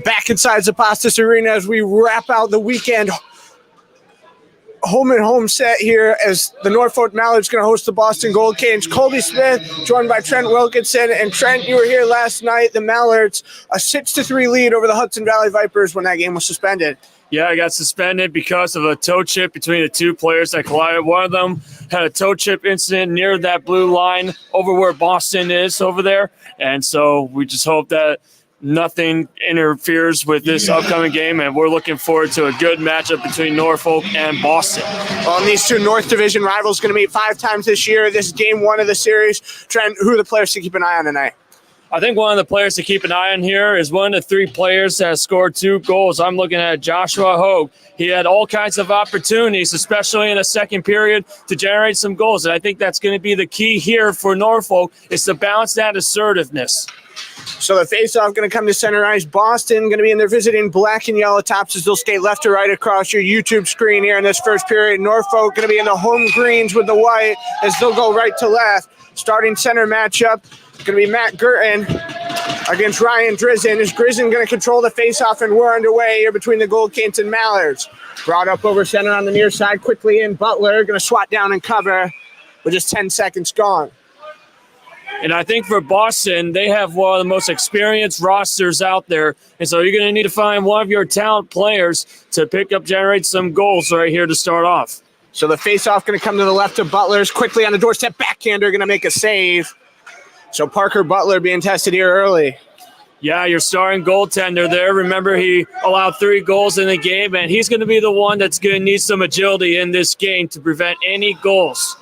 Back inside Zapatas Arena as we wrap out the weekend home and home set here as the Norfolk Mallards going to host the Boston Gold Canes. Colby Smith joined by Trent Wilkinson. And Trent, you were here last night. The Mallards, a 6-3 lead over the Hudson Valley Vipers when that game was suspended. Yeah, I got suspended because of a toe chip between the two players that collided. One of them had a toe chip incident near that blue line over where Boston is over there. And so we just hope that nothing interferes with this upcoming game, and we're looking forward to a good matchup between Norfolk and Boston. Well, and these two North Division rivals going to meet 5 times this year. This is game 1 of the series. Trent, who are the players to keep an eye on tonight? I think one of the players to keep an eye on here is one of the 3 players that scored 2 goals. I'm looking at Joshua Hogue. He had all kinds of opportunities, especially in the second period, to generate some goals. And I think that's going to be the key here for Norfolk, is to balance that assertiveness. So the face-off going to come to center ice. Boston going to be in their visiting black and yellow tops as they'll skate left to right across your YouTube screen here in this first period. Norfolk going to be in the home greens with the white as they'll go right to left. Starting center matchup going to be Matt Gurton against Ryan Drizzen. Is Drizzen going to control the face-off, and we're underway here between the Gold Canes and Mallards. Brought up over center on the near side, quickly in. Butler going to swat down and cover with just 10 seconds gone. And I think for Boston, they have one of the most experienced rosters out there. And so you're going to need to find one of your talent players to generate some goals right here to start off. So the face-off going to come to the left of Butler's. Quickly on the doorstep, backhander going to make a save. So Parker Butler being tested here early. Yeah, your starting goaltender there. Remember, he allowed 3 goals in the game, and he's going to be the one that's going to need some agility in this game to prevent any goals.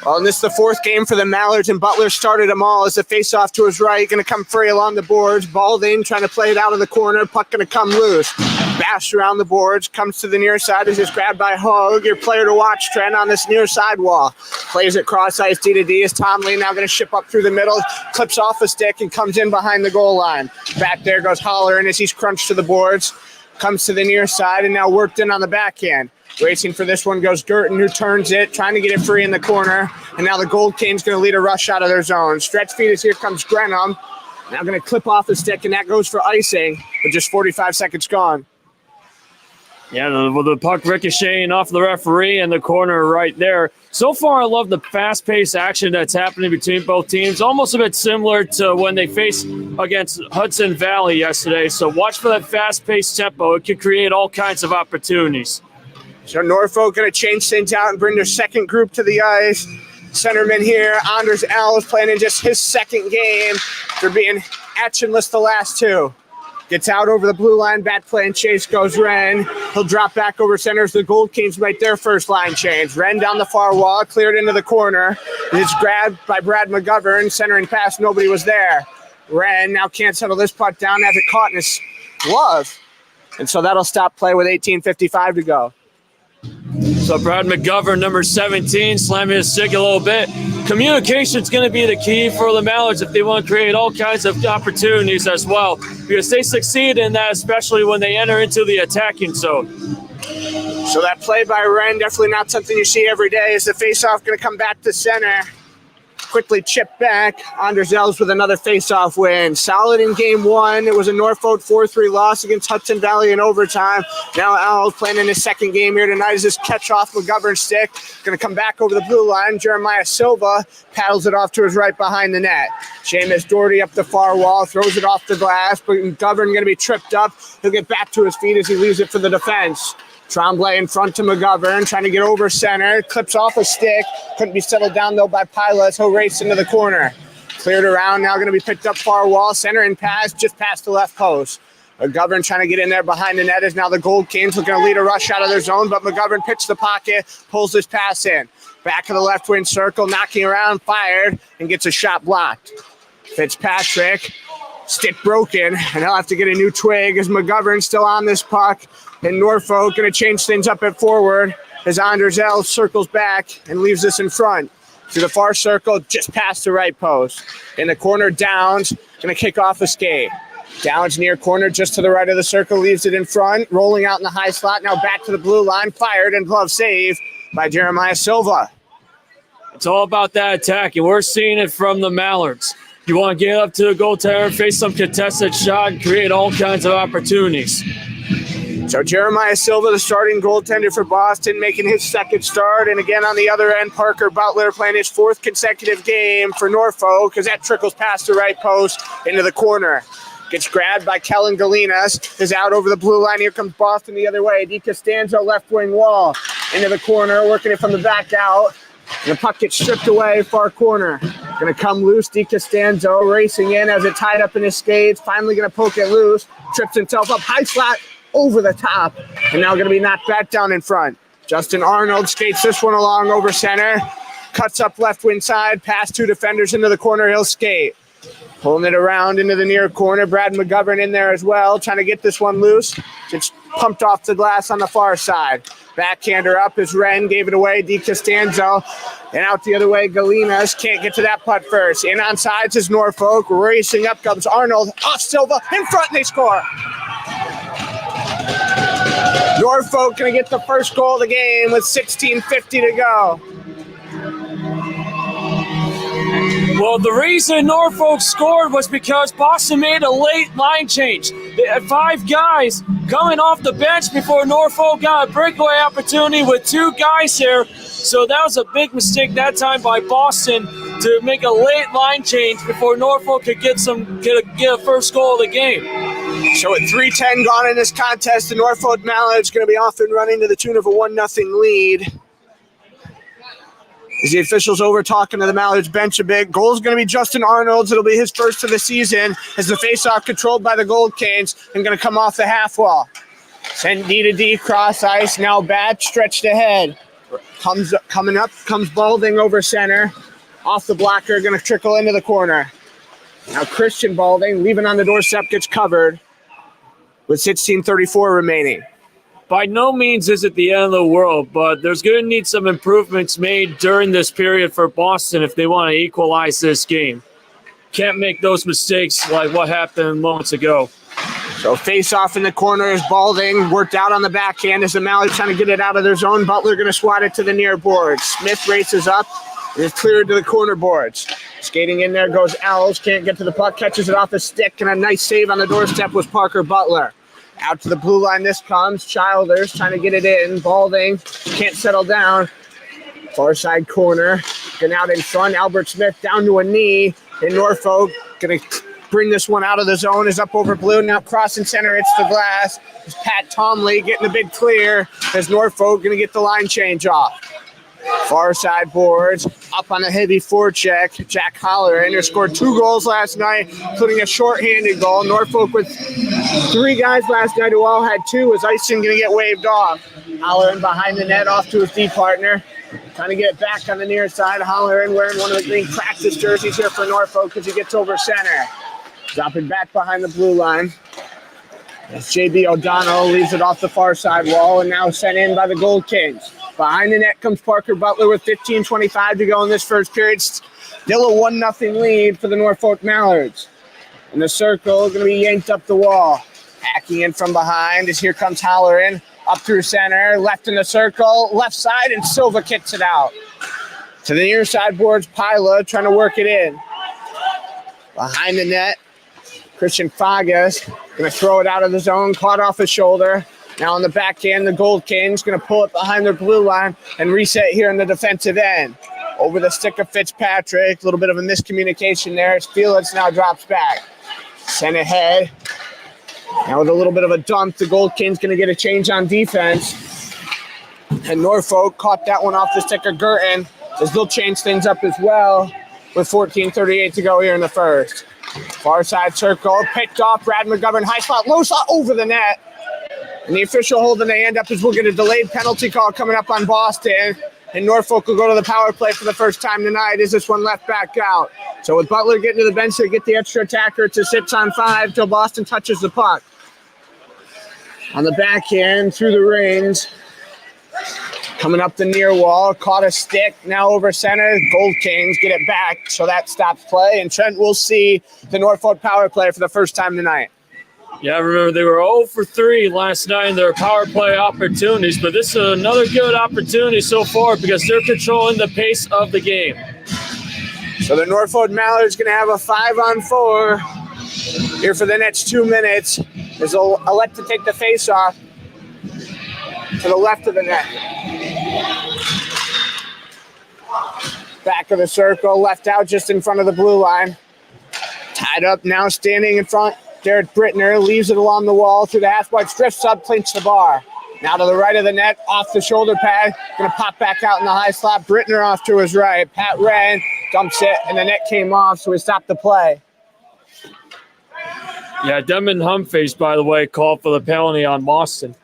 Well, and this is the 4th game for the Mallards, and Butler started them all as the face-off to his right. Going to come free along the boards. Balled in, trying to play it out of the corner. Puck going to come loose. Bashed around the boards. Comes to the near side. Is just grabbed by Hogue. Your player to watch, Trent, on this near side wall. Plays it cross ice D to D as Tomley now going to ship up through the middle. Clips off a stick and comes in behind the goal line. Back there goes Holler, and as he's crunched to the boards, comes to the near side and now worked in on the backhand. Racing for this one goes Gurton, who turns it, trying to get it free in the corner. And now the Gold Canes going to lead a rush out of their zone. Stretch feed as here comes Grenham. Now going to clip off the stick, and that goes for icing, but just 45 seconds gone. Yeah, the puck ricocheting off the referee in the corner right there. So far, I love the fast-paced action that's happening between both teams. Almost a bit similar to when they faced against Hudson Valley yesterday. So watch for that fast-paced tempo. It could create all kinds of opportunities. So Norfolk going to change things out and bring their second group to the ice. Centerman here, Anders Ells, playing in just his second game. They're being actionless the last 2. Gets out over the blue line, bat play and chase goes Wren. He'll drop back over center as the Gold Canes make their first line change. Wren down the far wall, cleared into the corner. It's grabbed by Brad McGovern, centering pass, nobody was there. Wren now can't settle this puck down, has it caught in his glove. And so that'll stop play with 18:55 to go. So Brad McGovern, number 17, slamming his stick a little bit. Communication is going to be the key for the Mallards if they want to create all kinds of opportunities as well, because they succeed in that, especially when they enter into the attacking zone. So that play by Wren, definitely not something you see every day. Is the faceoff going to come back to center? Quickly chipped back. Anders Ells with another faceoff win. Solid in game 1. It was a Norfolk 4-3 loss against Hudson Valley in overtime. Now Ells playing in his second game here tonight as this catch off McGovern's stick. Going to come back over the blue line. Jeremiah Silva paddles it off to his right behind the net. Seamus Doherty up the far wall, throws it off the glass, but McGovern going to be tripped up. He'll get back to his feet as he leaves it for the defense. Tremblay in front to McGovern, trying to get over center. Clips off a stick. Couldn't be settled down, though, by Pilots. He'll race into the corner. Cleared around, now going to be picked up far wall. Center and pass, just past the left post. McGovern trying to get in there behind the net as now the Gold Canes looking to lead a rush out of their zone, but McGovern picks the pocket, pulls this pass in. Back of the left wing circle, knocking around, fired, and gets a shot blocked. Fitzpatrick, stick broken, and he'll have to get a new twig as McGovern's still on this puck. And Norfolk going to change things up at forward as Anders Ells circles back and leaves this in front. To the far circle, just past the right post. In the corner, Downs going to kick off a skate. Downs near corner, just to the right of the circle, leaves it in front. Rolling out in the high slot, now back to the blue line. Fired and glove save by Jeremiah Silva. It's all about that attack, and we're seeing it from the Mallards. You want to get up to the goaltender, face some contested shot, and create all kinds of opportunities. So Jeremiah Silva, the starting goaltender for Boston, making his second start. And again, on the other end, Parker Butler playing his fourth consecutive game for Norfolk, because that trickles past the right post into the corner. Gets grabbed by Kellen Galinas, is out over the blue line. Here comes Boston the other way. Di Costanzo, left wing wall, into the corner, working it from the back out. And the puck gets stripped away, far corner. Going to come loose, Di Costanzo racing in, has it tied up in his skates. Finally going to poke it loose, trips himself up, high slot over the top, and now going to be knocked back down in front. Justin Arnold skates this one along over center, cuts up left wing side, past two defenders into the corner, he'll skate. Pulling it around into the near corner, Brad McGovern in there as well, trying to get this one loose. It's pumped off the glass on the far side. Backhander up as Wren gave it away, Di Costanzo, and out the other way, Galinas can't get to that putt first. In on sides is Norfolk, racing up comes Arnold, off Silva, in front, and they score. Norfolk going to get the first goal of the game with 16:50 to go. Well, the reason Norfolk scored was because Boston made a late line change. They had 5 guys coming off the bench before Norfolk got a breakaway opportunity with 2 guys here. So that was a big mistake that time by Boston to make a late line change before Norfolk could get a first goal of the game. So with 3:10 gone in this contest, the Norfolk Mallards going to be off and running to the tune of a 1-0 lead. As the officials over talking to the Mallards bench a bit. Goal's going to be Justin Arnold's. It'll be his first of the season as the faceoff controlled by the Gold Canes and going to come off the half wall. Sent D to D, cross ice, now back, stretched ahead. Coming up, comes Balding over center. Off the blocker, going to trickle into the corner. Now Christian Balding, leaving on the doorstep, gets covered with 16:34 remaining. By no means is it the end of the world, but there's going to need some improvements made during this period for Boston if they want to equalize this game. Can't make those mistakes like what happened moments ago. So face off in the corner is Balding, worked out on the backhand as the Mallards trying to get it out of their zone. Butler going to swat it to the near boards. Smith races up and is cleared to the corner boards. Skating in there goes Ells, can't get to the puck, catches it off the stick, and a nice save on the doorstep was Parker Butler. Out to the blue line this comes. Childers trying to get it in. Balding can't settle down. Far side corner. Getting out in front. Albert Smith down to a knee. And Norfolk going to bring this one out of the zone. Is up over blue. Now crossing center. It's the glass. It's Pat Tomley getting the big clear as Norfolk going to get the line change off. Far side boards, up on a heavy forecheck. Jack Hollerander scored 2 goals last night, including a shorthanded goal. Norfolk with 3 guys last night who all had 2. Was icing going to get waved off? Hollerander behind the net, off to his D partner. Trying to get it back on the near side. Hollerander wearing one of the green practice jerseys here for Norfolk as he gets over center. Dropping back behind the blue line. As J.B. O'Donnell leaves it off the far side wall and now sent in by the Gold Kings. Behind the net comes Parker Butler with 15:25 to go in this first period. Still a 1-0 lead for the Norfolk Mallards. And the circle going to be yanked up the wall. Hacking in from behind as here comes Halloran. Up through center, left in the circle, left side, and Silva kicks it out. To the near side boards, Pila trying to work it in. Behind the net, Christian Fagas going to throw it out of the zone, caught off his shoulder. Now on the backhand, the Gold Kings going to pull it behind their blue line and reset here in the defensive end. Over the stick of Fitzpatrick, a little bit of a miscommunication there as Felix now drops back. Sent ahead. Now with a little bit of a dump, the Gold Kings going to get a change on defense. And Norfolk caught that one off the stick of Girton as they'll change things up as well with 14:38 to go here in the first. Far side circle, picked off, Brad McGovern, high spot, low shot over the net. And the official holding the hand up as we'll get a delayed penalty call coming up on Boston. And Norfolk will go to the power play for the first time tonight as this one left back out. So with Butler getting to the bench to get the extra attacker to 6-on-5 till Boston touches the puck. On the backhand, through the rings. Coming up the near wall, caught a stick, now over center. Gold Kings get it back, so that stops play. And Trent will see the Norfolk power play for the first time tonight. Yeah, remember they were 0 for 3 last night in their power play opportunities, but this is another good opportunity so far because they're controlling the pace of the game. So the Norfolk Mallards going to have a 5-on-4 here for the next 2 minutes. As they'll elect to take the face-off to the left of the net. Back of the circle, left out just in front of the blue line. Tied up now, standing in front. Derek Brittner leaves it along the wall through the half bar, drifts up, clinks the bar. Now to the right of the net, off the shoulder pad, going to pop back out in the high slot. Brittner off to his right. Pat Wren dumps it, and the net came off, so we stopped the play. Yeah, Demon Humphreys, by the way, called for the penalty on Boston.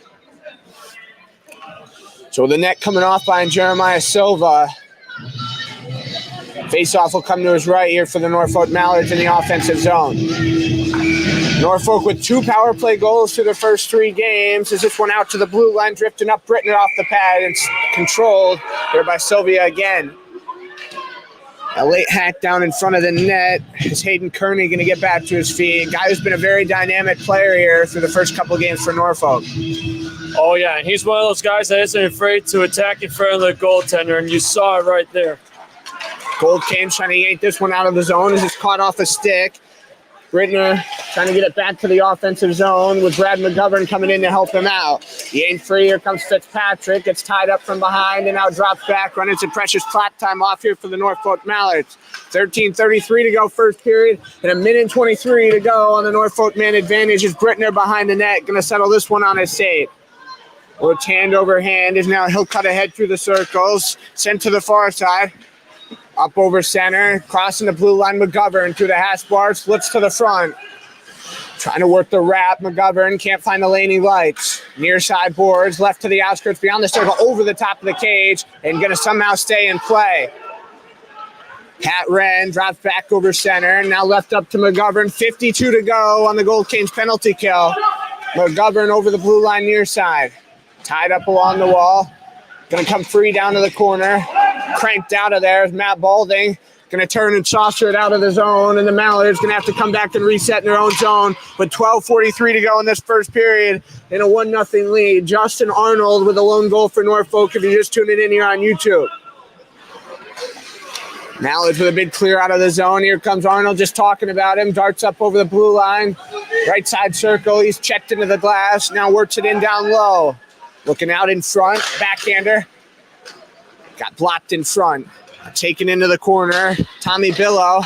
So the net coming off by Jeremiah Silva. Face-off will come to his right here for the Norfolk Mallards in the offensive zone. Norfolk with 2 power play goals through the first 3 games. As this one out to the blue line, drifting up Brittner off the pad and controlled there by Sylvia again. A late hack down in front of the net. Is Hayden Kearney going to get back to his feet? A guy who's been a very dynamic player here through the first couple games for Norfolk. Oh, yeah, and he's one of those guys that isn't afraid to attack in front of the goaltender, and you saw it right there. Gold Canes trying to yank this one out of the zone as it's caught off a stick. Brittner trying to get it back to the offensive zone with Brad McGovern coming in to help him out. Yanked free, here comes Fitzpatrick. Gets tied up from behind and now drops back. Run into Precious clock time off here for the Norfolk Mallards. 13:33 to go first period and 1:23 to go on the Norfolk man advantage as Brittner behind the net. Going to settle this one on his save. Well, it's hand over hand as now he'll cut ahead through the circles. Sent to the far side. Up over center, crossing the blue line, McGovern through the hash bar, slips to the front. Trying to work the wrap, McGovern can't find the lane he likes. Near side boards, left to the outskirts, beyond the circle, over the top of the cage, and going to somehow stay in play. Pat Wren drops back over center, now left up to McGovern, 52 to go on the Gold Canes penalty kill. McGovern over the blue line near side. Tied up along the wall. Going to come free down to the corner. Cranked out of there is Matt Balding. Going to turn and saucer it out of the zone, and the Mallards going to have to come back and reset in their own zone with 12:43 to go in this first period in a 1-0 lead. Justin Arnold with a lone goal for Norfolk if you're just tuning in here on YouTube. Mallards with a big clear out of the zone. Here comes Arnold just talking about him. Darts up over the blue line. Right side circle. He's checked into the glass. Now works it in down low. Looking out in front. Backhander. Got blocked in front. Taken into the corner. Tommy Billow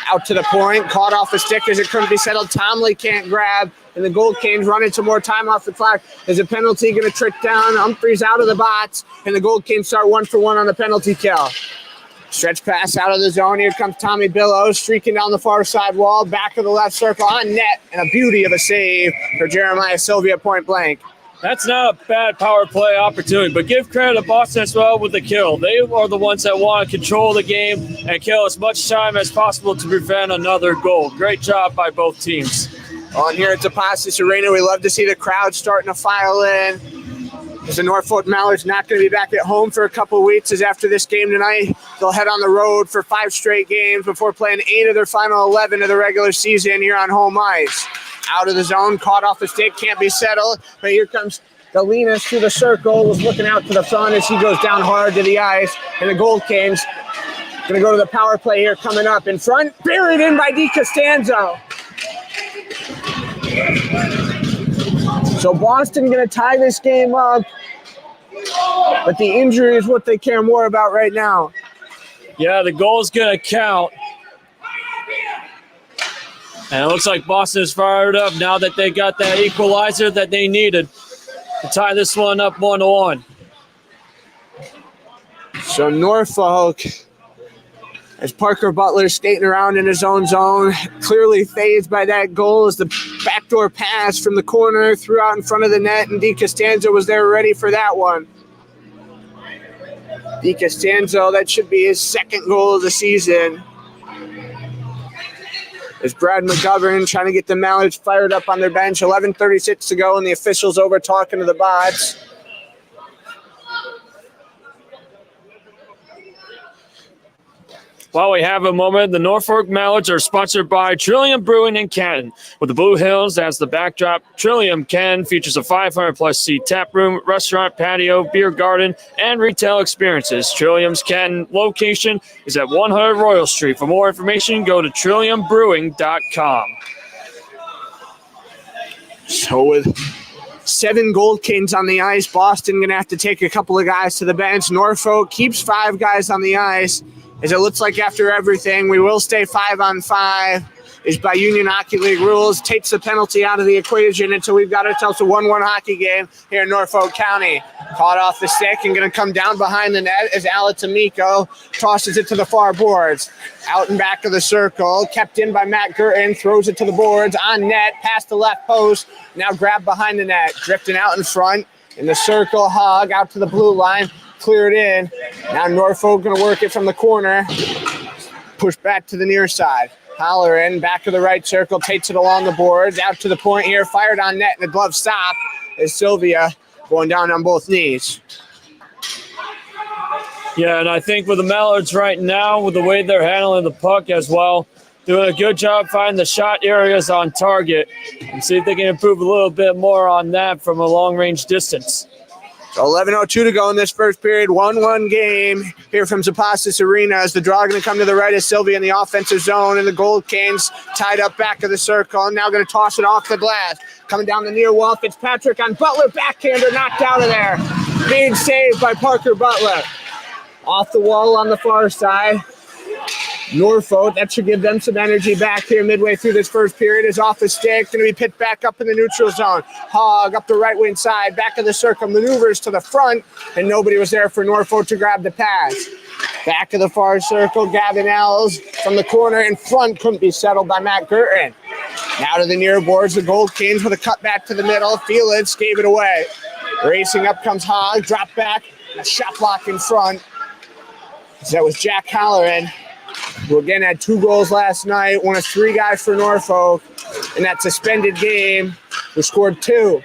out to the point. Caught off a stick as it couldn't be settled. Tomley can't grab. And the Gold Canes run into more time off the clock. Is a penalty going to trick down? Humphreys out of the box. And the Gold Canes start 1-for-1 on the penalty kill. Stretch pass out of the zone. Here comes Tommy Billow streaking down the far side wall. Back of the left circle on net. And a beauty of a save for Jeremiah Sylvia point blank. That's not a bad power play opportunity, but give credit to Boston as well with the kill. They are the ones that want to control the game and kill as much time as possible to prevent another goal. Great job by both teams. On here at Deposits Arena, we love to see the crowd starting to file in. As the Norfolk Mallards not going to be back at home for a couple of weeks, as after this game tonight, they'll head on the road for 5 straight games before playing 8 of their final 11 of the regular season here on home ice. Out of the zone, caught off the stick, can't be settled. But here comes Galinas through the circle, was looking out to the front as he goes down hard to the ice. And the Gold Canes going to go to the power play here coming up in front. Buried in by DiCostanzo. So Boston going to tie this game up. But the injury is what they care more about right now. Yeah, the goal is going to count. And it looks like Boston is fired up now that they got that equalizer that they needed to tie this one up 1-1. So Norfolk, as Parker Butler skating around in his own zone, clearly fazed by that goal as the backdoor pass from the corner threw out in front of the net, and DiCostanzo was there ready for that one. DiCostanzo, that should be his 2nd goal of the season. As Brad McGovern trying to get the Mallards fired up on their bench. 11:36 to go, and the officials over talking to the bots. While we have a moment, the Norfolk Mallards are sponsored by Trillium Brewing in Canton. With the Blue Hills as the backdrop, Trillium Canton features a 500-plus seat tap room, restaurant, patio, beer garden, and retail experiences. Trillium's Canton location is at 100 Royal Street. For more information, go to trilliumbrewing.com. So with 7 Gold Kings on the ice, Boston going to have to take a couple of guys to the bench. Norfolk keeps 5 guys on the ice. As it looks like after everything, we will stay 5-on-5. Is by Union Hockey League rules, takes the penalty out of the equation until we've got ourselves a 1-1 hockey game here in Norfolk County. Caught off the stick and going to come down behind the net as Alatamiko tosses it to the far boards. Out and back of the circle, kept in by Matt Gurton, throws it to the boards, on net, past the left post, now grabbed behind the net, drifting out in front, in the circle, Hogg out to the blue line, cleared in. Now Norfolk going to work it from the corner, push back to the near side. Halloran, back of the right circle, takes it along the boards, out to the point here, fired on net, and the glove stop is Sylvia going down on both knees. Yeah, and I think with the Mallards right now, with the way they're handling the puck as well, doing a good job finding the shot areas on target and see if they can improve a little bit more on that from a long-range distance. So 11:02 to go in this first period. 1-1 game here from Zapasis Arena as the draw going to come to the right of Sylvia in the offensive zone, and the Gold Kings tied up back of the circle and now going to toss it off the glass. Coming down the near wall, Fitzpatrick on Butler, backhander knocked out of there. Big save by Parker Butler. Off the wall on the far side. Norfolk, that should give them some energy back here midway through this first period, is off the stick, going to be picked back up in the neutral zone. Hogg up the right wing side, back of the circle, maneuvers to the front, and nobody was there for Norfolk to grab the pass. Back of the far circle, Gavin Ells from the corner in front, couldn't be settled by Matt Gurton. Now to the near boards, the Gold Kings with a cut back to the middle. Felix gave it away. Racing up comes Hogg, drop back, a shot block in front. So that was Jack Halloran, who again had 2 goals last night, one of 3 guys for Norfolk in that suspended game, who scored 2.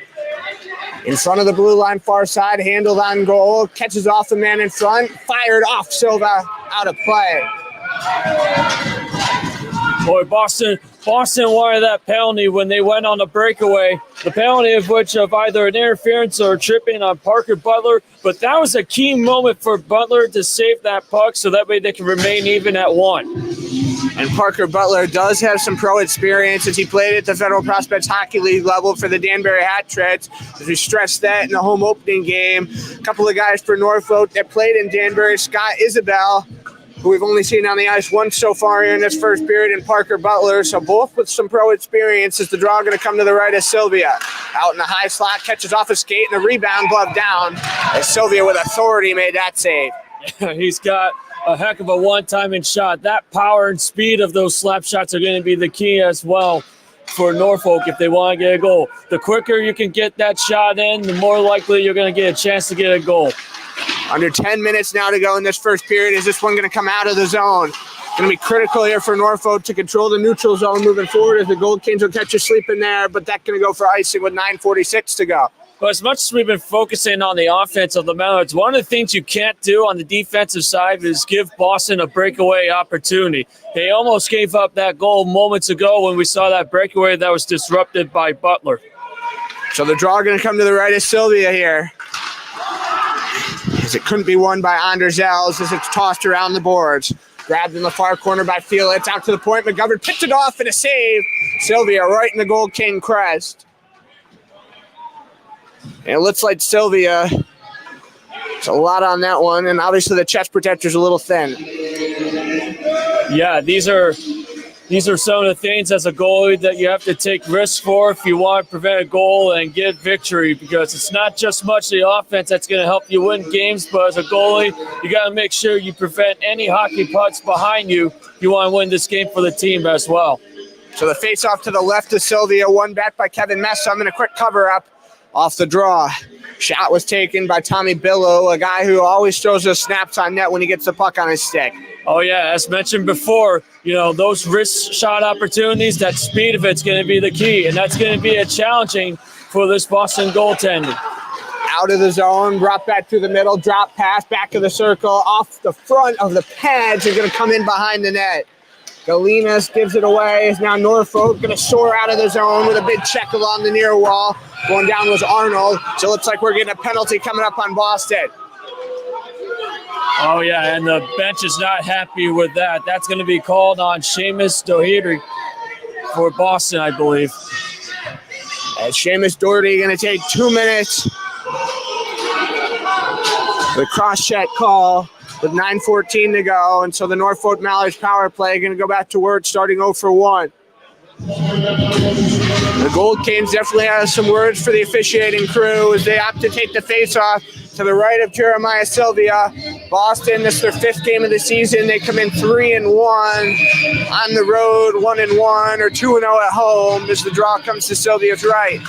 In front of the blue line, far side, handled on goal, catches off the man in front, fired off Silva, out of play. Boy, Boston wanted that penalty when they went on a breakaway. The penalty of which of either an interference or tripping on Parker Butler. But that was a key moment for Butler to save that puck so that way they can remain even at 1. And Parker Butler does have some pro experience as he played at the Federal Prospects Hockey League level for the Danbury Hat-Tricks. As we stressed that in the home opening game. A couple of guys for Norfolk that played in Danbury, Scott Isabel, who we've only seen on the ice once so far here in this first period, and Parker Butler. So both with some pro experience as the draw going to come to the right of Sylvia. Out in the high slot, catches off a skate and a rebound, glove down. As Sylvia with authority made that save. He's got a heck of a one-timing shot. That power and speed of those slap shots are going to be the key as well for Norfolk if they want to get a goal. The quicker you can get that shot in, the more likely you're going to get a chance to get a goal. Under 10 minutes now to go in this first period. Is this one going to come out of the zone? Going to be critical here for Norfolk to control the neutral zone moving forward as the Gold Kings will catch a sleep in there, but that's going to go for icing with 9:46 to go. But as much as we've been focusing on the offense of the Mallards, one of the things you can't do on the defensive side is give Boston a breakaway opportunity. They almost gave up that goal moments ago when we saw that breakaway that was disrupted by Butler. So the draw going to come to the right of Sylvia here. As it couldn't be won by Anders Els as it's tossed around the boards. Grabbed in the far corner by Felix, out to the point. McGovern picked it off and a save. Sylvia right in the Gold King crest. And it looks like Sylvia, it's a lot on that one, and obviously the chest protector's a little thin. Yeah, these are some of the things as a goalie that you have to take risks for if you want to prevent a goal and get victory, because it's not just much the offense that's going to help you win games, but as a goalie, you got to make sure you prevent any hockey pucks behind you if you want to win this game for the team as well. So the face-off to the left of Sylvia, won back by Kevin Messam in a quick cover-up off the draw. Shot was taken by Tommy Billow, a guy who always throws those snaps on net when he gets the puck on his stick. Oh, yeah, as mentioned before, those wrist shot opportunities, that speed of it's going to be the key, and that's going to be a challenging for this Boston goaltender. Out Out of the zone, brought back to the middle, drop pass, back of the circle, off the front of the pads, are going to come in behind the net. Galinas gives it away. Is now Norfolk going to soar out of the zone with a big check along the near wall. Going down was Arnold. So it looks like we're getting a penalty coming up on Boston. Oh, yeah, and the bench is not happy with that. That's going to be called on Seamus Doherty for Boston, I believe. As Seamus Doherty going to take 2 minutes. The cross-check call with 9:14 to go. And so the Norfolk Mallards power play going to go back to work starting 0 for 1. The Gold Canes definitely have some words for the officiating crew as they opt to take the face-off to the right of Jeremiah Sylvia. Boston, this is their 5th game of the season. They come in 3-1 on the road, 1-1 or 2-0 at home as the draw comes to Sylvia's right.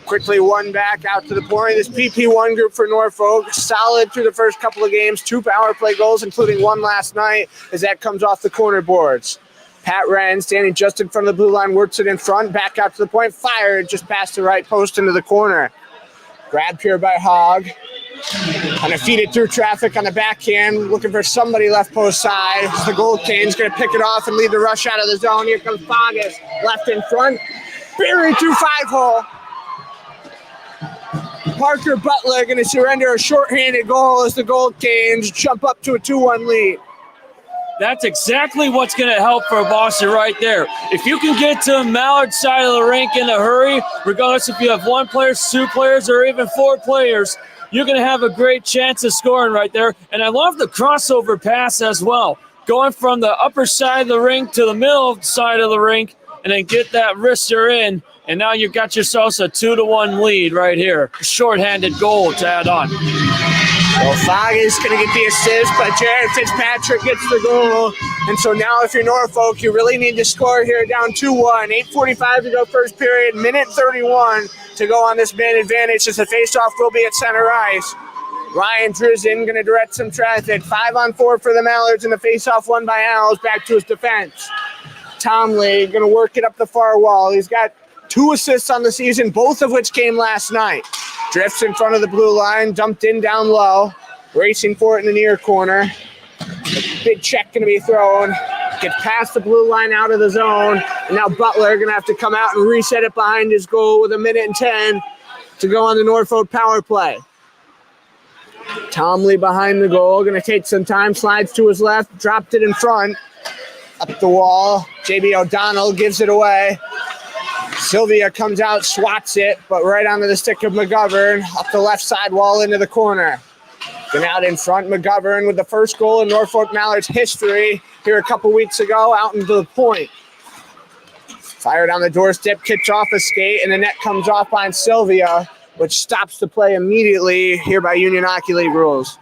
Quickly one back out to the point. This PP1 group for Norfolk, solid through the first couple of games. 2 power play goals, including one last night, as that comes off the corner boards. Pat Wren standing just in front of the blue line, works it in front, back out to the point, fired just past the right post into the corner. Grabbed here by Hogg. Kind of feed it through traffic on the backhand, looking for somebody left post side. The Gold Canes going to pick it off and lead the rush out of the zone. Here comes Bogus, left in front, buried through 5-hole. Parker Butler going to surrender a shorthanded goal as the Gold Canes jump up to a 2-1 lead. That's exactly what's going to help for Boston right there. If you can get to the Mallard side of the rink in a hurry, regardless if you have 1 player, 2 players, or even 4 players, you're going to have a great chance of scoring right there. And I love the crossover pass as well. Going from the upper side of the rink to the middle side of the rink and then get that wrister in. And now you've got yourselves a 2-1 lead right here. Shorthanded goal to add on. So Fogg is going to get the assist, but Jared Fitzpatrick gets the goal. And so now if you're Norfolk, you really need to score here down 2-1. 8:45 to go first period, minute 31 to go on this man advantage as the faceoff will be at center ice. Ryan Drizzen going to direct some traffic. 5-on-4 for the Mallards, and the faceoff won by Owls. Back to his defense. Tomley going to work it up the far wall. He's got 2 assists on the season, both of which came last night. Drifts in front of the blue line, dumped in down low, racing for it in the near corner. Big check going to be thrown. Gets past the blue line out of the zone, and now Butler going to have to come out and reset it behind his goal with 1:10 to go on the Norfolk power play. Tomley behind the goal, going to take some time, slides to his left, dropped it in front, up the wall. J.B. O'Donnell gives it away. Sylvia comes out, swats it, but right onto the stick of McGovern, up the left side wall into the corner. Then out in front, McGovern with the first goal in Norfolk Mallards history here a couple weeks ago, out into the point. Fired on the doorstep, kicked off a skate, and the net comes off on Sylvia, which stops the play immediately here by Union Hockey League rules.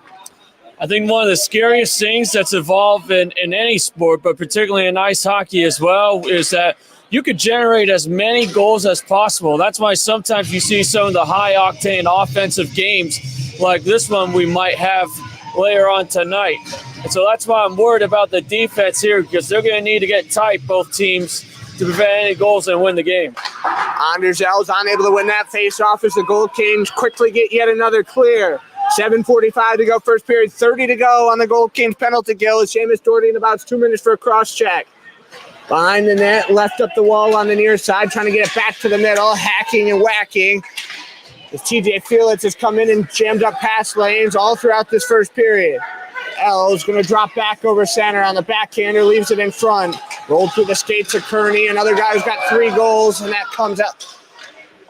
I think one of the scariest things that's evolved in any sport, but particularly in ice hockey as well, is that you could generate as many goals as possible. That's why sometimes you see some of the high-octane offensive games like this one we might have later on tonight. And so that's why I'm worried about the defense here, because they're going to need to get tight, both teams, to prevent any goals and win the game. Anderzel's unable to win that face-off as the Gold Canes quickly get yet another clear. 7:45 to go first period, 30 to go on the Gold Canes penalty kill as Seamus Doherty in about 2 minutes for a cross-check. Behind the net, left up the wall on the near side, trying to get it back to the middle, hacking and whacking. As TJ Felix has come in and jammed up pass lanes all throughout this first period. L is going to drop back over center on the backhander, leaves it in front. Rolled through the skates of Kearney, another guy who's got 3 goals, and that comes out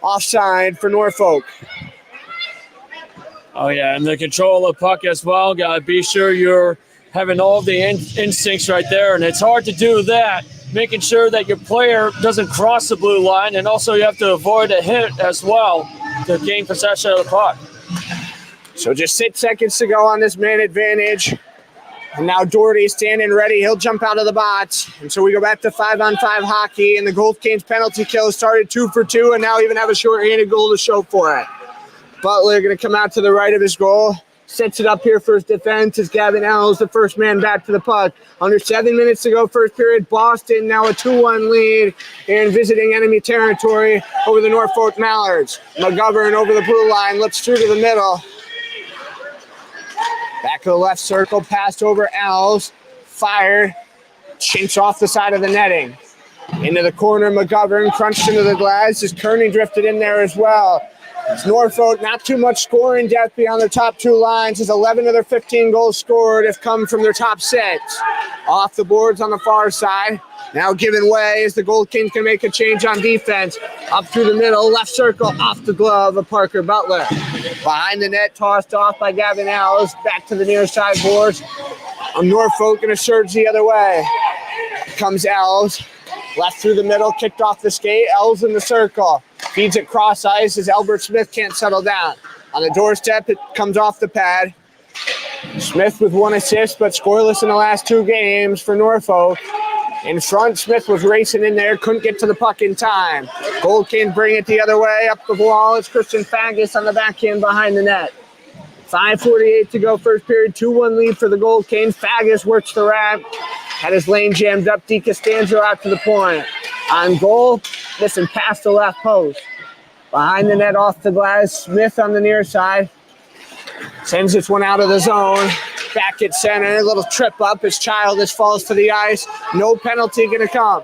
offside for Norfolk. Oh, yeah, and the control of the puck as well. Got to be sure you're having all the instincts right there, and it's hard to do that, making sure that your player doesn't cross the blue line, and also you have to avoid a hit as well to gain possession of the puck. So just 6 seconds to go on this man advantage. And now Doherty standing ready. He'll jump out of the box. And so we go back to 5-on-5 hockey, and the Gold Canes penalty kill started 2 for 2, and now even have a short-handed goal to show for it. Butler going to come out to the right of his goal. Sets it up here for his defense as Gavin Ells, the first man back to the puck. Under 7 minutes to go, first period. Boston now a 2-1 lead in visiting enemy territory over the Norfolk Mallards. McGovern over the blue line, looks through to the middle. Back to the left circle, passed over Ells. Fired, chinks off the side of the netting. Into the corner, McGovern crunched into the glass as Kearney drifted in there as well. It's Norfolk, not too much scoring depth beyond their top two lines, as 11 of their 15 goals scored have come from their top six. Off the boards on the far side. Now giving way as the Gold Kings can make a change on defense. Up through the middle, left circle, off the glove of Parker Butler. Behind the net, tossed off by Gavin Ells. Back to the near side boards. Norfolk going to surge the other way. Comes Ells. Left through the middle, kicked off the skate. Ells in the circle. Feeds it cross ice as Albert Smith can't settle down. On the doorstep, it comes off the pad. Smith with 1 assist, but scoreless in the last 2 games for Norfolk. In front, Smith was racing in there, couldn't get to the puck in time. Gold Kings bring it the other way, up the wall. It's Christian Fagus on the backhand behind the net. 5:48 to go, first period, 2-1 lead for the Gold Kings. Fagus works the wrap. Had his lane jammed up. DiCostanzo out to the point. On goal, missing past the left post. Behind the net, off the glass. Smith on the near side. Sends this one out of the zone. Back at center. A little trip up as Childish falls to the ice. No penalty going to come.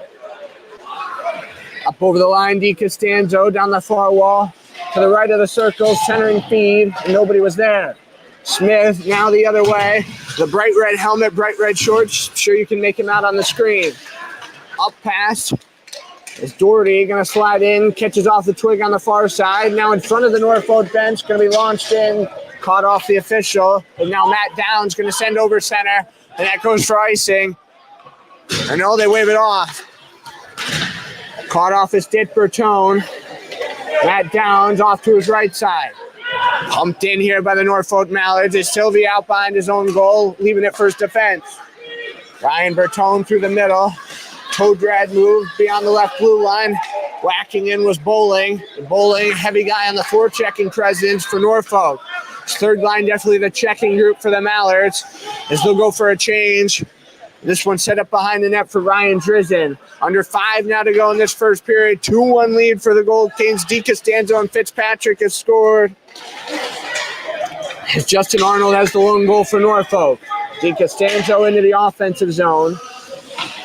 Up over the line, DiCostanzo down the far wall. To the right of the circle, centering feed, and nobody was there. Smith now the other way. The bright red helmet, bright red shorts. Sure you can make him out on the screen. Up past is Doherty going to slide in, catches off the twig on the far side. Now in front of the Norfolk bench, going to be launched in, caught off the official. And now Matt Downs going to send over center, and that goes for icing. Or no, they wave it off. Caught off his Dit Bertone. Matt Downs off to his right side. Pumped in here by the Norfolk Mallards as Sylvie out behind his own goal, leaving it for his defense. Ryan Bertone through the middle. Toe drag move beyond the left blue line. Whacking in was Bowling. Bowling, heavy guy on the forechecking presence for Norfolk. His third line definitely the checking group for the Mallards as they'll go for a change. This one set up behind the net for Ryan Drizzen. Under 5 now to go in this first period. 2-1 lead for the Gold Kings. DiCostanzo and Fitzpatrick have scored. As Justin Arnold has the lone goal for Norfolk. DiCostanzo into the offensive zone.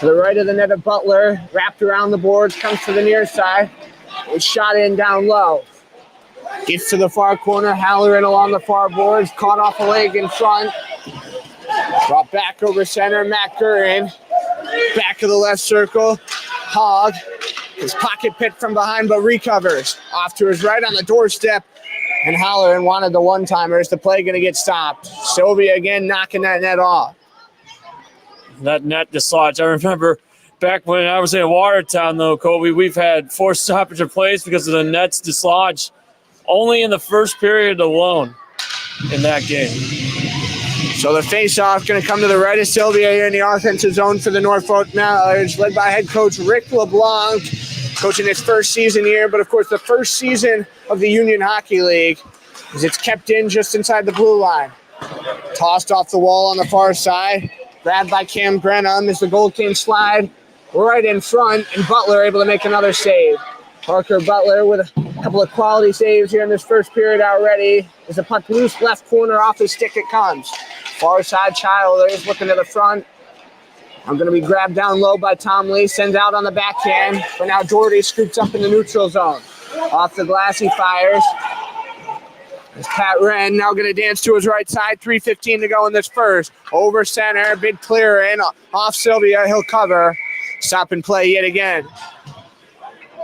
To the right of the net of Butler. Wrapped around the boards. Comes to the near side. Was shot in down low. Gets to the far corner. Halloran along the far boards. Caught off a leg in front. Brought back over center, Matt Curran. Back of the left circle. Hogg. His pocket picked from behind, but recovers. Off to his right on the doorstep. And Halloran wanted the one-timers. The play going to get stopped. Sylvia again knocking that net off. That net dislodged. I remember back when I was in Watertown, though, Kobe, we've had 4 stoppage of plays because of the nets dislodged only in the first period alone in that game. So the face-off going to come to the right of Sylvia here in the offensive zone for the Norfolk Mallards, led by head coach Rick LeBlanc, coaching his first season here, but of course the first season of the Union Hockey League, as it's kept in just inside the blue line. Tossed off the wall on the far side, grabbed by Cam Grenham as the Gold Kings slide right in front, and Butler able to make another save. Parker Butler with a couple of quality saves here in this first period already. As the puck loose left corner off his stick, it comes. Far side, Childers looking to the front. I'm going to be grabbed down low by Tom Lee. Sends out on the backhand. But now Doherty scoops up in the neutral zone. Off the glass, he fires. As Pat Wren now going to dance to his right side. 3:15 to go in this first. Over center, big clear in. Off Sylvia, he'll cover. Stop and play yet again.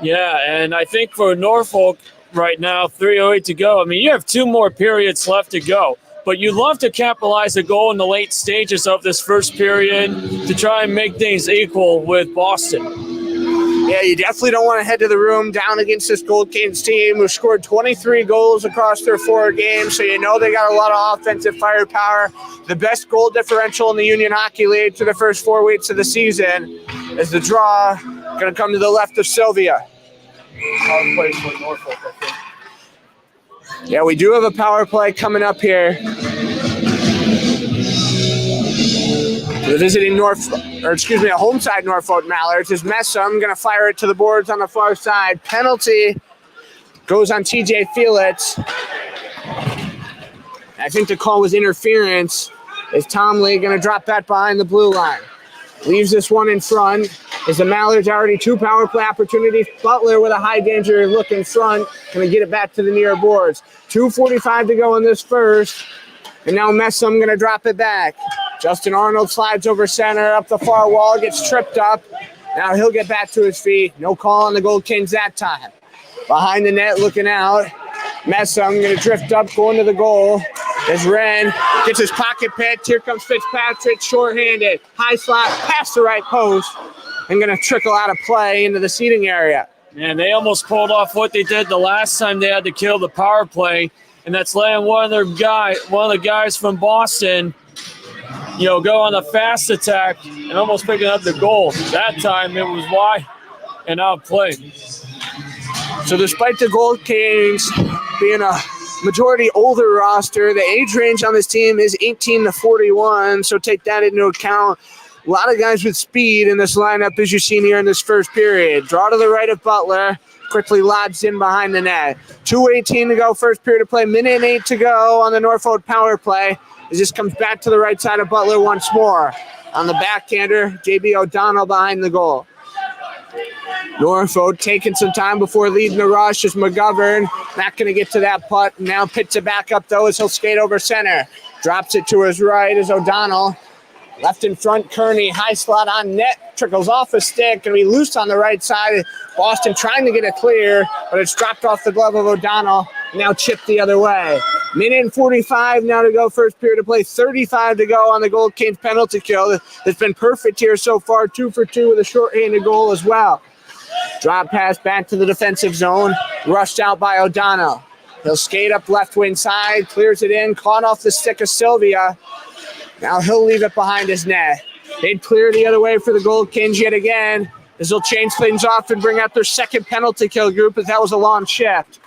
Yeah, and I think for Norfolk right now, 3:08 to go. I mean, you have 2 more periods left to go. But you'd love to capitalize a goal in the late stages of this first period to try and make things equal with Boston. Yeah, you definitely don't want to head to the room down against this Gold Kings team who scored 23 goals across their 4 games, so you know they got a lot of offensive firepower. The best goal differential in the Union Hockey League for the first 4 weeks of the season is the draw going to come to the left of Sylvia. Hard place for Norfolk, I think. Yeah, we do have a power play coming up here. The visiting a home side Norfolk Mallards is Messam going to fire it to the boards on the far side. Penalty goes on TJ Felix. I think the call was interference. Is Tom Lee going to drop that behind the blue line? Leaves this one in front. Is the Mallards already 2 power play opportunities? Butler with a high danger look in front. Going to get it back to the near boards. 2:45 to go in this first. And now Messam going to drop it back. Justin Arnold slides over center, up the far wall, gets tripped up. Now he'll get back to his feet. No call on the Gold Kings that time. Behind the net, looking out. Messam going to drift up, going to the goal. As Wren gets his pocket picked. Here comes Fitzpatrick, shorthanded. High slot, past the right post. And going to trickle out of play into the seating area. Man, they almost pulled off what they did the last time they had to kill the power play. And that's letting one of the guys from Boston, go on the fast attack and almost picking up the goal. That time it was wide and out of play. So despite the Gold Kings being a majority older roster, the age range on this team is 18 to 41, so take that into account. A lot of guys with speed in this lineup, as you've seen here in this first period. Draw to the right of Butler. Quickly lobs in behind the net. 2:18 to go, first period of play. 1:08 to go on the Norfolk power play. As this comes back to the right side of Butler once more. On the backhander, J.B. O'Donnell behind the goal. Norfolk taking some time before leading the rush as McGovern not going to get to that putt. Now picks it back up, though, as he'll skate over center. Drops it to his right as O'Donnell. Left in front, Kearney, high slot on net, trickles off a stick, going to be loose on the right side. Boston trying to get it clear, but it's dropped off the glove of O'Donnell, now chipped the other way. 1:45 now to go, first period of play, 35 to go on the Gold Kings penalty kill. That's been perfect here so far, 2 for 2 with a shorthanded goal as well. Drop pass back to the defensive zone, rushed out by O'Donnell. He'll skate up left wing side, clears it in, caught off the stick of Sylvia. Now he'll leave it behind his net. They'd clear the other way for the Gold Kings yet again, as they'll change things off and bring out their second penalty kill group, as that was a long shift.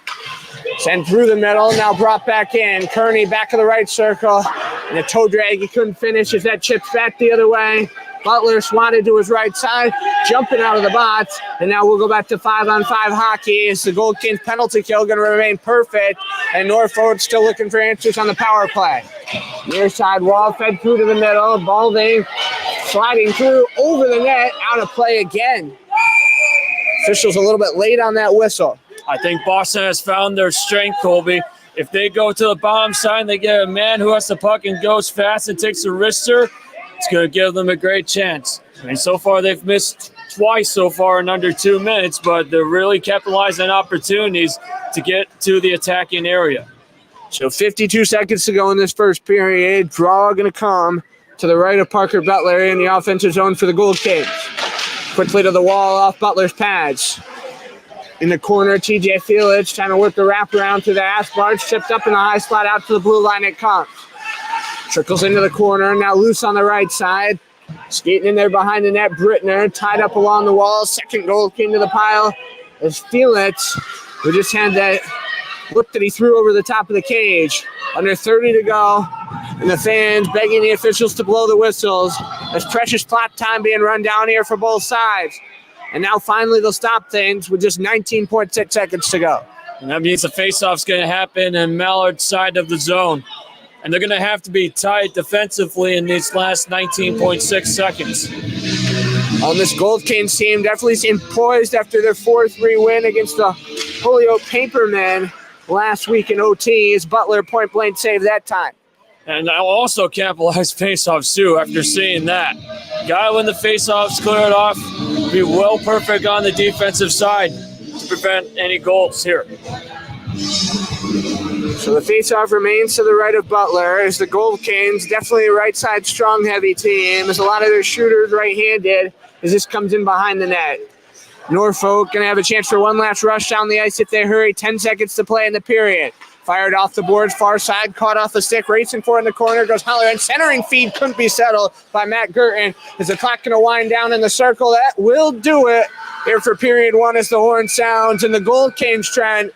Sent through the middle, now brought back in. Kearney back of the right circle. And a toe drag, he couldn't finish as that chips back the other way. Butler swatted to his right side, jumping out of the box. And now we'll go back to 5-on-5 hockey. As the Gold Kings penalty kill going to remain perfect. And Norfolk still looking for answers on the power play. Near side wall, fed through to the middle. Balding sliding through over the net, out of play again. Officials a little bit late on that whistle. I think Boston has found their strength, Colby. If they go to the bottom side and they get a man who has the puck and goes fast and takes a wrister, it's going to give them a great chance. I mean, so far they've missed twice so far in under 2 minutes, but they're really capitalizing on opportunities to get to the attacking area. So 52 seconds to go in this first period. Draw going to come to the right of Parker Butler in the offensive zone for the Gold Kings. Quickly to the wall off Butler's pads. In the corner, TJ Felix trying to work the wraparound to the ass bars. Chipped up in the high spot out to the blue line it comes. Trickles into the corner, now loose on the right side. Skating in there behind the net, Brittner tied up along the wall. Second Gold King to the pile is Felix, who just had that look that he threw over the top of the cage. Under 30 to go, and the fans begging the officials to blow the whistles. There's precious clock time being run down here for both sides. And now finally they'll stop things with just 19.6 seconds to go. And that means the faceoff's going to happen in Mallard's side of the zone. And they're going to have to be tight defensively in these last 19.6 seconds. On this Gold Kings team, definitely seemed poised after their 4-3 win against the Holyoke Papermen last week in OT. As Butler point-blank saved that time. And I'll also capitalize faceoffs too after seeing that. Got to win the faceoffs, clear it off, be well perfect on the defensive side to prevent any goals here. So the faceoff remains to the right of Butler as the Gold Kings, definitely a right side strong heavy team, as a lot of their shooters right-handed as this comes in behind the net. Norfolk going to have a chance for one last rush down the ice if they hurry. 10 seconds to play in the period. Fired off the boards, far side, caught off the stick, racing for it in the corner, goes Holler, and centering feed couldn't be settled by Matt Girton. Is the clock going to wind down in the circle? That will do it here for period one as the horn sounds, and the Gold Kings trend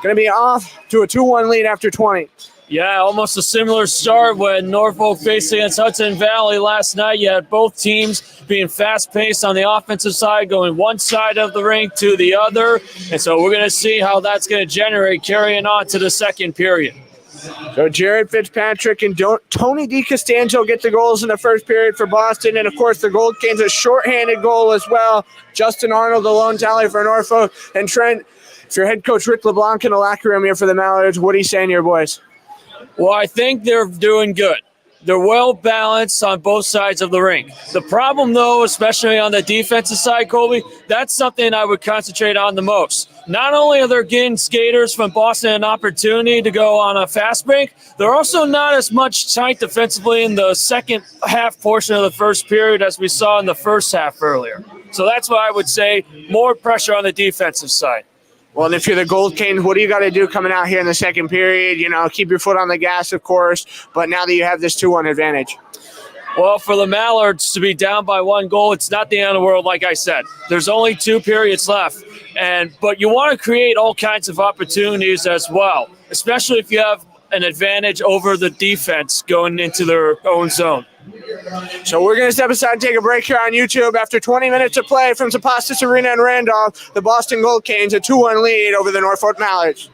going to be off to a 2-1 lead after 20. Yeah, almost a similar start when Norfolk faced against Hudson Valley last night. You had both teams being fast paced on the offensive side, going one side of the rink to the other. And so we're going to see how that's going to generate carrying on to the second period. So Jared Fitzpatrick and Tony DiCostanzo get the goals in the first period for Boston. And, of course, the Gold Canes a shorthanded goal as well. Justin Arnold, the lone tally for Norfolk. And, Trent, if your head coach Rick LeBlanc in the locker room here for the Mallards, what are you saying to your boys? Well, I think they're doing good. They're well balanced on both sides of the rink. The problem, though, especially on the defensive side, Colby, that's something I would concentrate on the most. Not only are they getting skaters from Boston an opportunity to go on a fast break, they're also not as much tight defensively in the second half portion of the first period as we saw in the first half earlier. So that's why I would say more pressure on the defensive side. Well, and if you're the Gold Canes, what do you got to do coming out here in the second period? You know, keep your foot on the gas, of course, but now that you have this 2-1 advantage. Well, for the Mallards to be down by 1 goal, it's not the end of the world, like I said. There's only 2 periods left, but you want to create all kinds of opportunities as well, especially if you have an advantage over the defense going into their own zone. So we're going to step aside and take a break here on YouTube. After 20 minutes of play from Zapastis Arena in Randolph, the Boston Gold Canes a 2-1 lead over the Norfolk Mallards.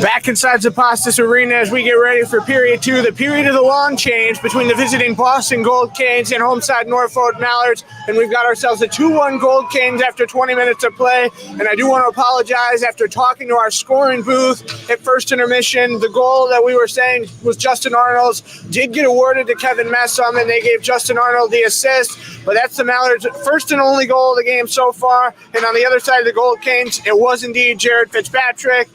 Back inside Zapostis Arena as we get ready for period 2, the period of the long change between the visiting Boston Gold Canes and homeside Norfolk Mallards. And we've got ourselves a 2-1 Gold Canes after 20 minutes of play. And I do want to apologize after talking to our scoring booth at first intermission. The goal that we were saying was Justin Arnold's did get awarded to Kevin Messam, and they gave Justin Arnold the assist. But that's the Mallards' first and only goal of the game so far. And on the other side of the Gold Canes, it was indeed Jared Fitzpatrick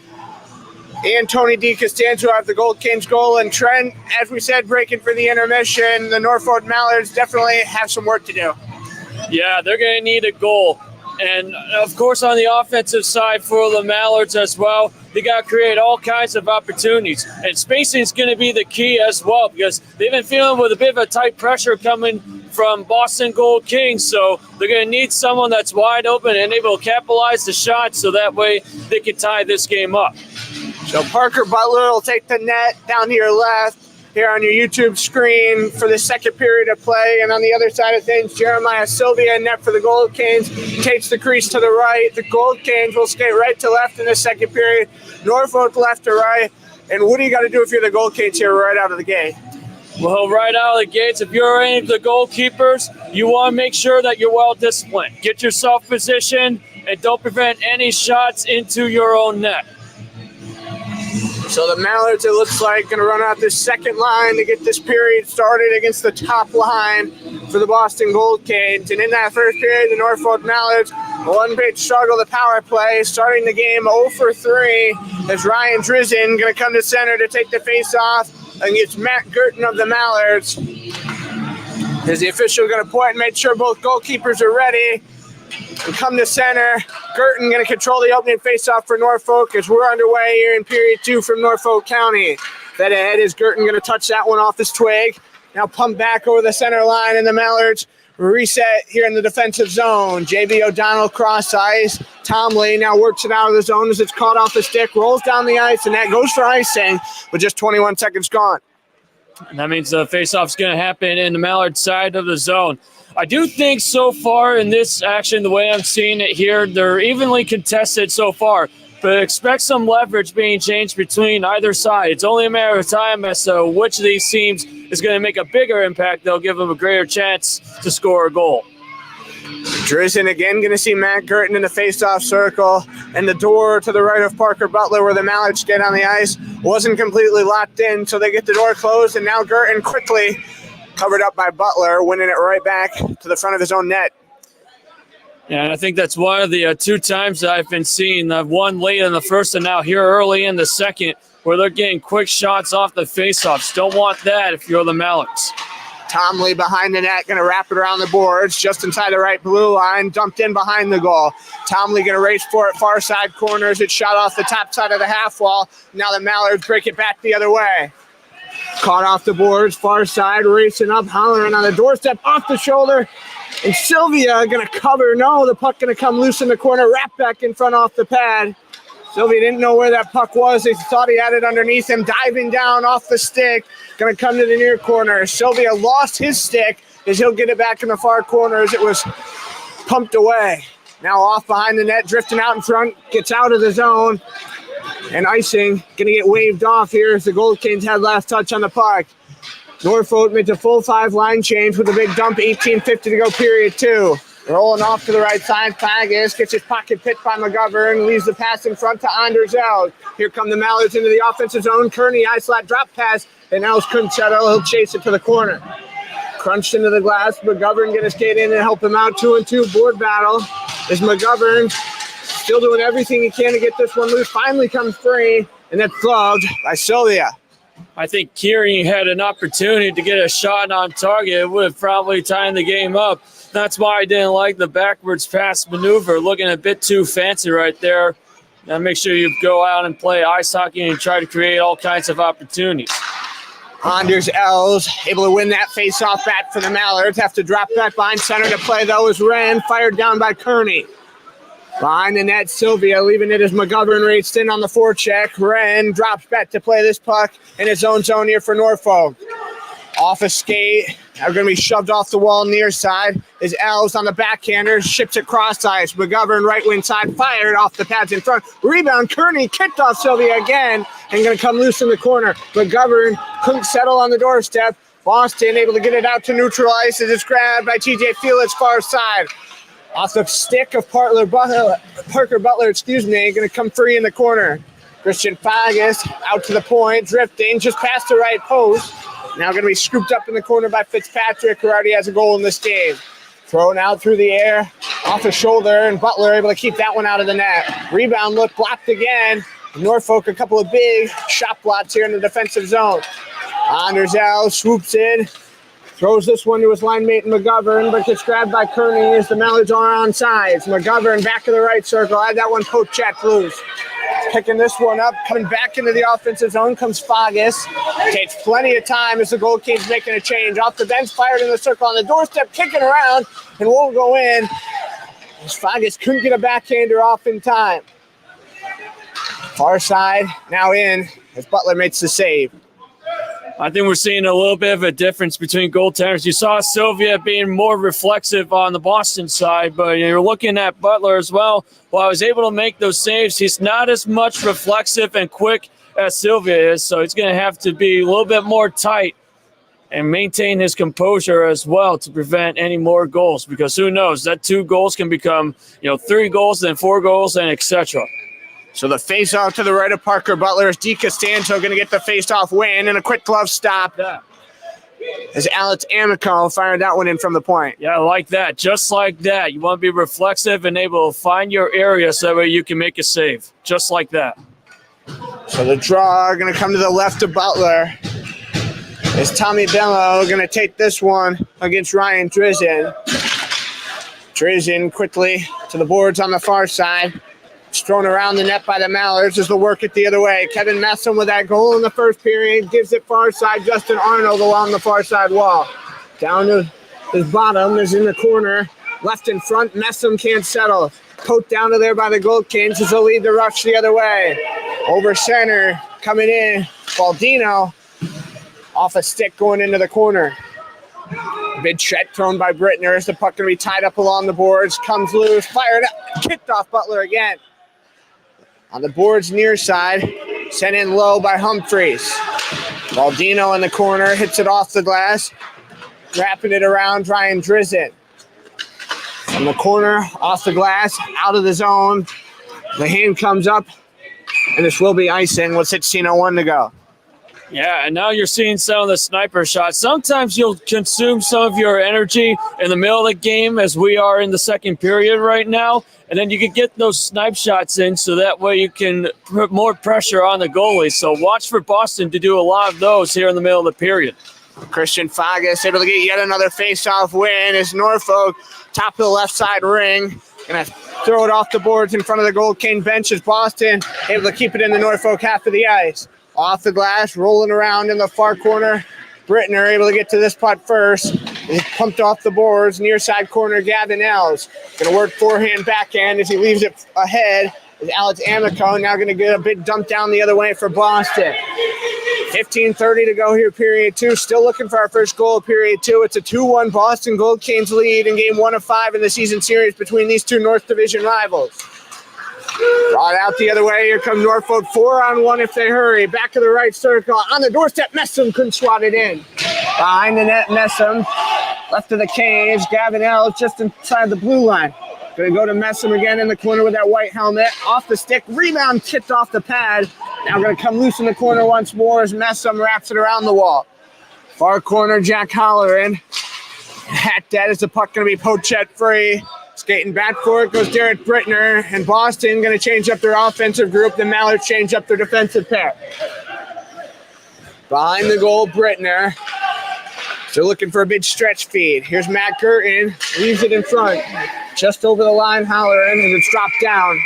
and Tony DiCostanzo have the Gold Canes goal. And Trent, as we said, breaking for the intermission, the Norfolk Mallards definitely have some work to do. Yeah, they're going to need a goal. And, of course, on the offensive side for the Mallards as well, they got to create all kinds of opportunities. And spacing is going to be the key as well, because they've been feeling with a bit of a tight pressure coming from Boston Gold Kings. So they're going to need someone that's wide open and able to capitalize the shot so that way they can tie this game up. So Parker Butler will take the net down to your left here on your YouTube screen for the second period of play. And on the other side of things, Jeremiah Sylvia net for the Gold Canes takes the crease to the right. The Gold Canes will skate right to left in the second period. Norfolk left to right. And what do you got to do if you're the Gold Canes here right out of the gate? Well, right out of the gates, if you're any of the goalkeepers, you want to make sure that you're well disciplined. Get yourself positioned and don't prevent any shots into your own net. So the Mallards, it looks like, going to run out this second line to get this period started against the top line for the Boston Gold Canes. And in that first period, the Norfolk Mallards, one big struggle, the power play, starting the game 0 for 3 as Ryan Drizzen going to come to center to take the face-off against Matt Gurton of the Mallards. Is the official going to point and make sure both goalkeepers are ready and come to center. Gurton going to control the opening face-off for Norfolk as we're underway here in period 2 from Norfolk County. Fed ahead is Gurton going to touch that one off his twig. Now pump back over the center line, and the Mallards reset here in the defensive zone. J.B. O'Donnell cross ice. Tomley now works it out of the zone as it's caught off the stick, rolls down the ice, and that goes for icing with just 21 seconds gone. And that means the face-off's going to happen in the Mallard side of the zone. I do think so far in this action, the way I'm seeing it here, they're evenly contested so far. But expect some leverage being changed between either side. It's only a matter of time as to which of these teams is going to make a bigger impact. They'll give them a greater chance to score a goal. Drizzen again going to see Matt Gurton in the face-off circle, and the door to the right of Parker Butler where the Mallards get on the ice wasn't completely locked in, so they get the door closed, and now Gurton quickly covered up by Butler, winning it right back to the front of his own net. Yeah, and I think that's one of the 2 times that I've been seeing, one late in the first and now here early in the second, where they're getting quick shots off the face-offs. Don't want that if you're the Mallards. Tomley behind the net, going to wrap it around the boards, just inside the right blue line, dumped in behind the goal. Tomley going to race for it, far side corners. It's shot off the top side of the half wall. Now the Mallards break it back the other way. Caught off the boards, far side, racing up, hollering on the doorstep, off the shoulder. And Sylvia going to cover. No, the puck going to come loose in the corner, wrap back in front off the pad. Sylvia didn't know where that puck was. He thought he had it underneath him, diving down off the stick. Going to come to the near corner. Sylvia lost his stick as he'll get it back in the far corner as it was pumped away. Now off behind the net, drifting out in front, gets out of the zone. And icing going to get waved off here as the Gold Canes had last touch on the puck. Norfolk makes a full 5 line change with a big dump, 18:50 to go, period 2. Rolling off to the right side, Pagas gets his pocket picked by McGovern, leaves the pass in front to Andersel. Here come the Mallards into the offensive zone. Kearney, I-slot drop pass, and Els couldn't settle. He'll chase it to the corner. Crunched into the glass, McGovern going to skate in and help him out. 2-2 board battle as McGovern still doing everything he can to get this one loose. Finally comes free, and that's gloved by Sylvia. I think Kearney had an opportunity to get a shot on target. It would have probably tied the game up. That's why I didn't like the backwards pass maneuver. Looking a bit too fancy right there. Now make sure you go out and play ice hockey and try to create all kinds of opportunities. Anders Els able to win that face-off bat for the Mallards. Have to drop back behind center to play, though, as Wren fired down by Kearney. Behind the net, Sylvia leaving it as McGovern raced in on the forecheck. Wren drops back to play this puck in his own zone here for Norfolk. Off a skate. Now going to be shoved off the wall near side. Is Elves on the backhander. Ships it cross ice. McGovern right wing side. Fired off the pads in front. Rebound. Kearney kicked off Sylvia again. And going to come loose in the corner. McGovern couldn't settle on the doorstep. Boston able to get it out to neutral ice as it's grabbed by TJ Felix far side. Off the stick of Parker Butler, going to come free in the corner. Christian Fagus out to the point, drifting just past the right post. Now going to be scooped up in the corner by Fitzpatrick, who already has a goal in this game. Thrown out through the air, off the shoulder, and Butler able to keep that one out of the net. Rebound look blocked again. Norfolk a couple of big shot blots here in the defensive zone. Anderzel swoops in, throws this one to his line mate McGovern, but gets grabbed by Kearney as the Mallards are on sides. McGovern back of the right circle, had that one poked check loose. Picking this one up, coming back into the offensive zone comes Fagus. Takes plenty of time as the Gold Kings making a change. Off the bench, fired in the circle on the doorstep, kicking around, and won't go in. As Fagus couldn't get a backhander off in time. Far side, now in, as Butler makes the save. I think we're seeing a little bit of a difference between goaltenders. You saw Sylvia being more reflexive on the Boston side, but you're looking at Butler as well. While I was able to make those saves, he's not as much reflexive and quick as Sylvia is, so he's going to have to be a little bit more tight and maintain his composure as well to prevent any more goals, because who knows, that 2 goals can become 3 goals, then 4 goals, and etc. So the face-off to the right of Parker Butler is DiCostanzo going to get the face-off win and a quick glove stop. Yeah. As Alex Amico fired that one in from the point. Yeah, like that. Just like that. You want to be reflexive and able to find your area so that way you can make a save. Just like that. So the draw going to come to the left of Butler. Is Tommy Bello going to take this one against Ryan Drizzen. Drizzen quickly to the boards on the far side. It's thrown around the net by the Mallards as they'll work it the other way. Kevin Messam with that goal in the first period gives it far side. Justin Arnold along the far side wall. Down to his bottom is in the corner. Left in front, Messam can't settle. Poked down to there by the Gold Kings as they'll lead the rush the other way. Over center, coming in, Baldino. Off a stick going into the corner. Big check thrown by Brittner as the puck going to be tied up along the boards. Comes loose, fired up, kicked off Butler again. On the boards near side, sent in low by Humphreys. Baldino in the corner, hits it off the glass. Wrapping it around, Ryan Drizzen. From the corner, off the glass, out of the zone. The hand comes up, and this will be icing with 16:01 to go. Yeah, and now you're seeing some of the sniper shots. Sometimes you'll consume some of your energy in the middle of the game, as we are in the second period right now, and then you can get those snipe shots in so that way you can put more pressure on the goalie. So watch for Boston to do a lot of those here in the middle of the period. Christian Fagus able to get yet another face-off win as Norfolk, top of the left side ring, going to throw it off the boards in front of the Gold King bench as Boston able to keep it in the Norfolk half of the ice. Off the glass, rolling around in the far corner. Brittner able to get to this putt first. He's pumped off the boards. Near side corner, Gavin Ells. Going to work forehand, backhand as he leaves it ahead. Is Alex Amico now going to get a big dump down the other way for Boston. 15:30 to go here, period 2. Still looking for our first goal of period 2. It's a 2-1 Boston Gold Kings lead in game 1 of 5 in the season series between these two North Division rivals. Brought out the other way. Here comes Norfolk. 4-on-1 if they hurry. Back of the right circle. On the doorstep, Messam couldn't swat it in. Behind the net, Messam. Left of the cage. Gavin Ells just inside the blue line. Going to go to Messam again in the corner with that white helmet. Off the stick. Rebound tipped off the pad. Now going to come loose in the corner once more as Messam wraps it around the wall. Far corner, Jack Holleran. Hat dead as the puck going to be poached free. Skating back for it goes Derek Brittner, and Boston going to change up their offensive group. The Mallards change up their defensive pair. Behind the goal, Brittner. Still looking for a big stretch feed. Here's Matt Gerton, leaves it in front. Just over the line, Halloran, and it's dropped down.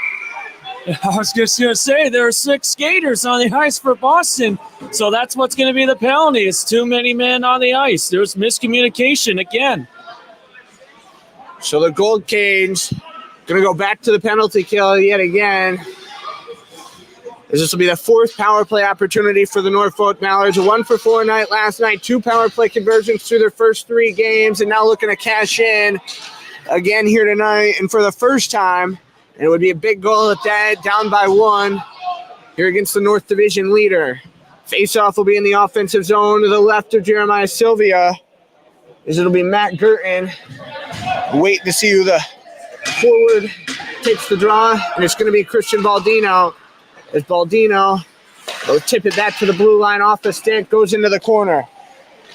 I was just going to say, there are 6 skaters on the ice for Boston, so that's what's going to be the penalty. It's too many men on the ice. There's miscommunication again. So the Gold Kings going to go back to the penalty kill yet again. as this will be the fourth power play opportunity for the Norfolk Mallards. A 1-for-4 night last night, 2 power play conversions through their first 3 games, and now looking to cash in again here tonight. And for the first time, it would be a big goal at that, down by 1 here against the North Division leader. Face-off will be in the offensive zone to the left of Jeremiah Sylvia, as it'll be Matt Girton. Waiting to see who the forward takes the draw, and it's going to be Christian Baldino. As Baldino will tip it back to the blue line off the stick, goes into the corner.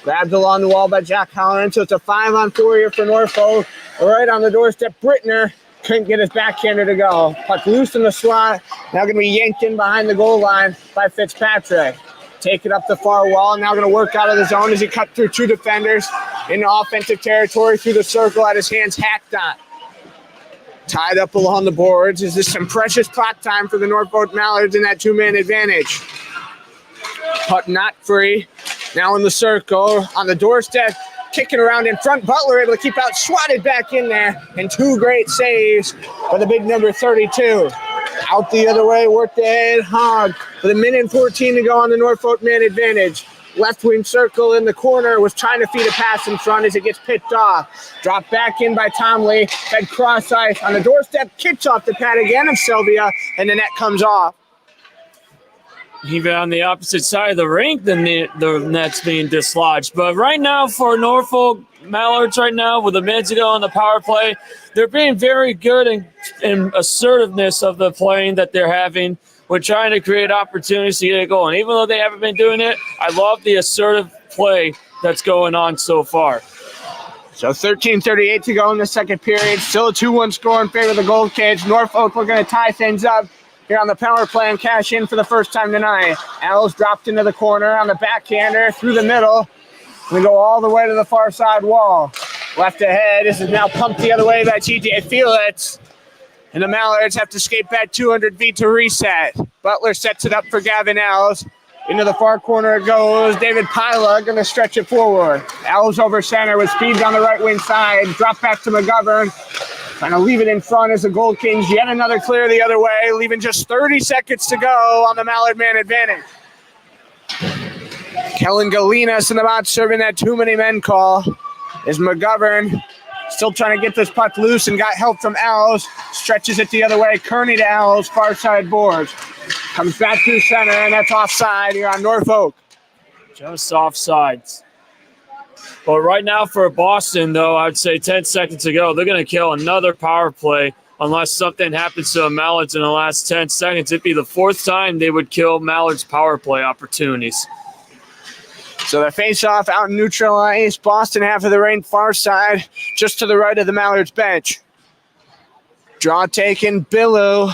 Grabbed along the wall by Jack Holland, so it's a 5-on-4 here for Norfolk. Right on the doorstep, Brittner couldn't get his backhander to go. Puck loose in the slot, now going to be yanked in behind the goal line by Fitzpatrick. Take it up the far wall, now going to work out of the zone as he cut through 2 defenders into offensive territory through the circle, at his hands hacked on. Tied up along the boards. Is this some precious clock time for the Norfolk Mallards in that 2-man advantage? Puck not free. Now in the circle, on the doorstep, kicking around in front. Butler able to keep out, swatted back in there, and 2 great saves for the big number 32. Out the other way, worked ahead, Hogg with 1:14 to go on the Norfolk man advantage. Left wing circle in the corner, was trying to feed a pass in front as it gets picked off. Dropped back in by Tomley, fed cross ice on the doorstep, kicks off the pad again of Sylvia, and the net comes off. Even on the opposite side of the rink, the net's being dislodged. But right now for Norfolk Mallards right now, with a minute to go on the power play, they're being very good in assertiveness of the playing that they're having. We're trying to create opportunities to get it going. Even though they haven't been doing it, I love the assertive play that's going on so far. So 13:38 to go in the second period. Still a 2-1 score in favor of the Gold Kids. Norfolk looking to tie things up here on the power play and cash in for the first time tonight. Al's dropped into the corner on the backhander through the middle. We go all the way to the far side wall. Left ahead. This is now pumped the other way by TJ Felix. And the Mallards have to skate back 200 feet to reset. Butler sets it up for Gavin Alves. Into the far corner it goes. David Pila going to stretch it forward. Alves over center with speed on the right wing side. Drop back to McGovern. Trying to leave it in front as the Gold Kings. Yet another clear the other way. Leaving just 30 seconds to go on the Mallard man advantage. Kellen Galinas in the box serving that too many men call. Is McGovern still trying to get this puck loose and got help from Alves. Stretches it the other way. Kearney to Alves, far side boards. Comes back through center, and that's offside here on Norfolk. Just offsides. But right now for Boston, though, I'd say 10 seconds to go. They're going to kill another power play unless something happens to the Mallards in the last 10 seconds. It'd be the 4th time they would kill Mallards' power play opportunities. So the face-off out in neutral ice. Boston half of the rink, far side, just to the right of the Mallards bench. Draw taken, Billu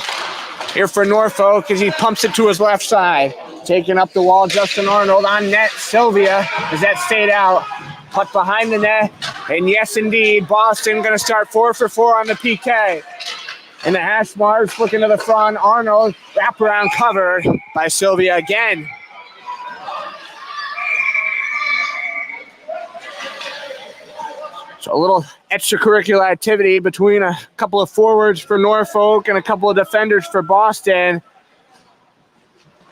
here for Norfolk as he pumps it to his left side. Taking up the wall, Justin Arnold on net. Sylvia as that stayed out. Puck behind the net. And yes, indeed, Boston going to start 4 for 4 on the PK. And the hash marks looking to the front. Arnold wraparound covered by Sylvia again. So a little extracurricular activity between a couple of forwards for Norfolk and a couple of defenders for Boston.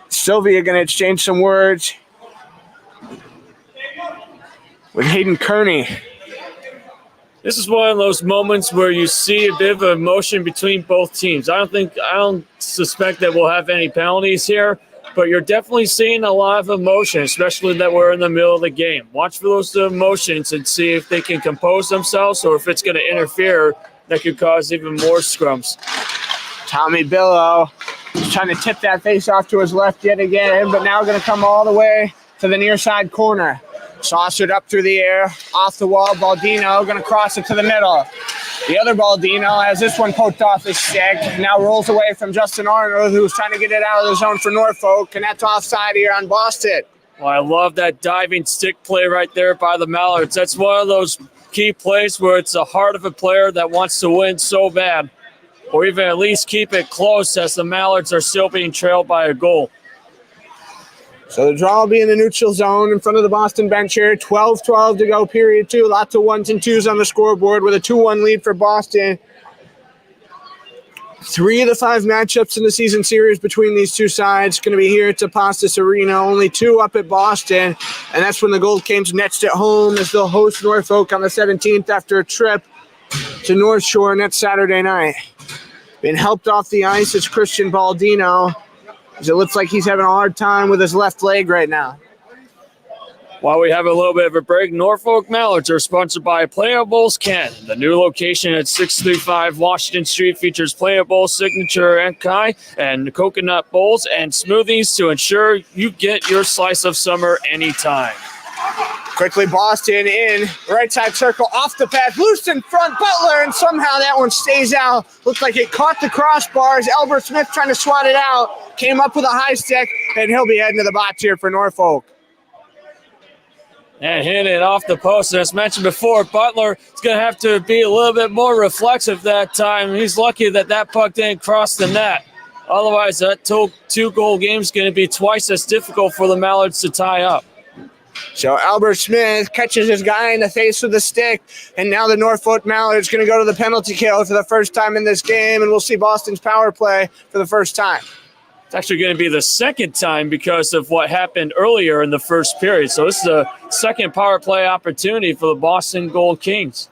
Sylvia going to exchange some words with Hayden Kearney. This is one of those moments where you see a bit of emotion between both teams. I don't suspect that we'll have any penalties here, but you're definitely seeing a lot of emotion, especially that we're in the middle of the game. Watch for those emotions and see if they can compose themselves or if it's going to interfere that could cause even more scrums. Tommy Billo is trying to tip that face off to his left yet again, but now going to come all the way to the near side corner. Saucered up through the air, off the wall, Baldino going to cross it to the middle. The other Baldino has this one poked off his stick, now rolls away from Justin Arnold, who's trying to get it out of the zone for Norfolk, and that's offside here on Boston. Well, I love that diving stick play right there by the Mallards. That's one of those key plays where it's the heart of a player that wants to win so bad, or even at least keep it close as the Mallards are still being trailed by a goal. So the draw will be in the neutral zone in front of the Boston bench here. 12-12 to go, period 2. Lots of 1s and 2s on the scoreboard with a 2-1 lead for Boston. 3 of the 5 matchups in the season series between these two sides going to be here at Apostas Arena. Only 2 up at Boston, and that's when the Gold Kings next at home as they'll host Norfolk on the 17th after a trip to North Shore next Saturday night. Been helped off the ice is Christian Baldino, as it looks like he's having a hard time with his left leg right now. While we have a little bit of a break, Norfolk Mallards are sponsored by Playables Canton. The new location at 635 Washington Street features Playables Signature Enkai and coconut bowls and smoothies to ensure you get your slice of summer anytime. Quickly, Boston in, right side circle, off the pass, loose in front, Butler, and somehow that one stays out. Looks like it caught the crossbars. Albert Smith trying to swat it out, came up with a high stick, and he'll be heading to the box here for Norfolk. And hit it off the post. As mentioned before, Butler is going to have to be a little bit more reflexive that time. He's lucky that that puck didn't cross the net. Otherwise, that 2-goal game is going to be twice as difficult for the Mallards to tie up. So Albert Smith catches his guy in the face with a stick, and now the Norfolk Mallards going to go to the penalty kill for the first time in this game, and we'll see Boston's power play for the first time. It's actually going to be the second time because of what happened earlier in the first period. So this is a second power play opportunity for the Boston Gold Kings.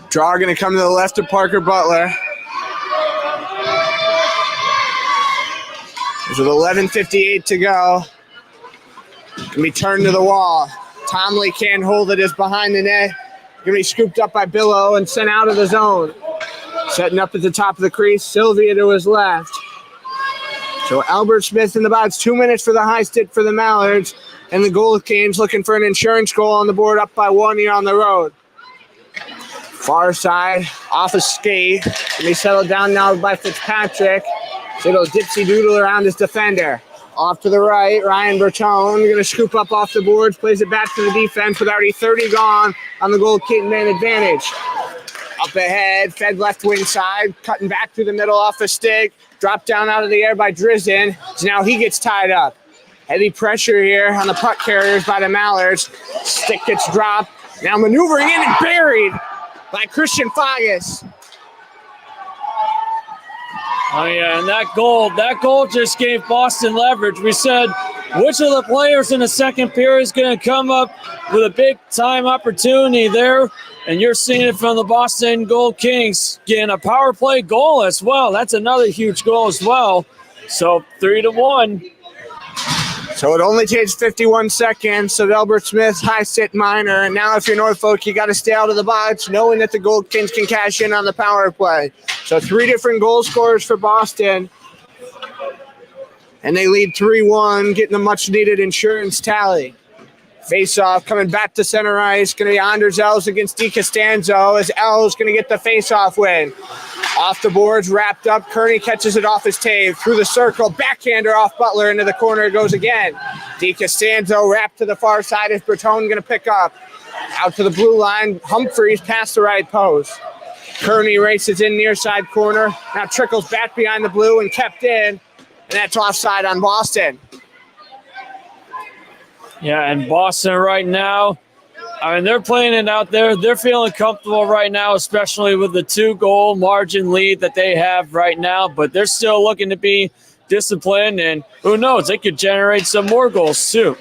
Draw going to come to the left of Parker Butler. There's with 11:58 to go. Can be turned to the wall. Tomley can't hold it, is behind the net. Going to be scooped up by Billow and sent out of the zone. Setting up at the top of the crease, Sylvia to his left. So Albert Smith in the box, 2 minutes for the high stick for the Mallards, and the Gold Kings looking for an insurance goal on the board, up by 1 here on the road. Far side, off a skate. Can be settled down now by Fitzpatrick. So it'll dipsy doodle around his defender. Off to the right, Ryan Bertone going to scoop up off the boards, plays it back to the defense with already 30 gone on the Gold King man advantage. Up ahead, fed left wing side, cutting back through the middle off the stick, dropped down out of the air by Drizzen. So now he gets tied up. Heavy pressure here on the puck carriers by the Mallards. Stick gets dropped. Now maneuvering in and buried by Christian Fagas. Oh, yeah, and that goal just gave Boston leverage. We said, which of the players in the second period is going to come up with a big-time opportunity there? And you're seeing it from the Boston Gold Kings getting a power play goal as well. That's another huge goal as well. So 3-1. So it only takes 51 seconds of Albert Smith's high sit minor. And now if you're Norfolk, you got to stay out of the box, knowing that the Gold Kings can cash in on the power play. So 3 different goal scorers for Boston. And they lead 3-1, getting a much-needed insurance tally. Face-off coming back to center ice. Going to be Anders Els against DiCostanzo as Els going to get the face-off win. Off the boards, wrapped up. Kearney catches it off his tape. Through the circle, backhander off Butler. Into the corner it goes again. DiCostanzo wrapped to the far side. Is Bertone going to pick up? Out to the blue line. Humphreys past the right post. Kearney races in near side corner. Now trickles back behind the blue and kept in. And that's offside on Boston. Yeah, and Boston right now, I mean, they're playing it out there. They're feeling comfortable right now, especially with the 2-goal margin lead that they have right now. But they're still looking to be disciplined, and who knows, they could generate some more goals too.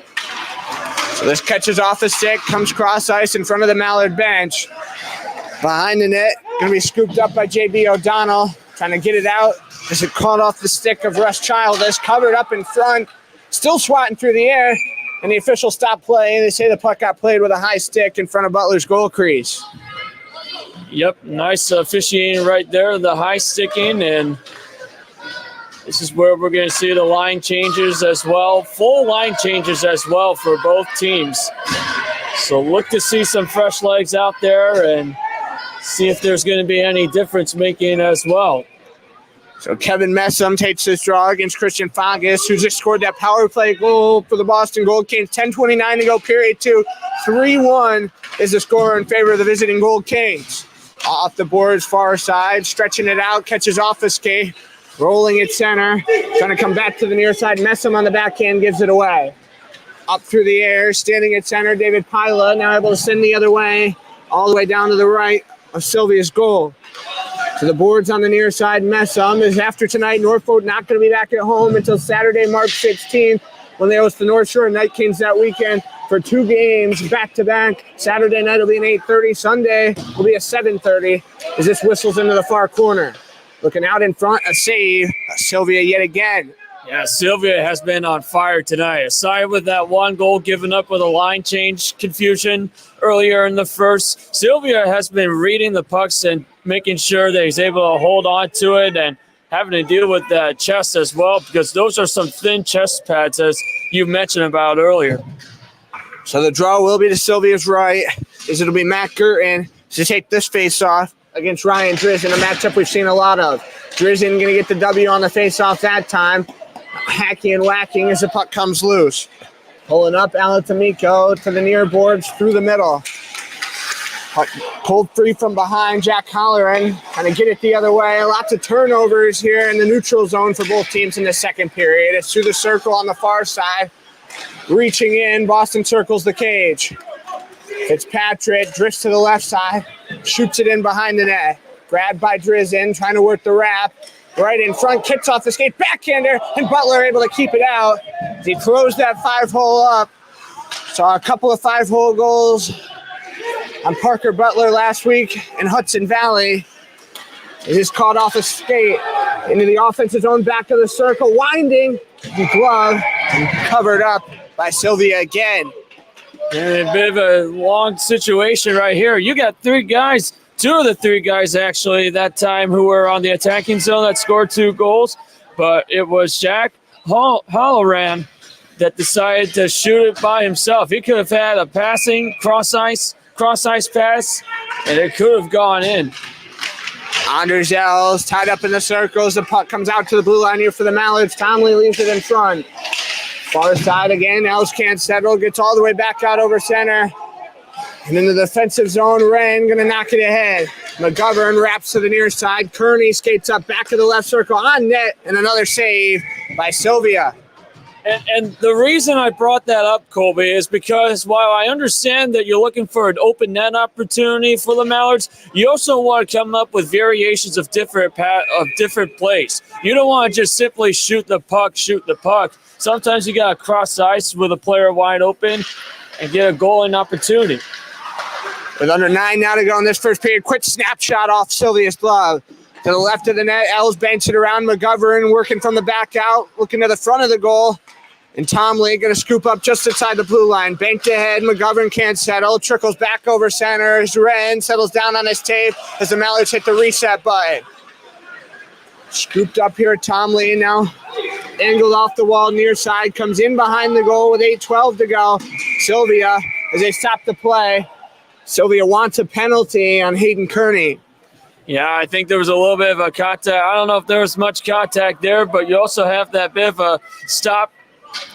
So this catches off the stick, comes cross ice in front of the Mallard bench. Behind the net, going to be scooped up by J.B. O'Donnell, trying to get it out as it caught off the stick of Russ Childish, covered up in front, still swatting through the air. And the official stopped play. They say the puck got played with a high stick in front of Butler's goal crease. Yep, nice officiating right there, the high sticking. And this is where we're going to see the line changes as well. Full line changes as well for both teams. So look to see some fresh legs out there and see if there's going to be any difference making as well. So Kevin Messam takes this draw against Christian Fagas, who just scored that power play goal for the Boston Gold Kings. 10:29 to go, period 2. 3-1 is the score in favor of the visiting Gold Kings. Off the boards, far side, stretching it out, catches off the skate, rolling it center, trying to come back to the near side. Messam on the backhand gives it away. Up through the air, standing at center, David Pila, now able to send the other way, all the way down to the right of Sylvia's goal. To the boards on the near side, Messam is after tonight. Norfolk not going to be back at home until Saturday, March 16th, when they host the North Shore Night Kings that weekend for 2 games back-to-back. Saturday night will be an 8:30. Sunday will be a 7:30 as this whistles into the far corner. Looking out in front, a save. Sylvia yet again. Yeah, Sylvia has been on fire tonight. Aside with that one goal given up with a line change confusion earlier in the first, Sylvia has been reading the pucks and making sure that he's able to hold on to it and having to deal with that chest as well, because those are some thin chest pads, as you mentioned about earlier. So the draw will be to Sylvia's right, as it'll be Matt Gerton to take this face-off against Ryan Drizzen, a matchup we've seen a lot of. Drizzen going to get the W on the face-off that time. Hacking and whacking as the puck comes loose. Pulling up, Alatamiko to the near boards through the middle. Puck pulled free from behind, Jack Holleran trying to get it the other way. Lots of turnovers here in the neutral zone for both teams in the second period. It's through the circle on the far side. Reaching in, Boston circles the cage. Fitzpatrick drifts to the left side, shoots it in behind the net. Grabbed by Drizzen, trying to work the wrap. Right in front, kicks off the skate, backhander, and Butler able to keep it out. He closed that 5-hole up. Saw a couple of 5-hole goals on Parker Butler last week in Hudson Valley. He just caught off a skate into the offensive zone, back of the circle, winding, the glove, and covered up by Sylvia again. And a bit of a long situation right here. You got 3 guys. 2 of the 3 guys, actually, that time who were on the attacking zone that scored 2 goals. But it was Jack Holleran that decided to shoot it by himself. He could have had a passing cross-ice pass, and it could have gone in. Anders Els tied up in the circles. The puck comes out to the blue line here for the Mallards. Tomley leaves it in front. Far side again. Els can't settle. Gets all the way back out over center. And in the defensive zone, Wren going to knock it ahead. McGovern wraps to the near side. Kearney skates up back of the left circle on net, and another save by Sylvia. And the reason I brought that up, Colby, is because while I understand that you're looking for an open net opportunity for the Mallards, you also want to come up with variations of different plays. You don't want to just simply shoot the puck. Sometimes you got to cross ice with a player wide open and get a goal-in opportunity. With under 9 now to go in this first period, quick snapshot off Sylvia's glove. To the left of the net, Els banks it around. McGovern working from the back out, looking to the front of the goal. And Tomley going to scoop up just inside the blue line. Banked ahead, McGovern can't settle. Trickles back over center as Wren settles down on his tape as the Mallards hit the reset button. Scooped up here, Tomley now angled off the wall near side. Comes in behind the goal with 8:12 to go. Sylvia, as they stop the play. Sylvia wants a penalty on Hayden Kearney. Yeah, I think there was a little bit of a contact. I don't know if there was much contact there, but you also have that bit of a stop.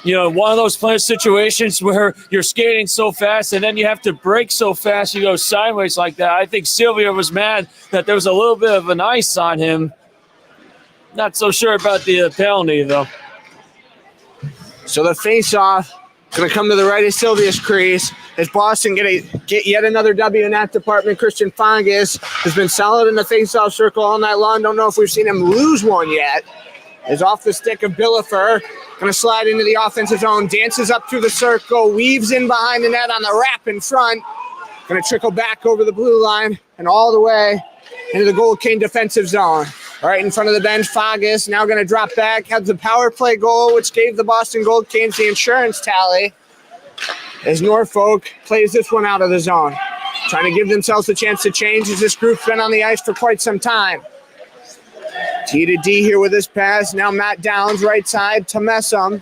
One of those player situations where you're skating so fast and then you have to brake so fast you go sideways like that. I think Sylvia was mad that there was a little bit of an ice on him. Not so sure about the penalty, though. So the face-off going to come to the right of Sylvia's crease. Is Boston going to get yet another W in that department? Christian Fongas has been solid in the face-off circle all night long. Don't know if we've seen him lose one yet. Is off the stick of Billifer. Going to slide into the offensive zone. Dances up through the circle. Weaves in behind the net on the wrap in front. Going to trickle back over the blue line and all the way into the Gold King defensive zone. Right in front of the bench, Fongas now going to drop back. Has the power play goal, which gave the Boston Gold Kings the insurance tally. As Norfolk plays this one out of the zone. Trying to give themselves a chance to change as this group's been on the ice for quite some time. T to D here with this pass. Now Matt Downs, right side to Messam.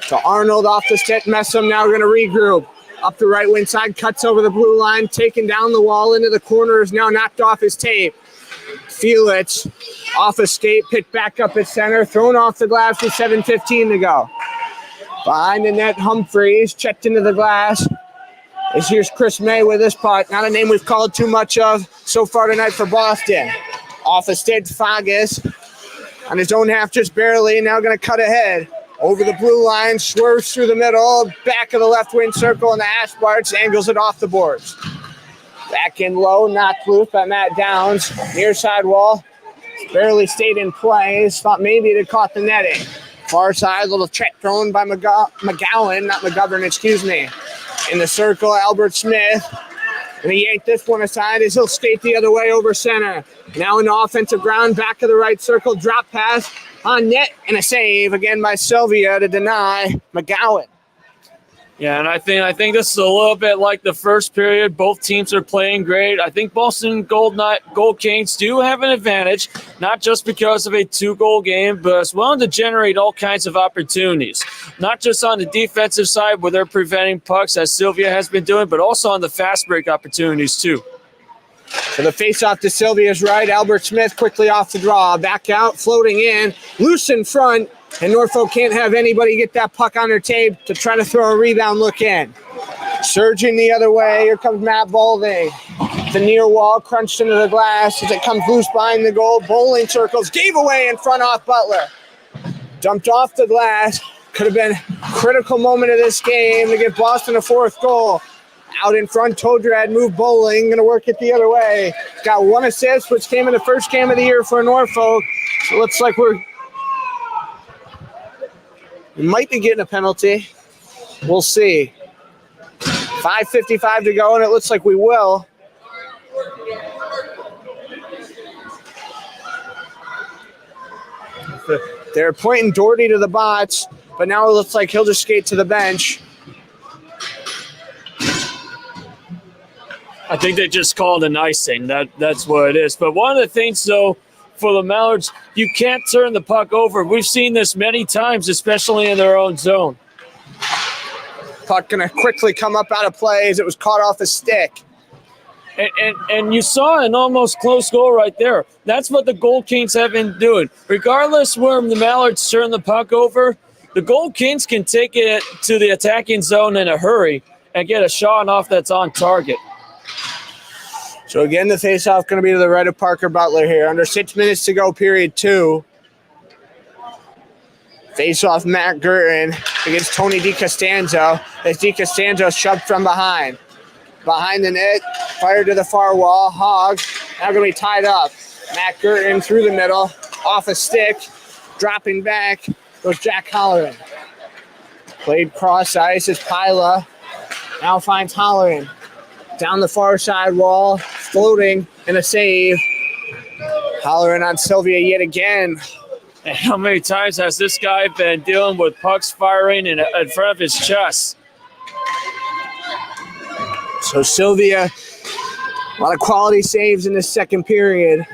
To Arnold off the stick. Messam now going to regroup. Up the right wing side, cuts over the blue line, taken down the wall into the corner, is now knocked off his tape. Felix off a skate, picked back up at center, thrown off the glass with 7:15 to go. Behind the net, Humphreys checked into the glass. Here's Chris May with this puck. Not a name we've called too much of so far tonight for Boston. Off a stick, Fongas on his own half just barely, now going to cut ahead. Over the blue line, swerves through the middle, back of the left wing circle, and the Ashbarts angles it off the boards. Back in low, knocked loose by Matt Downs. Near side wall, barely stayed in place. Thought maybe it had caught the netting. Far side, little check thrown by McGowan, not McGovern, excuse me. In the circle, Albert Smith. And he yanked this one aside as he'll skate the other way over center. Now in the offensive ground, back of the right circle, drop pass on net, and a save again by Sylvia to deny McGowan. Yeah, and I think this is a little bit like the first period. Both teams are playing great. I think Boston Gold Kings do have an advantage, not just because of a 2-goal game, but as well to generate all kinds of opportunities. Not just on the defensive side where they're preventing pucks, as Sylvia has been doing, but also on the fast break opportunities too. So the face-off to Sylvia's right. Albert Smith quickly off the draw. Back out, floating in, loose in front. And Norfolk can't have anybody get that puck on their tape to try to throw a rebound look in. Surging the other way, here comes Matt Balding. The near wall crunched into the glass as it comes loose behind the goal. Bowling circles, gave away in front off Butler. Dumped off the glass. Could have been a critical moment of this game to give Boston a 4th goal. Out in front, Todrad moved Bowling, going to work it the other way. Got 1 assist, which came in the first game of the year for Norfolk. So it looks like we might be getting a penalty. We'll see. 5:55 to go, and it looks like we will. They're pointing Doherty to the bots, but now it looks like he'll just skate to the bench. I think they just called an icing. That's what it is. But one of the things, though, for the Mallards, you can't turn the puck over. We've seen this many times, especially in their own zone. Puck going to quickly come up out of play as it was caught off a stick. And you saw an almost close goal right there. That's what the Gold Kings have been doing. Regardless where the Mallards turn the puck over, the Gold Kings can take it to the attacking zone in a hurry and get a shot off that's on target. So again, the faceoff going to be to the right of Parker Butler here. Under 6 minutes to go, period 2. Faceoff Matt Gurton against Tony DiCostanzo as DiCostanzo shoved from behind. Behind the net, fired to the far wall. Hogg now going to be tied up. Matt Gurton through the middle, off a stick, dropping back, goes Jack Holleran. Played cross ice as Pila now finds Holleran. Down the far side wall, floating, and a save. Holleran on Sylvia yet again. And how many times has this guy been dealing with pucks firing in front of his chest? So Sylvia, a lot of quality saves in this second period.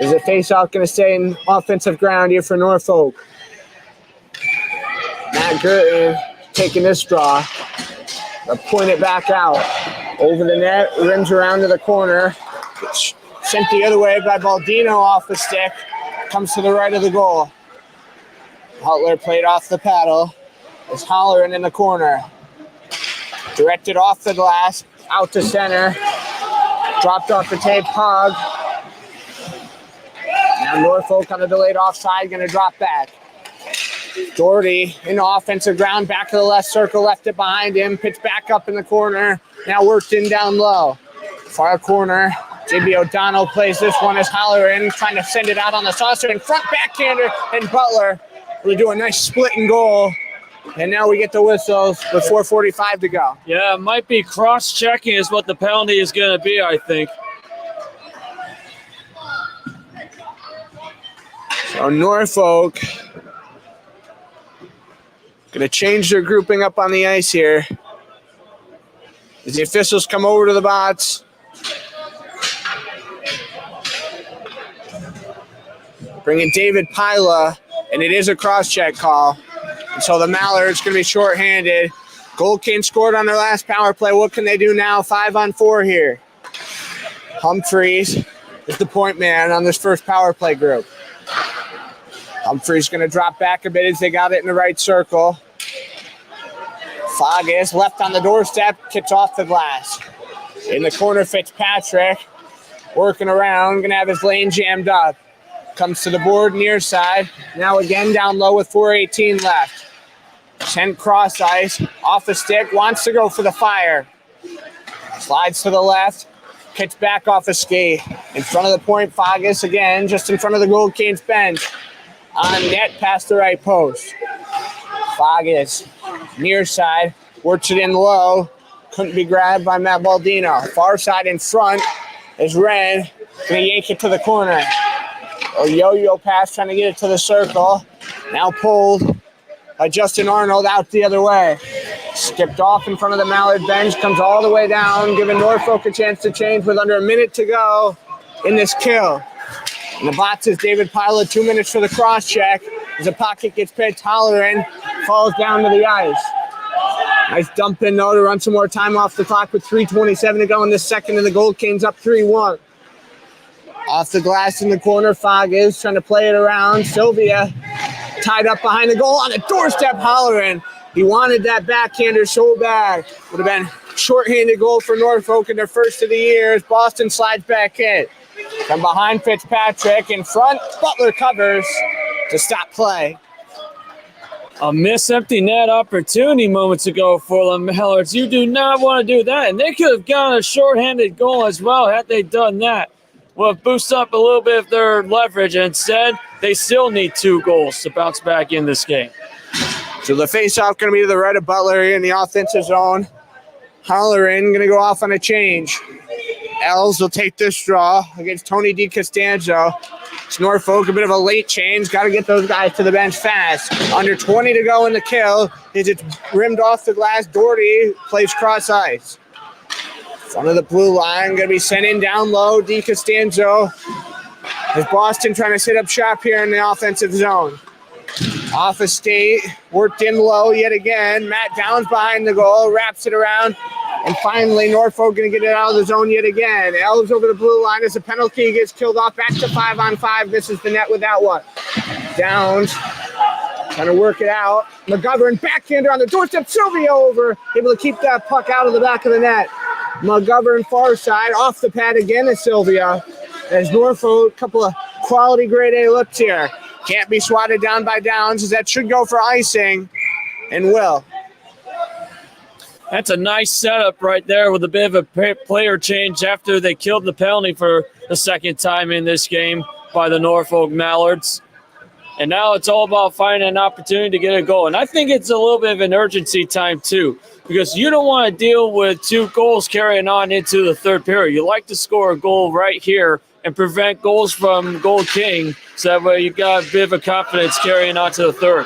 Is the faceoff going to stay in offensive ground here for Norfolk? Matt Gurton taking this draw. Point it back out. Over the net, rims around to the corner. Sent the other way by Baldino off the stick. Comes to the right of the goal. Butler played off the paddle. Is Holleran in the corner. Directed off the glass, out to center. Dropped off the tape, Hogg. Now Norfolk on the delayed offside, going to drop back. Doherty in the offensive ground, back of the left circle, left it behind him, pitched back up in the corner, now worked in down low. Far corner, J.B. O'Donnell plays this one as Holleran, trying to send it out on the saucer, and front backhander, and Butler will do a nice split and goal. And now we get the whistles with 4:45 to go. Yeah, it might be cross-checking is what the penalty is going to be, I think. So Norfolk going to change their grouping up on the ice here. As the officials come over to the bots. Bringing David Pila, and it is a cross-check call. And so the Mallards going to be shorthanded. Gold Kings scored on their last power play. What can they do now? 5-on-4 here. Humphreys is the point man on this first power play group. Humphreys going to drop back a bit as they got it in the right circle. Fagas left on the doorstep, kicks off the glass. In the corner, Fitzpatrick working around, going to have his lane jammed up. Comes to the board near side. Now again down low with 4:18 left. Sent cross ice, off the stick, wants to go for the fire. Slides to the left. Kicks back off a skate. In front of the point, Fagas again, just in front of the Gold Canes bench. On net, past the right post. Fagas, near side, works it in low. Couldn't be grabbed by Matt Baldino. Far side in front is Ren. Gonna yank it to the corner. A yo-yo pass trying to get it to the circle. Now pulled by Justin Arnold out the other way. Skipped off in front of the Mallard bench, comes all the way down, giving Norfolk a chance to change with under a minute to go in this kill. In the box is David Pilot, 2 minutes for the cross check. As the pocket gets picked, Holleran falls down to the ice. Nice dump in though to run some more time off the clock with 3:27 to go in the second, and the Gold Canes up 3-1. Off the glass in the corner, Fagas trying to play it around. Sylvia tied up behind the goal on a doorstep, Holleran. He wanted that backhander so bad. Would have been shorthanded goal for Norfolk in their first of the year as Boston slides back in. From behind Fitzpatrick, in front, Butler covers to stop play. A missed empty net opportunity moments ago for the Mallards. You do not want to do that, and they could have gotten a shorthanded goal as well had they done that. Well, boost up a little bit of their leverage, and instead, they still need 2 goals to bounce back in this game. So the faceoff going to be to the right of Butler in the offensive zone. Holleran going to go off on a change. Els will take this draw against Tony DiCostanzo. It's Norfolk, a bit of a late change. Got to get those guys to the bench fast. Under 20 to go in the kill. It's rimmed off the glass. Doherty plays cross ice. Front of the blue line, going to be sent in down low. DiCostanzo. As Boston trying to set up shop here in the offensive zone. Off a skate, worked in low yet again. Matt Downs behind the goal, wraps it around. And finally, Norfolk going to get it out of the zone yet again. Elves over the blue line as a penalty gets killed off. Back to 5-on-5. Misses the net with that one. Downs trying to work it out. McGovern backhander on the doorstep. Sylvia over. Able to keep that puck out of the back of the net. McGovern far side. Off the pad again is Sylvia. As Norfolk, a couple of quality grade A looks here. Can't be swatted down by Downs as that should go for icing. And will. That's a nice setup right there with a bit of a player change after they killed the penalty for the second time in this game by the Norfolk Mallards. And now it's all about finding an opportunity to get a goal. And I think it's a little bit of an urgency time too, because you don't want to deal with 2 goals carrying on into the third period. You like to score a goal right here and prevent goals from Gold King, so that way you got a bit of a confidence carrying on to the third.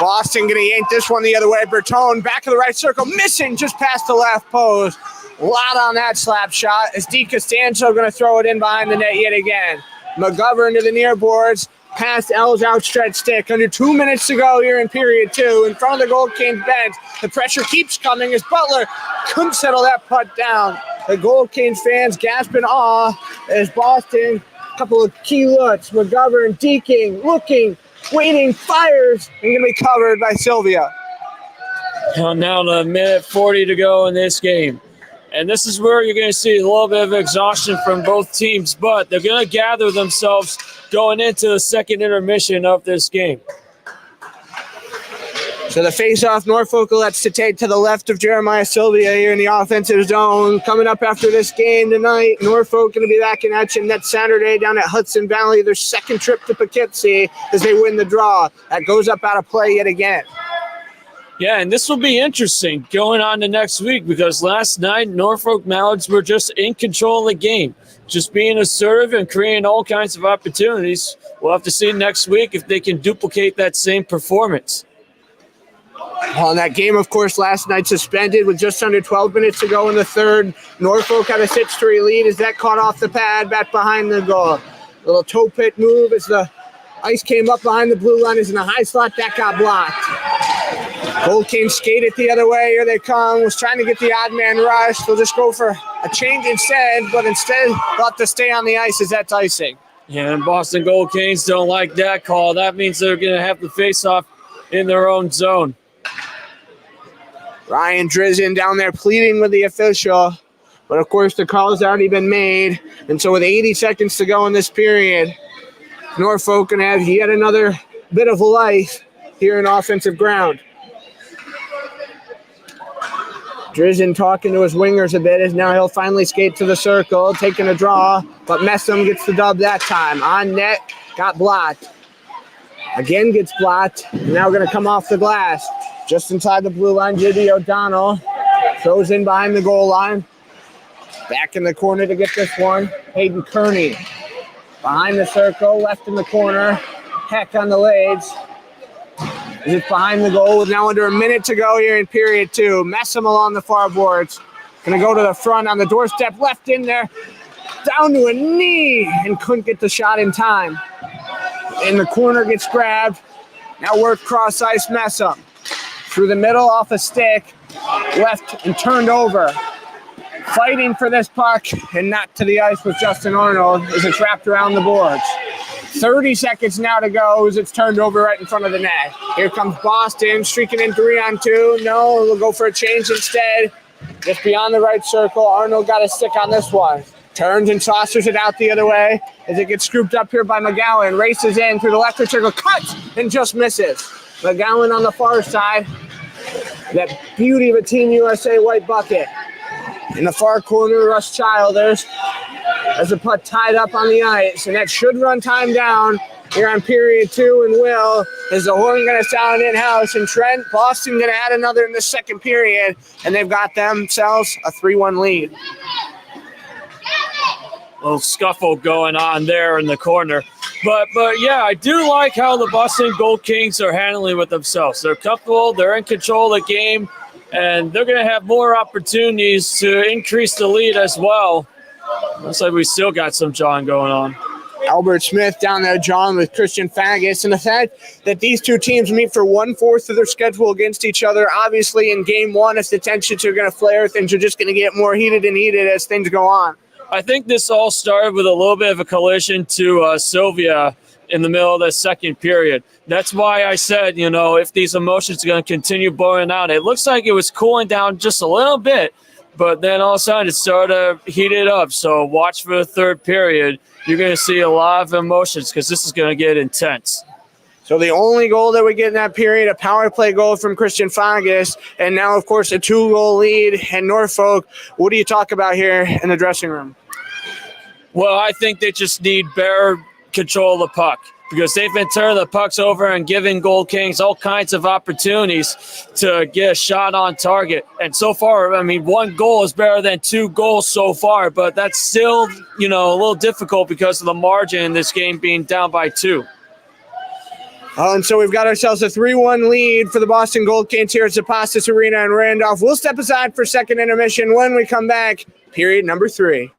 Boston going to yank this one the other way. Bertone back of the right circle, missing just past the left post. A lot on that slap shot as DiCostanzo going to throw it in behind the net yet again. McGovern to the near boards, past L's outstretched stick. Under 2 minutes to go here in period 2. In front of the Gold Canes bench, the pressure keeps coming as Butler couldn't settle that putt down. The Gold Canes fans gasp in awe as Boston, a couple of key looks. McGovern deking, looking, waiting, fires, and going to be covered by Sylvia. Now the minute 40 to go in this game. And this is where you're going to see a little bit of exhaustion from both teams, but they're going to gather themselves going into the second intermission of this game. So the face-off, Norfolk elects to take to the left of Jeremiah Sylvia here in the offensive zone. Coming up after this game tonight, Norfolk going to be back in action next Saturday down at Hudson Valley, their second trip to Poughkeepsie as they win the draw. That goes up out of play yet again. Yeah, and this will be interesting going on to next week because last night Norfolk Mallards were just in control of the game, just being assertive and creating all kinds of opportunities. We'll have to see next week if they can duplicate that same performance. Well, in that game, of course, last night suspended with just under 12 minutes to go in the third. Norfolk had a 6-3 lead as that caught off the pad back behind the goal. Little toe pit move as the ice came up behind the blue line is in a high slot. That got blocked. Gold Canes skate it the other way. Here they come. Was trying to get the odd man rush. They'll just go for a change instead, but instead thought to stay on the ice as that's icing. Yeah, and Boston Gold Canes don't like that call. That means they're going to have the face-off in their own zone. Ryan Drizzen down there pleading with the official. But, of course, the call has already been made. And so with 80 seconds to go in this period, Norfolk going to have yet another bit of life here in offensive ground. Drizzen talking to his wingers a bit as now he'll finally skate to the circle, taking a draw, but Messam gets the dub that time. On net, got blocked. Again gets blocked. Now going to come off the glass. Just inside the blue line, J.D. O'Donnell throws in behind the goal line. Back in the corner to get this one. Hayden Kearney behind the circle, left in the corner. Heck on the legs. It's behind the goal with now under a minute to go here in period 2. Messam along the far boards. Going to go to the front on the doorstep, left in there. Down to a knee and couldn't get the shot in time. In the corner gets grabbed. Now work cross ice Messam. Through the middle off a stick. Left and turned over. Fighting for this puck and not to the ice with Justin Arnold as it's wrapped around the boards. 30 seconds now to go as it's turned over right in front of the net. Here comes Boston, streaking in 3-on-2. No, we'll go for a change instead. Just beyond the right circle. Arnold got a stick on this one. Turns and saucers it out the other way as it gets scooped up here by McGowan. Races in through the left circle, cuts and just misses. McGowan on the far side. That beauty of a Team USA white bucket. In the far corner, Russ Childers has the puck tied up on the ice, and that should run time down here on period 2. And will is the horn going to sound in-house, and Trent Boston going to add another in the second period, and they've got themselves a 3-1 lead. Little scuffle going on there in the corner. But yeah, I do like how the Boston Gold Kings are handling with themselves. They're comfortable, they're in control of the game, and they're going to have more opportunities to increase the lead as well. Looks like we still got some John going on. Albert Smith down there, John, with Christian Fagus. And the fact that these two teams meet for 1/4 of their schedule against each other, obviously in game 1, if the tensions are going to flare, things are just going to get more heated and heated as things go on. I think this all started with a little bit of a collision to Sylvia in the middle of the second period. That's why I said, if these emotions are going to continue blowing out, it looks like it was cooling down just a little bit, but then all of a sudden it started to heat it up. So watch for the third period. You're going to see a lot of emotions because this is going to get intense. So the only goal that we get in that period, a power play goal from Christian Fagus, and now, of course, a 2-goal lead in Norfolk. What do you talk about here in the dressing room? Well, I think they just need better control of the puck because they've been turning the pucks over and giving Gold Kings all kinds of opportunities to get a shot on target. And so far, 1 goal is better than 2 goals so far, but that's still, a little difficult because of the margin in this game being down by 2. And so we've got ourselves a 3-1 lead for the Boston Gold Kings here at Zapasis Arena in Randolph. We'll step aside for second intermission. When we come back, period number 3.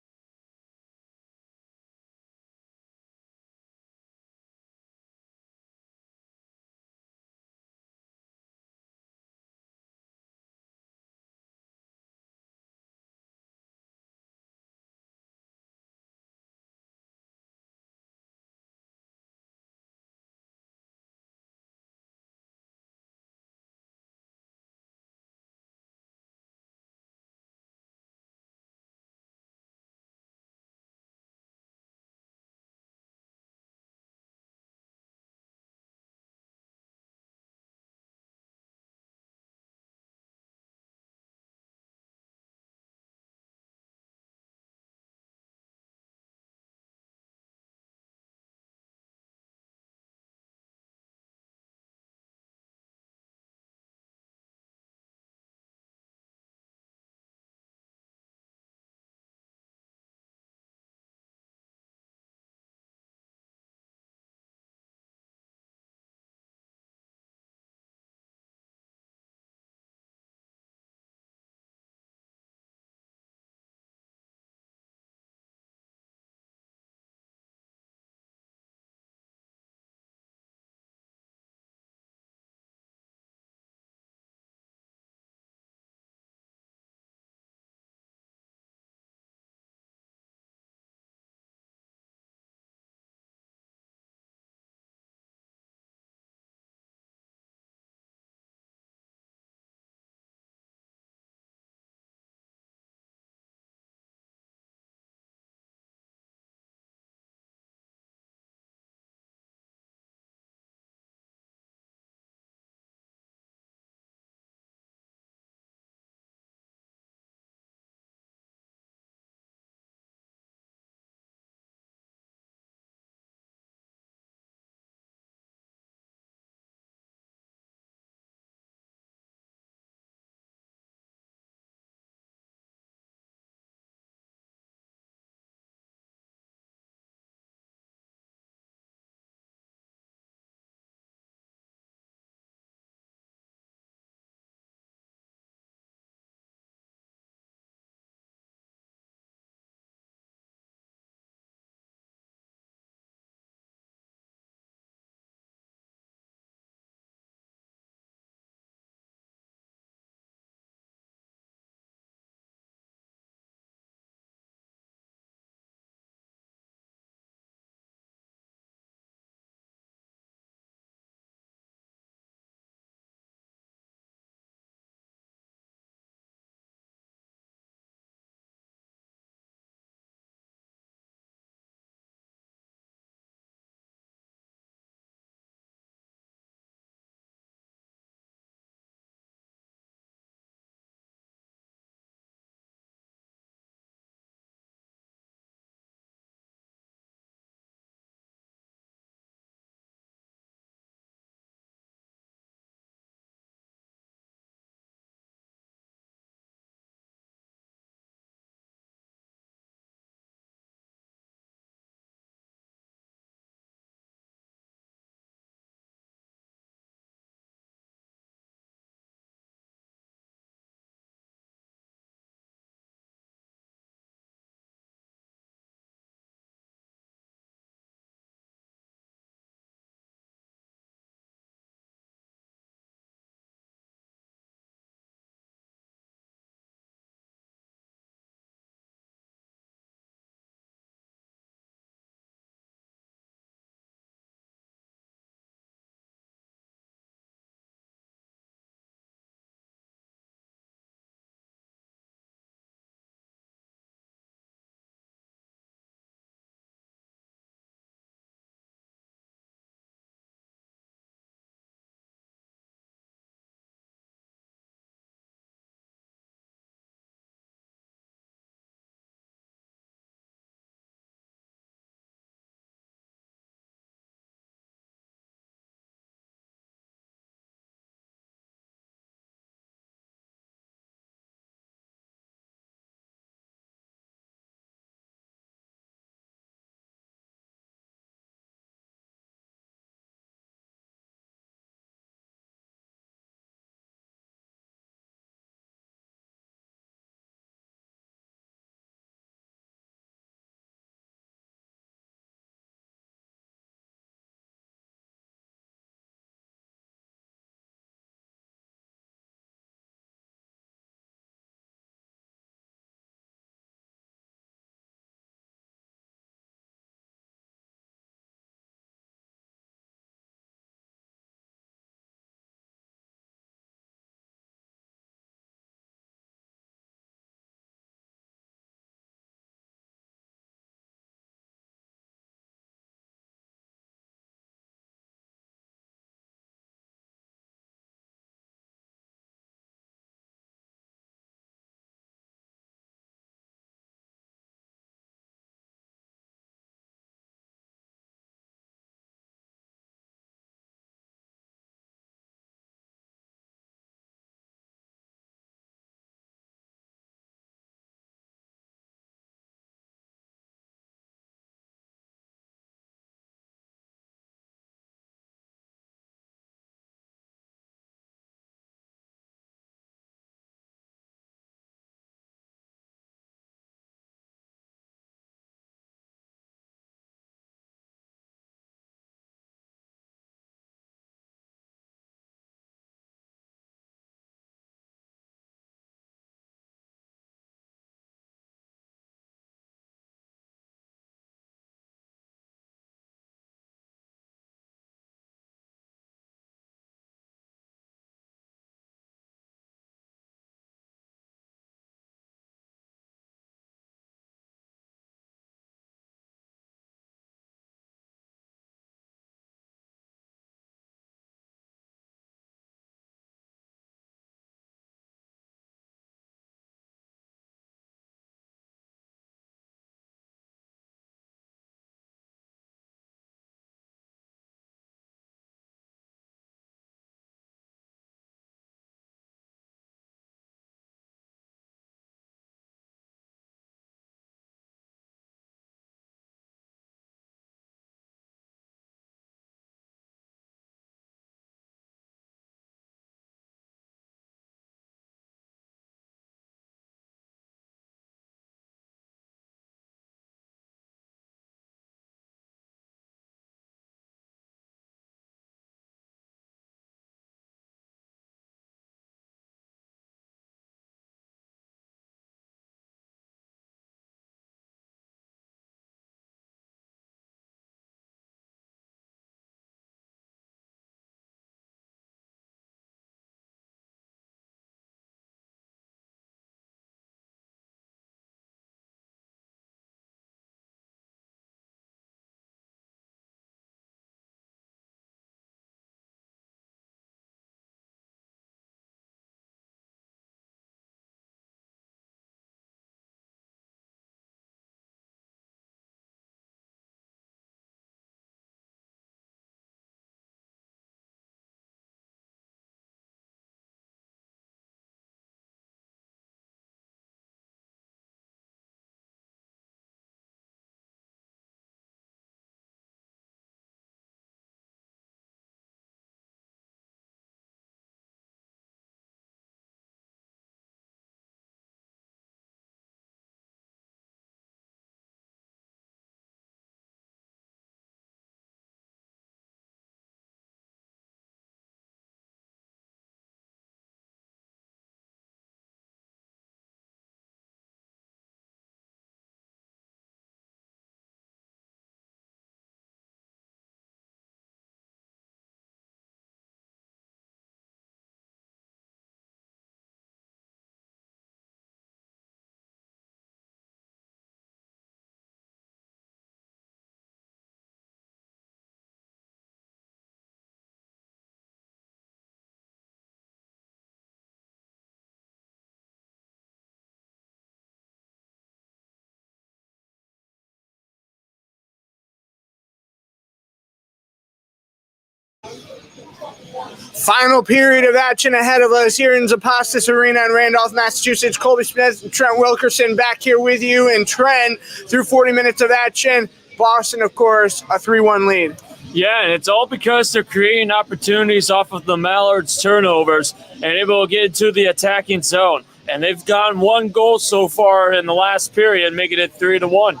Final period of action ahead of us here in Zapostis Arena in Randolph, Massachusetts. Colby Smith and Trent Wilkerson back here with you. And Trent, through 40 minutes of action, Boston, of course, a 3-1 lead. Yeah, and it's all because they're creating opportunities off of the Mallards' turnovers and able to get into the attacking zone. And they've gotten 1 goal so far in the last period, making it 3-1.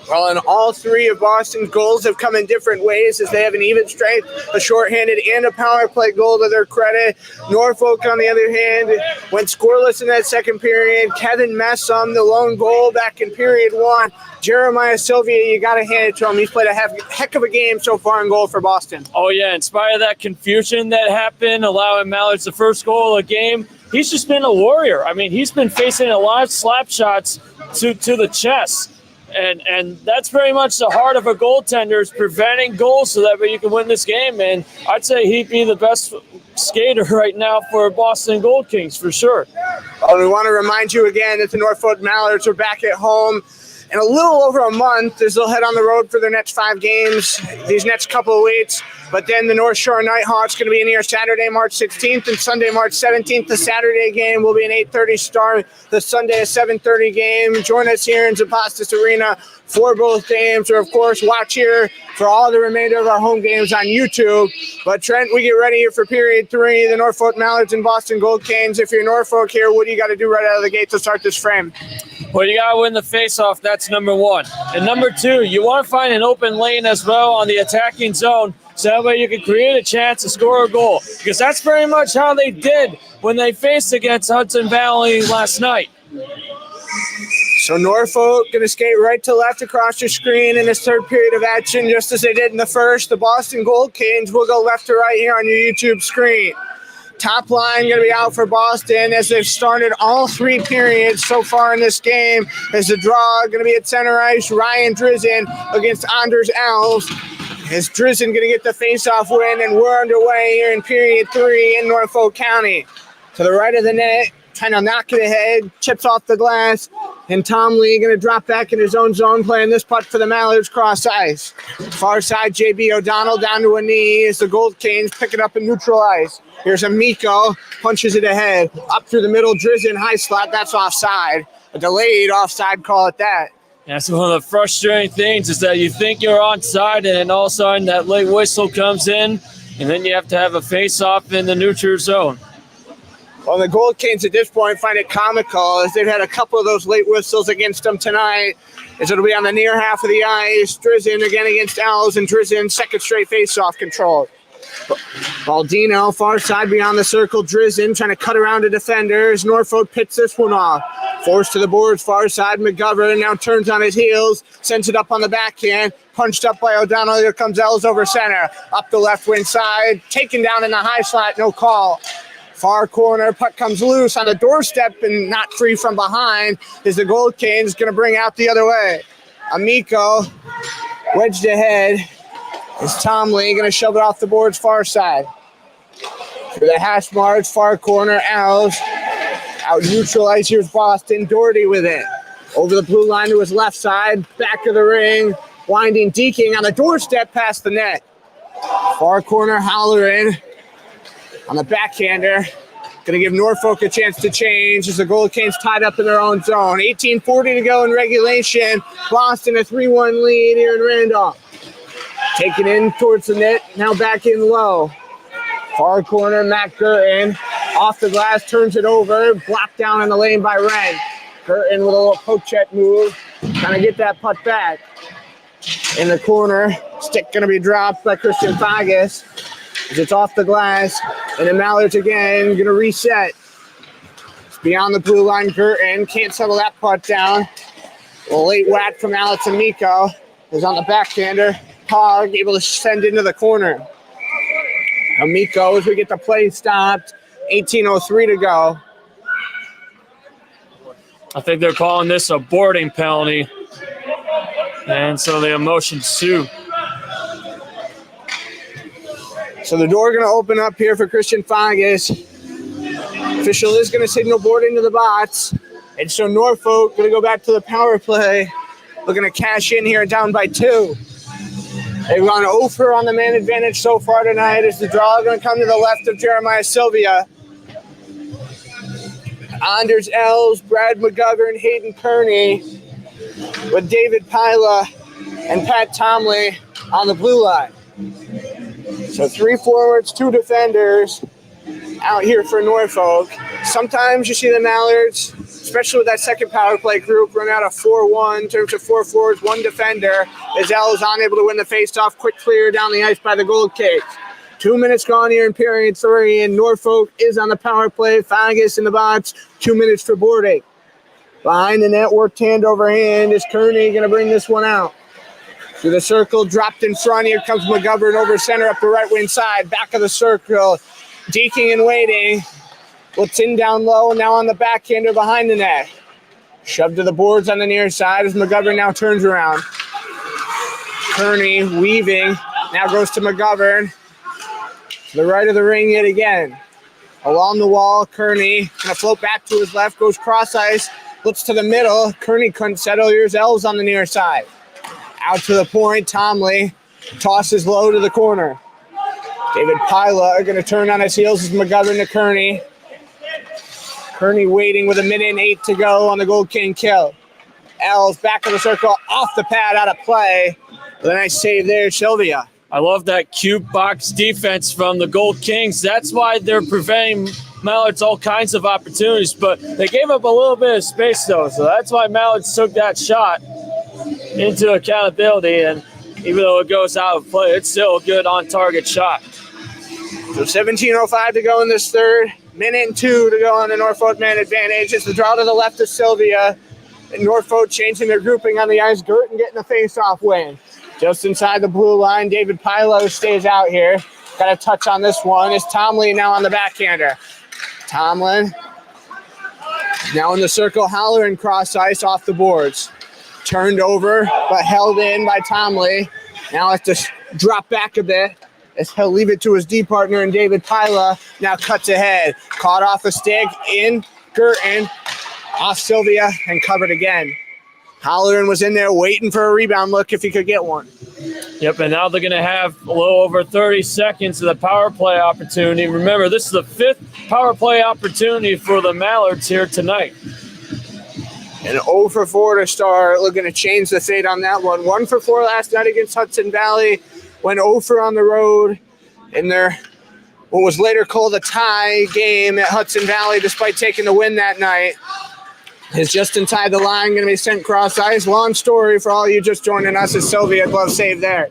Well, and all 3 of Boston's goals have come in different ways as they have an even strength, a shorthanded, and a power play goal to their credit. Norfolk, on the other hand, went scoreless in that second period. Kevin Messam, the lone goal back in period 1. Jeremiah Sylvia, you got to hand it to him. He's played a heck of a game so far in goal for Boston. Oh, yeah, in spite of that confusion that happened, allowing Mallards the first goal of the game, he's just been a warrior. I mean, he's been facing a lot of slap shots to the chest. And that's very much the heart of a goaltender, is preventing goals so that way you can win this game. And I'd say he'd be the best skater right now for Boston Gold Kings for sure. Well, we want to remind you again that the Norfolk Mallards are back at home in a little over a month as they'll head on the road for their next 5 games these next couple of weeks. But then the North Shore Nighthawks going to be in here Saturday, March 16th and Sunday, March 17th. The Saturday game will be an 8:30 start. The Sunday, a 7:30 game. Join us here in Zapostis Arena for both games. Or, of course, watch here for all the remainder of our home games on YouTube. But, Trent, we get ready here for period 3. The Norfolk Mallards and Boston Gold Kings. If you're Norfolk here, what do you got to do right out of the gate to start this frame? Well, you got to win the faceoff. That's number 1. And number 2, you want to find an open lane as well on the attacking zone, so that way you can create a chance to score a goal. Because that's very much how they did when they faced against Hudson Valley last night. So Norfolk going to skate right to left across your screen in this third period of action, just as they did in the first. The Boston Gold Kings will go left to right here on your YouTube screen. Top line going to be out for Boston as they've started all 3 periods so far in this game. As the draw going to be at center ice, Ryan Drizzen against Anders Elves. As Drizzen going to get the faceoff win, and we're underway here in period 3 in Norfolk County. To the right of the net, trying to knock it ahead, chips off the glass, and Tom Lee going to drop back in his own zone, playing this puck for the Mallards cross ice. Far side, J.B. O'Donnell down to a knee as the Gold Kings pick it up in neutral ice. Here's Amico, punches it ahead, up through the middle, Drizzen, high slot, that's offside. A delayed offside call at that. That's one of the frustrating things, is that you think you're onside, and then all of a sudden that late whistle comes in, and then you have to have a face-off in the neutral zone. Well, the Gold Kings at this point find it comical as they've had a couple of those late whistles against them tonight, as it'll be on the near half of the ice. Drizzen again against Elves, and Drizzen second straight face-off control. Baldino, far side beyond the circle. Drizzen trying to cut around the defenders. Norfolk picks this one off. Forced to the boards, far side. McGovern now turns on his heels, sends it up on the backhand. Punched up by O'Donnell. Here comes Ells over center. Up the left wing side. Taken down in the high slot, no call. Far corner, puck comes loose on the doorstep and not free from behind. Is the Gold Kings going to bring out the other way? Amico wedged ahead. Is Tom Lee going to shove it off the boards far side? For the hash marks, far corner, Elves. Out neutral ice, here's Boston. Doherty with it. Over the blue line to his left side. Back of the ring. Winding Deaking on the doorstep past the net. Far corner, Halloran on the backhander. Going to give Norfolk a chance to change as the Gold Kings tied up in their own zone. 18:40 to go in regulation. Boston a 3-1 lead here in Randolph. Taken in towards the net, now back in low. Far corner, Matt Gurton. Off the glass, turns it over. Blocked down in the lane by Wren. Gurton with a little poke check move. Trying to get that puck back. In the corner, stick going to be dropped by Christian Fagas. As it's off the glass. And the Mallards again, going to reset. It's beyond the blue line, Gurton. Can't settle that puck down. A late whack from Alex Amico. Is on the backhander. Hogg able to send into the corner. Amico as we get the play stopped. 18:03 to go. I think they're calling this a boarding penalty. And so the emotions too. So the door going to open up here for Christian Fagas. Official is going to signal board into the box. And so Norfolk going to go back to the power play. Looking to cash in here down by 2. They've gone over on the man advantage so far tonight as the draw going to come to the left of Jeremiah Sylvia. Anders Els, Brad McGovern, Hayden Kearney with David Pila and Pat Tomley on the blue line. So 3 forwards, 2 defenders out here for Norfolk. Sometimes you see the Mallards, especially with that second power play group, run out of 4-1 in terms of 4 forwards, 1 defender, as Els is unable to win the faceoff. Quick clear down the ice by the Gold Kings. 2 minutes gone here in period 3, and Norfolk is on the power play. Fagus in the box, 2 minutes for boarding. Behind the net, worked hand over hand. Is Kearney going to bring this one out? Through the circle, dropped in front. Here comes McGovern over center up the right wing side. Back of the circle. Deking and waiting. Looks in down low. Now on the backhander behind the net. Shoved to the boards on the near side as McGovern now turns around. Kearney weaving. Now goes to McGovern. To the right of the ring yet again. Along the wall, Kearney going to float back to his left. Goes cross ice. Looks to the middle. Kearney couldn't settle. Here's Els on the near side. Out to the point. Tomley tosses low to the corner. David Pila are going to turn on his heels as McGovern to Kearney. Kearney waiting with 1:08 to go on the Gold King kill. Els back of the circle, off the pad, out of play. With a nice save there, Sylvia. I love that cube box defense from the Gold Kings. That's why they're preventing Mallards all kinds of opportunities, but they gave up a little bit of space, though, so that's why Mallards took that shot into accountability, and even though it goes out of play, it's still a good on-target shot. So 17:05 to go in this third. 1:02 to go on the Norfolk man advantage. It's the draw to the left of Sylvia. And Norfolk changing their grouping on the ice. Girton getting the face-off win. Just inside the blue line, David Pilo stays out here. Got a touch on this one. Is Tomlin now on the backhander. Tomlin now in the circle. Halloran cross ice off the boards. Turned over, but held in by Tomlin. Now has to drop back a bit as he'll leave it to his D partner, and David Pila now cuts ahead. Caught off a stick in Girton. Off Sylvia and covered again. Halloran was in there waiting for a rebound look if he could get one. Yep, and now they're going to have a little over 30 seconds of the power play opportunity. Remember, this is the 5th power play opportunity for the Mallards here tonight. And 0 for 4 to start. Looking to change the fate on that one. 1 for 4 last night against Hudson Valley. Went 0 for on the road in their what was later called a tie game at Hudson Valley, despite taking the win that night. Is just inside the line, going to be sent cross ice. Long story for all you just joining us. Is Sylvia glove save there.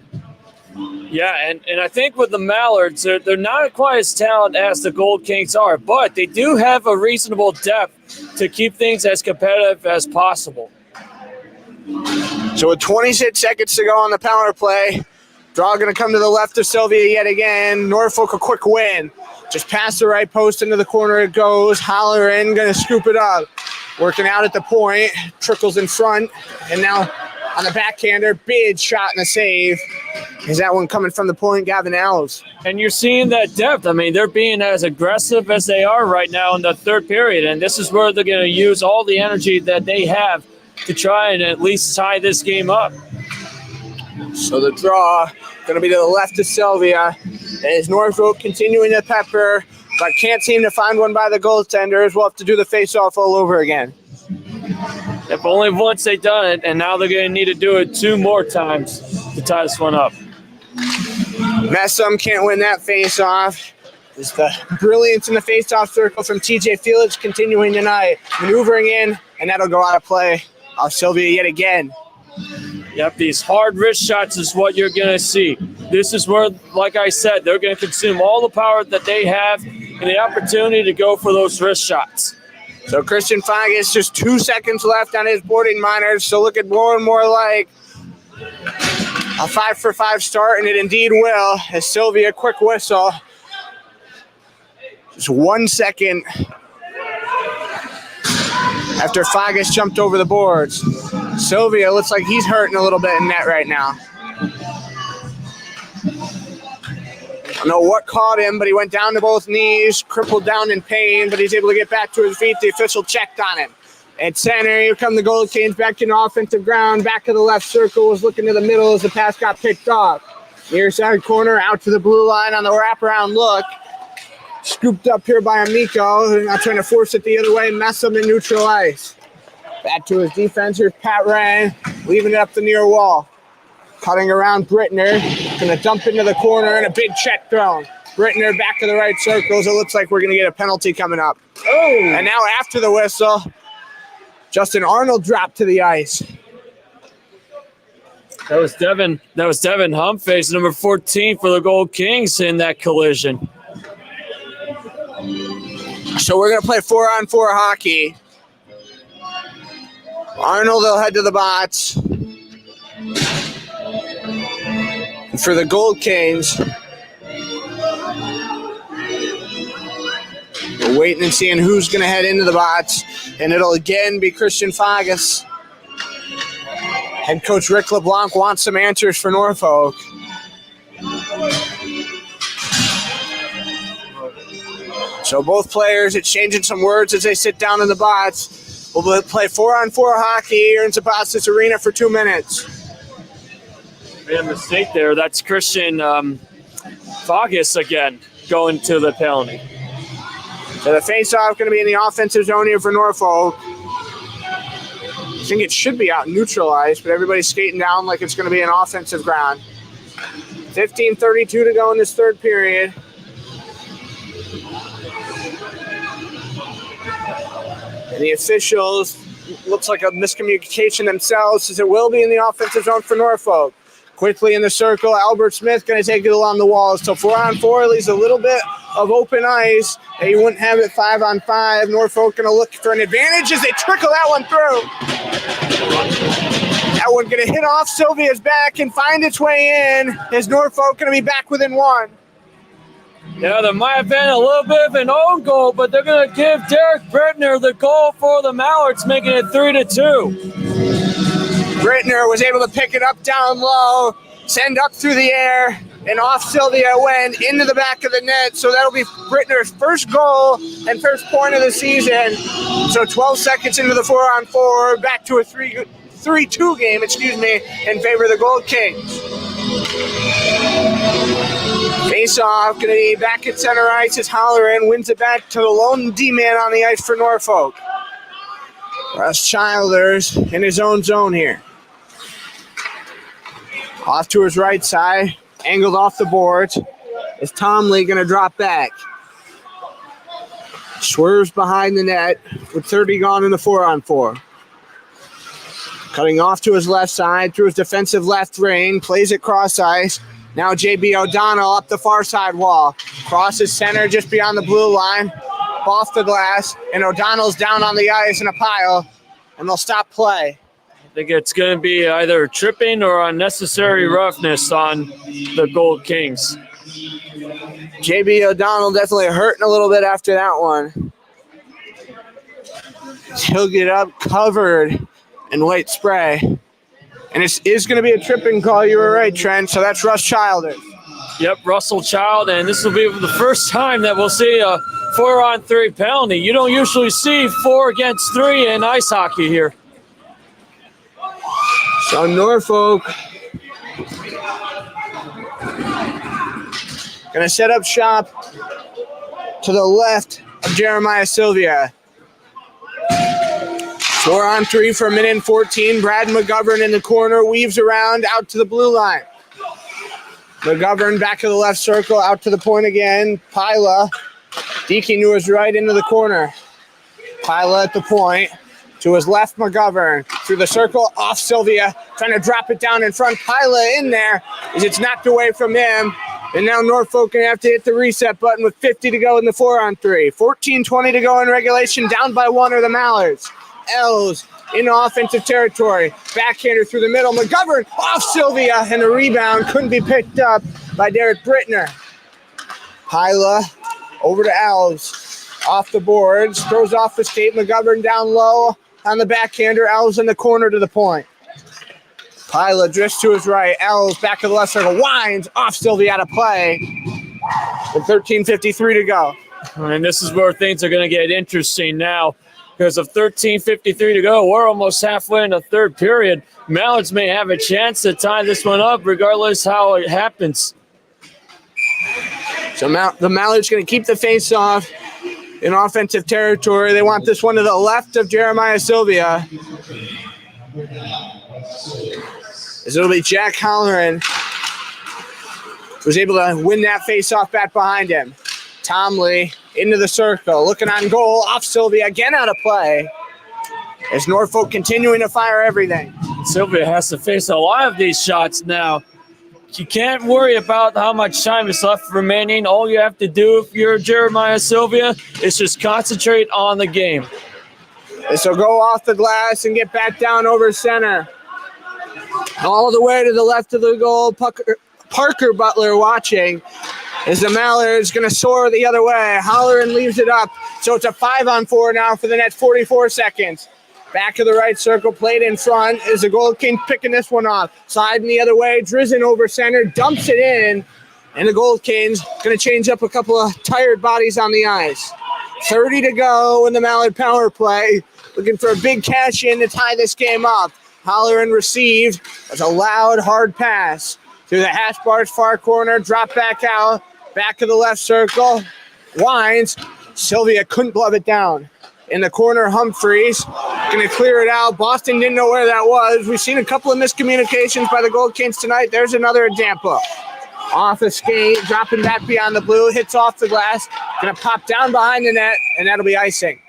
Yeah, and I think with the Mallards, they're not quite as talented as the Gold Kings are, but they do have a reasonable depth to keep things as competitive as possible. So with 26 seconds to go on the power play, draw going to come to the left of Sylvia yet again. Norfolk a quick win. Just past the right post into the corner it goes. Halloran going to scoop it up. Working out at the point, trickles in front, and now on the backhander, big shot and a save. Is that one coming from the point, Gavin Alves? And you're seeing that depth. I mean, they're being as aggressive as they are right now in the third period, and this is where they're going to use all the energy that they have to try and at least tie this game up. So the draw going to be to the left of Sylvia. As Norfolk continuing to pepper, but can't seem to find one by the goaltenders. We'll have to do the face-off all over again. If only once they've done it, and now they're going to need to do it 2 more times to tie this one up. Messam can't win that face-off. It's the brilliance in the face-off circle from TJ Felix continuing tonight. Maneuvering in, and that'll go out of play off Sylvia yet again. Yep, these hard wrist shots is what you're going to see. This is where, like I said, they're going to consume all the power that they have and the opportunity to go for those wrist shots. So Christian Fagus, just 2 seconds left on his boarding minors, so looking more and more like a 5 for 5 start, and it indeed will, as Sylvia, quick whistle. Just 1 second after Fagus jumped over the boards. Sylvia looks like he's hurting a little bit in net right now. I don't know what caught him, but he went down to both knees, crippled down in pain, but he's able to get back to his feet. The official checked on him. At center, here come the Gold Kings back in offensive ground. Back of the left circle, was looking to the middle as the pass got picked off. Near side corner, out to the blue line on the wraparound look. Scooped up here by Amico, who's now trying to force it the other way, mess him in neutral ice. Back to his defense, here's Pat Ryan, leaving it up the near wall. Cutting around Brittner, gonna dump into the corner and a big check thrown. Brittner back to the right circles. It looks like we're gonna get a penalty coming up. Oh! And now after the whistle, Justin Arnold dropped to the ice. That was Devin Humface, number 14 for the Gold Kings in that collision. So we're going to play 4-on-4 hockey. Arnold will head to the bots. And for the Gold Kings, we're waiting and seeing who's going to head into the bots. And it'll again be Christian Fagas. Head coach Rick LeBlanc wants some answers for Norfolk. So both players exchanging some words as they sit down in the bots. We'll play 4-on-4 hockey here in Zapatas Arena for 2 minutes. Made a mistake there. That's Christian Fagas again going to the penalty. So the face-off going to be in the offensive zone here for Norfolk. I think it should be out neutralized, but everybody's skating down like it's going to be an offensive ground. 15:32 to go in this third period. And the officials, looks like a miscommunication themselves, as it will be in the offensive zone for Norfolk. Quickly in the circle, Albert Smith going to take it along the walls. So 4-on-4 leaves a little bit of open ice. And you wouldn't have it 5-on-5. Norfolk going to look for an advantage as they trickle that one through. That one going to hit off Sylvia's back and find its way in as Norfolk going to be back within one. Yeah, there might have been a little bit of an own goal, but they're going to give Derek Brittner the goal for the Mallards, making it 3-2. Brittner was able to pick it up down low, send up through the air, and off Sylvia went into the back of the net. So that'll be Brittner's first goal and first point of the season. So 12 seconds into the 4-on-4, back to a 3-2 game, in favor of the Gold Kings. Face-off, going to be back at center ice as Holleran wins it back to the lone D-man on the ice for Norfolk. Russ Childers in his own zone here. Off to his right side, angled off the boards. Is Tomley going to drop back? Swerves behind the net with 30 gone in the 4-on-4. Cutting off to his left side through his defensive left lane, plays it cross ice. Now J.B. O'Donnell up the far side wall. Crosses center just beyond the blue line. Off the glass, and O'Donnell's down on the ice in a pile, and they'll stop play. I think it's going to be either tripping or unnecessary roughness on the Gold Kings. J.B. O'Donnell definitely hurting a little bit after that one. He'll get up covered in white spray. And it is going to be a tripping call. You were right, Trent. So that's Russ Childers. Yep, Russell Child, and this will be the first time that we'll see a 4-on-3 penalty. You don't usually see 4 against 3 in ice hockey here. So Norfolk going to set up shop to the left of Jeremiah Sylvia. 4-on-3 for a minute and 14. Brad McGovern in the corner, weaves around out to the blue line. McGovern back to the left circle, out to the point again. Pila, Deaking to his right into the corner. Pila at the point. To his left, McGovern. Through the circle, off Sylvia. Trying to drop it down in front. Pila in there as it's knocked away from him. And now Norfolk going to have to hit the reset button with 50 to go in the 4-on-3. 14:20 to go in regulation. Down by 1 are the Mallards. Els in offensive territory. Backhander through the middle. McGovern off Sylvia, and the rebound couldn't be picked up by Derek Brittner. Pila over to Els. Off the boards. Throws off the skate. McGovern down low on the backhander. Els in the corner to the point. Pila drifts to his right. Els back to the left circle. Winds off Sylvia out of play. With 13:53 to go. And this is where things are going to get interesting now. because of 13:53 to go. We're almost halfway in the third period. Mallards may have a chance to tie this one up regardless how it happens. So the Mallards going to keep the face-off in offensive territory. They want this one to the left of Jeremiah Sylvia. As it'll be Jack Halloran, who's able to win that face-off back behind him. Tomley into the circle, looking on goal, off Sylvia, again out of play. As Norfolk continuing to fire everything. Sylvia has to face a lot of these shots now. You can't worry about how much time is left remaining. All you have to do if you're Jeremiah Sylvia is just concentrate on the game. This will go off the glass and get back down over center. All the way to the left of the goal. Parker Butler watching as the Mallards going to soar the other way. Halloran leaves it up. So it's a 5-on-4 now for the next 44 seconds. Back of the right circle, played in front. Is the Gold Kings picking this one off? Sliding the other way, Drizzen over center, dumps it in. And the Gold Kings going to change up a couple of tired bodies on the ice. 30 to go in the Mallard power play. Looking for a big cash in to tie this game up. Halloran received. That's a loud, hard pass. Through the hash bars, far corner, drop back out. Back of the left circle. Wines. Sylvia couldn't glove it down. In the corner, Humphreys going to clear it out. Boston didn't know where that was. We've seen a couple of miscommunications by the Gold Kings tonight. There's another example. Off a skate, dropping back beyond the blue, hits off the glass. Going to pop down behind the net, and that'll be icing.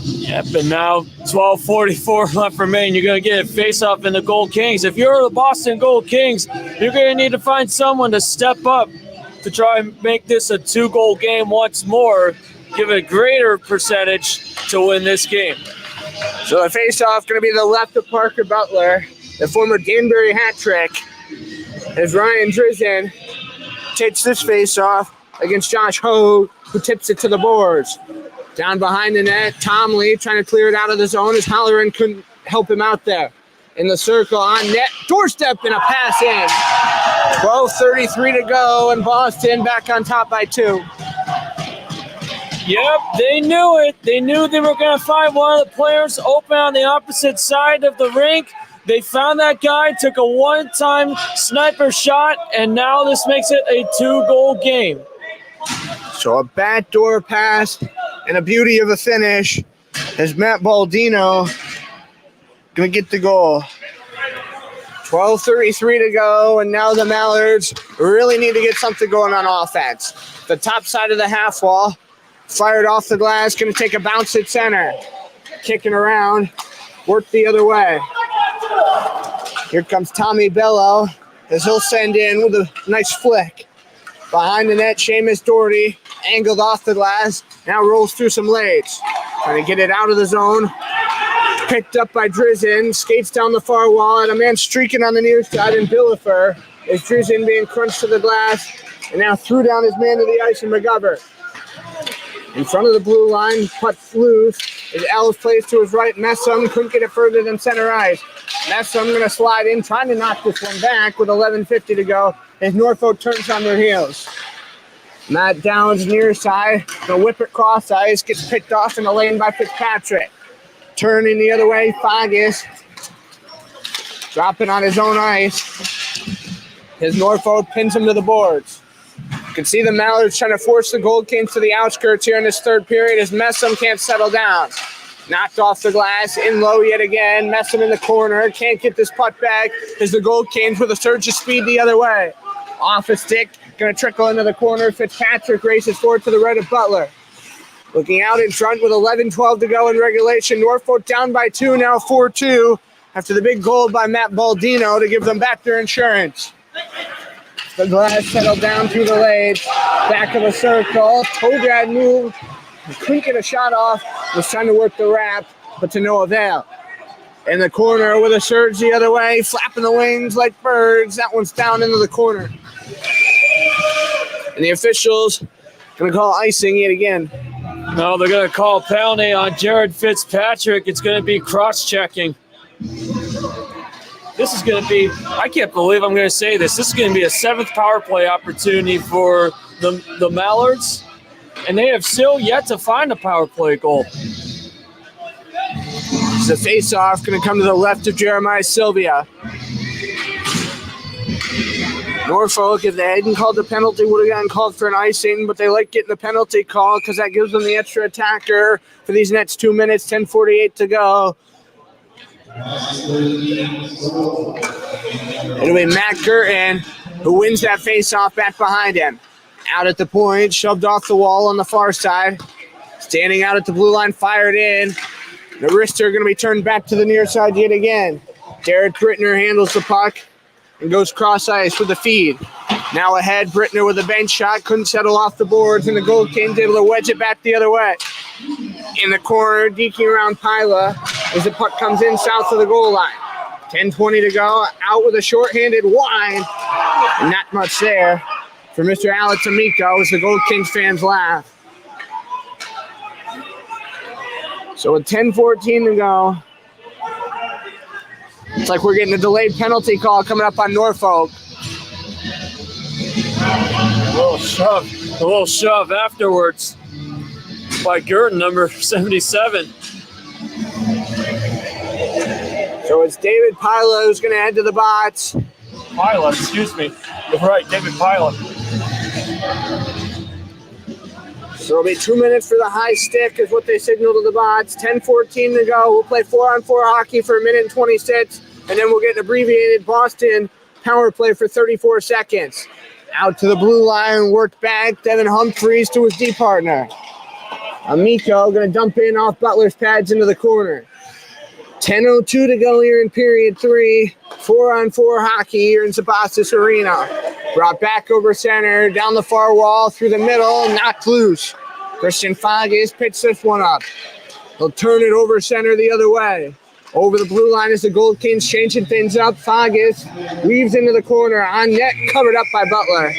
Yep, and now 12:44 left remaining. You're going to get a face-off in the Gold Kings. If you're the Boston Gold Kings, you're going to need to find someone to step up to try and make this a 2-goal game once more. Give a greater percentage to win this game. So the face-off going to be the left of Parker Butler, the former Danbury hat trick, as Ryan Drizzen takes this face-off against Josh Hogue, who tips it to the boards. Down behind the net, Tomley trying to clear it out of the zone as Halloran couldn't help him out there. In the circle, on net, doorstep and a pass in. 12:33 to go, and Boston back on top by 2. Yep, they knew it. They knew they were going to find one of the players open on the opposite side of the rink. They found that guy, took a one-time sniper shot, and now this makes it a 2-goal game. So a backdoor pass and a beauty of a finish as Matt Baldino going to get the goal. 12:33 to go, and now the Mallards really need to get something going on offense. The top side of the half wall. Fired off the glass, going to take a bounce at center. Kicking around, work the other way. Here comes Tommy Bello as he'll send in with a nice flick. Behind the net, Seamus Doherty, angled off the glass, now rolls through some legs. Trying to get it out of the zone. Picked up by Drizzen, skates down the far wall, and a man streaking on the near side in Billifer. Is Drizzen being crunched to the glass, and now threw down his man to the ice in McGovern. In front of the blue line, putt's loose. As Ellis plays to his right, Messam couldn't get it further than center ice. Messam going to slide in, trying to knock this one back with 11:50 to go as Norfolk turns on their heels. Matt Downs near side, the whip it cross ice, gets picked off in the lane by Fitzpatrick. Turning the other way, Fagus dropping on his own ice. His Norfolk pins him to the boards. You can see the Mallards trying to force the Gold Kings to the outskirts here in this third period as Messam can't settle down. Knocked off the glass, in low yet again. Messam in the corner, can't get this puck back as the Gold Kings with a surge of speed the other way. Off a stick, going to trickle into the corner. Fitzpatrick races forward to the right of Butler. Looking out in front with 11:12 to go in regulation. Norfolk down by 2, now 4-2 after the big goal by Matt Baldino to give them back their insurance. The glass settled down through the legs. Back of the circle. Tograd moved. Couldn't get a shot off. Was trying to work the wrap, but to no avail. In the corner with a surge the other way. Flapping the wings like birds. That one's down into the corner. And the officials going to call icing yet again. No, they're going to call a penalty on Jared Fitzpatrick. It's going to be cross-checking. This is going to be, I can't believe I'm going to say this, this is going to be a 7th power play opportunity for the Mallards. and they have still yet to find a power play goal. The face-off going to come to the left of Jeremiah Sylvia. Norfolk, if they hadn't called the penalty, would have gotten called for an icing, but they like getting the penalty call because that gives them the extra attacker for these next 2 minutes, 10:48 to go. It'll be Matt Girton who wins that face-off back behind him. Out at the point, shoved off the wall on the far side. Standing out at the blue line, fired in. The wrister going to be turned back to the near side yet again. Derek Brittner handles the puck and goes cross ice with the feed. Now ahead, Brittner with a bench shot, couldn't settle off the boards, and the Gold Kings able to wedge it back the other way. In the corner, deking around Pila as the puck comes in south of the goal line. 10:20 to go, out with a shorthanded wide. Not much there for Mr. Alex Amico as the Gold Kings fans laugh. So with 10:14 to go, it's like we're getting a delayed penalty call coming up on Norfolk. A little shove afterwards by Girton, number 77. So it's David Pila who's going to head to the box. Pila, excuse me. You're right, David Pila. So it'll be 2 minutes for the high stick is what they signal to the box. 10:14 to go. We'll play 4-on-4 hockey for 1:26, and then we'll get an abbreviated Boston power play for 34 seconds. Out to the blue line, worked back. Devin Humphreys to his D partner. Amico going to dump in off Butler's pads into the corner. 10:02 to go here in period 3. 4-on-4 hockey here in Sebastis Arena. Brought back over center, down the far wall, through the middle, knocked loose. Christian Fages picks this one up. He'll turn it over center the other way. Over the blue line as the Gold Kings changing things up. Fages weaves into the corner, on net, covered up by Butler.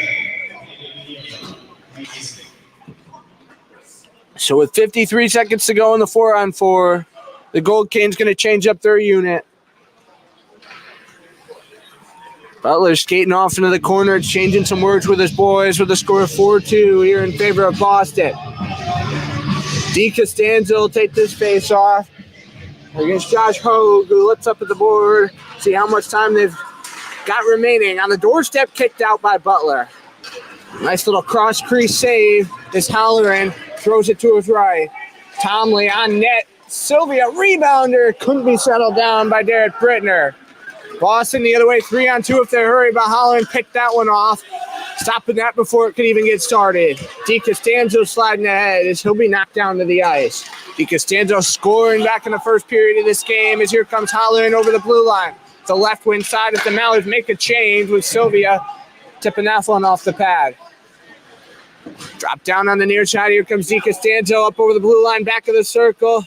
So with 53 seconds to go in the 4-on-4, the Gold Kings going to change up their unit. Butler skating off into the corner, exchanging some words with his boys with a score of 4-2 here in favor of Boston. D. Costanzo will take this face off against Josh Hogue, who looks up at the board, see how much time they've got remaining. On the doorstep, kicked out by Butler. Nice little cross crease save as Halloran throws it to his right. Tomley on net. Sylvia, rebounder, couldn't be settled down by Derek Brittner. Boston the other way, 3-on-2 if they hurry, but Holland picked that one off, stopping that before it could even get started. Di Costanzo sliding ahead as he'll be knocked down to the ice. Di Costanzo scoring back in the first period of this game as here comes Holland over the blue line. The left wing side as the Mallards make a change with Sylvia tipping that one off the pad. Drop down on the near side, here comes Di Costanzo up over the blue line, back of the circle.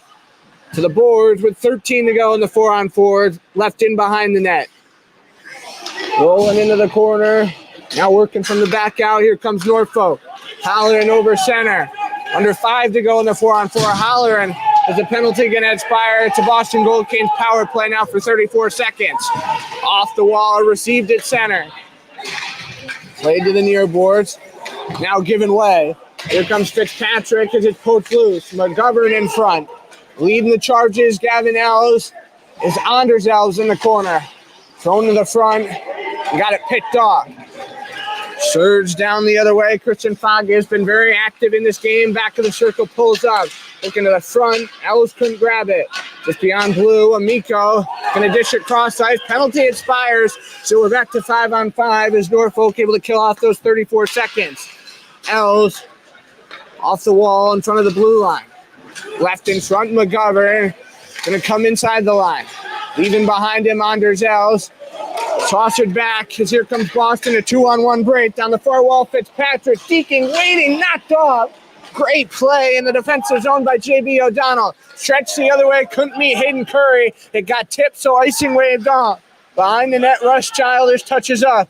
To the boards with 13 to go in the 4-on-4, left in behind the net. Rolling into the corner, now working from the back out, here comes Norfolk. Halloran over center, under 5 to go in the 4-on-4. Halloran, is the penalty going to expire? It's a Boston Gold Kings power play now for 34 seconds. Off the wall, received at center. Played to the near boards, now giving way. Here comes Fitzpatrick as it's poked loose. McGovern in front. Leading the charges, Gavin Elves is Anders Elves in the corner. Thrown to the front, got it picked off. Surge down the other way. Christian Fages has been very active in this game. Back of the circle, pulls up. Looking to the front, Elves couldn't grab it. Just beyond blue, Amico going to dish it cross ice. Penalty expires, so we're back to 5-on-5 as Norfolk able to kill off those 34 seconds. Elves off the wall in front of the blue line. Left in front, McGovern going to come inside the line. Leaving behind him, Anders Elves. Tossed back as here comes Boston. A 2-on-1 break down the far wall. Fitzpatrick deking, waiting, knocked off. Great play in the defensive zone by J.B. O'Donnell. Stretched the other way, couldn't meet Hayden Curry. It got tipped, so icing waved off. Behind the net, Rush Childers touches up.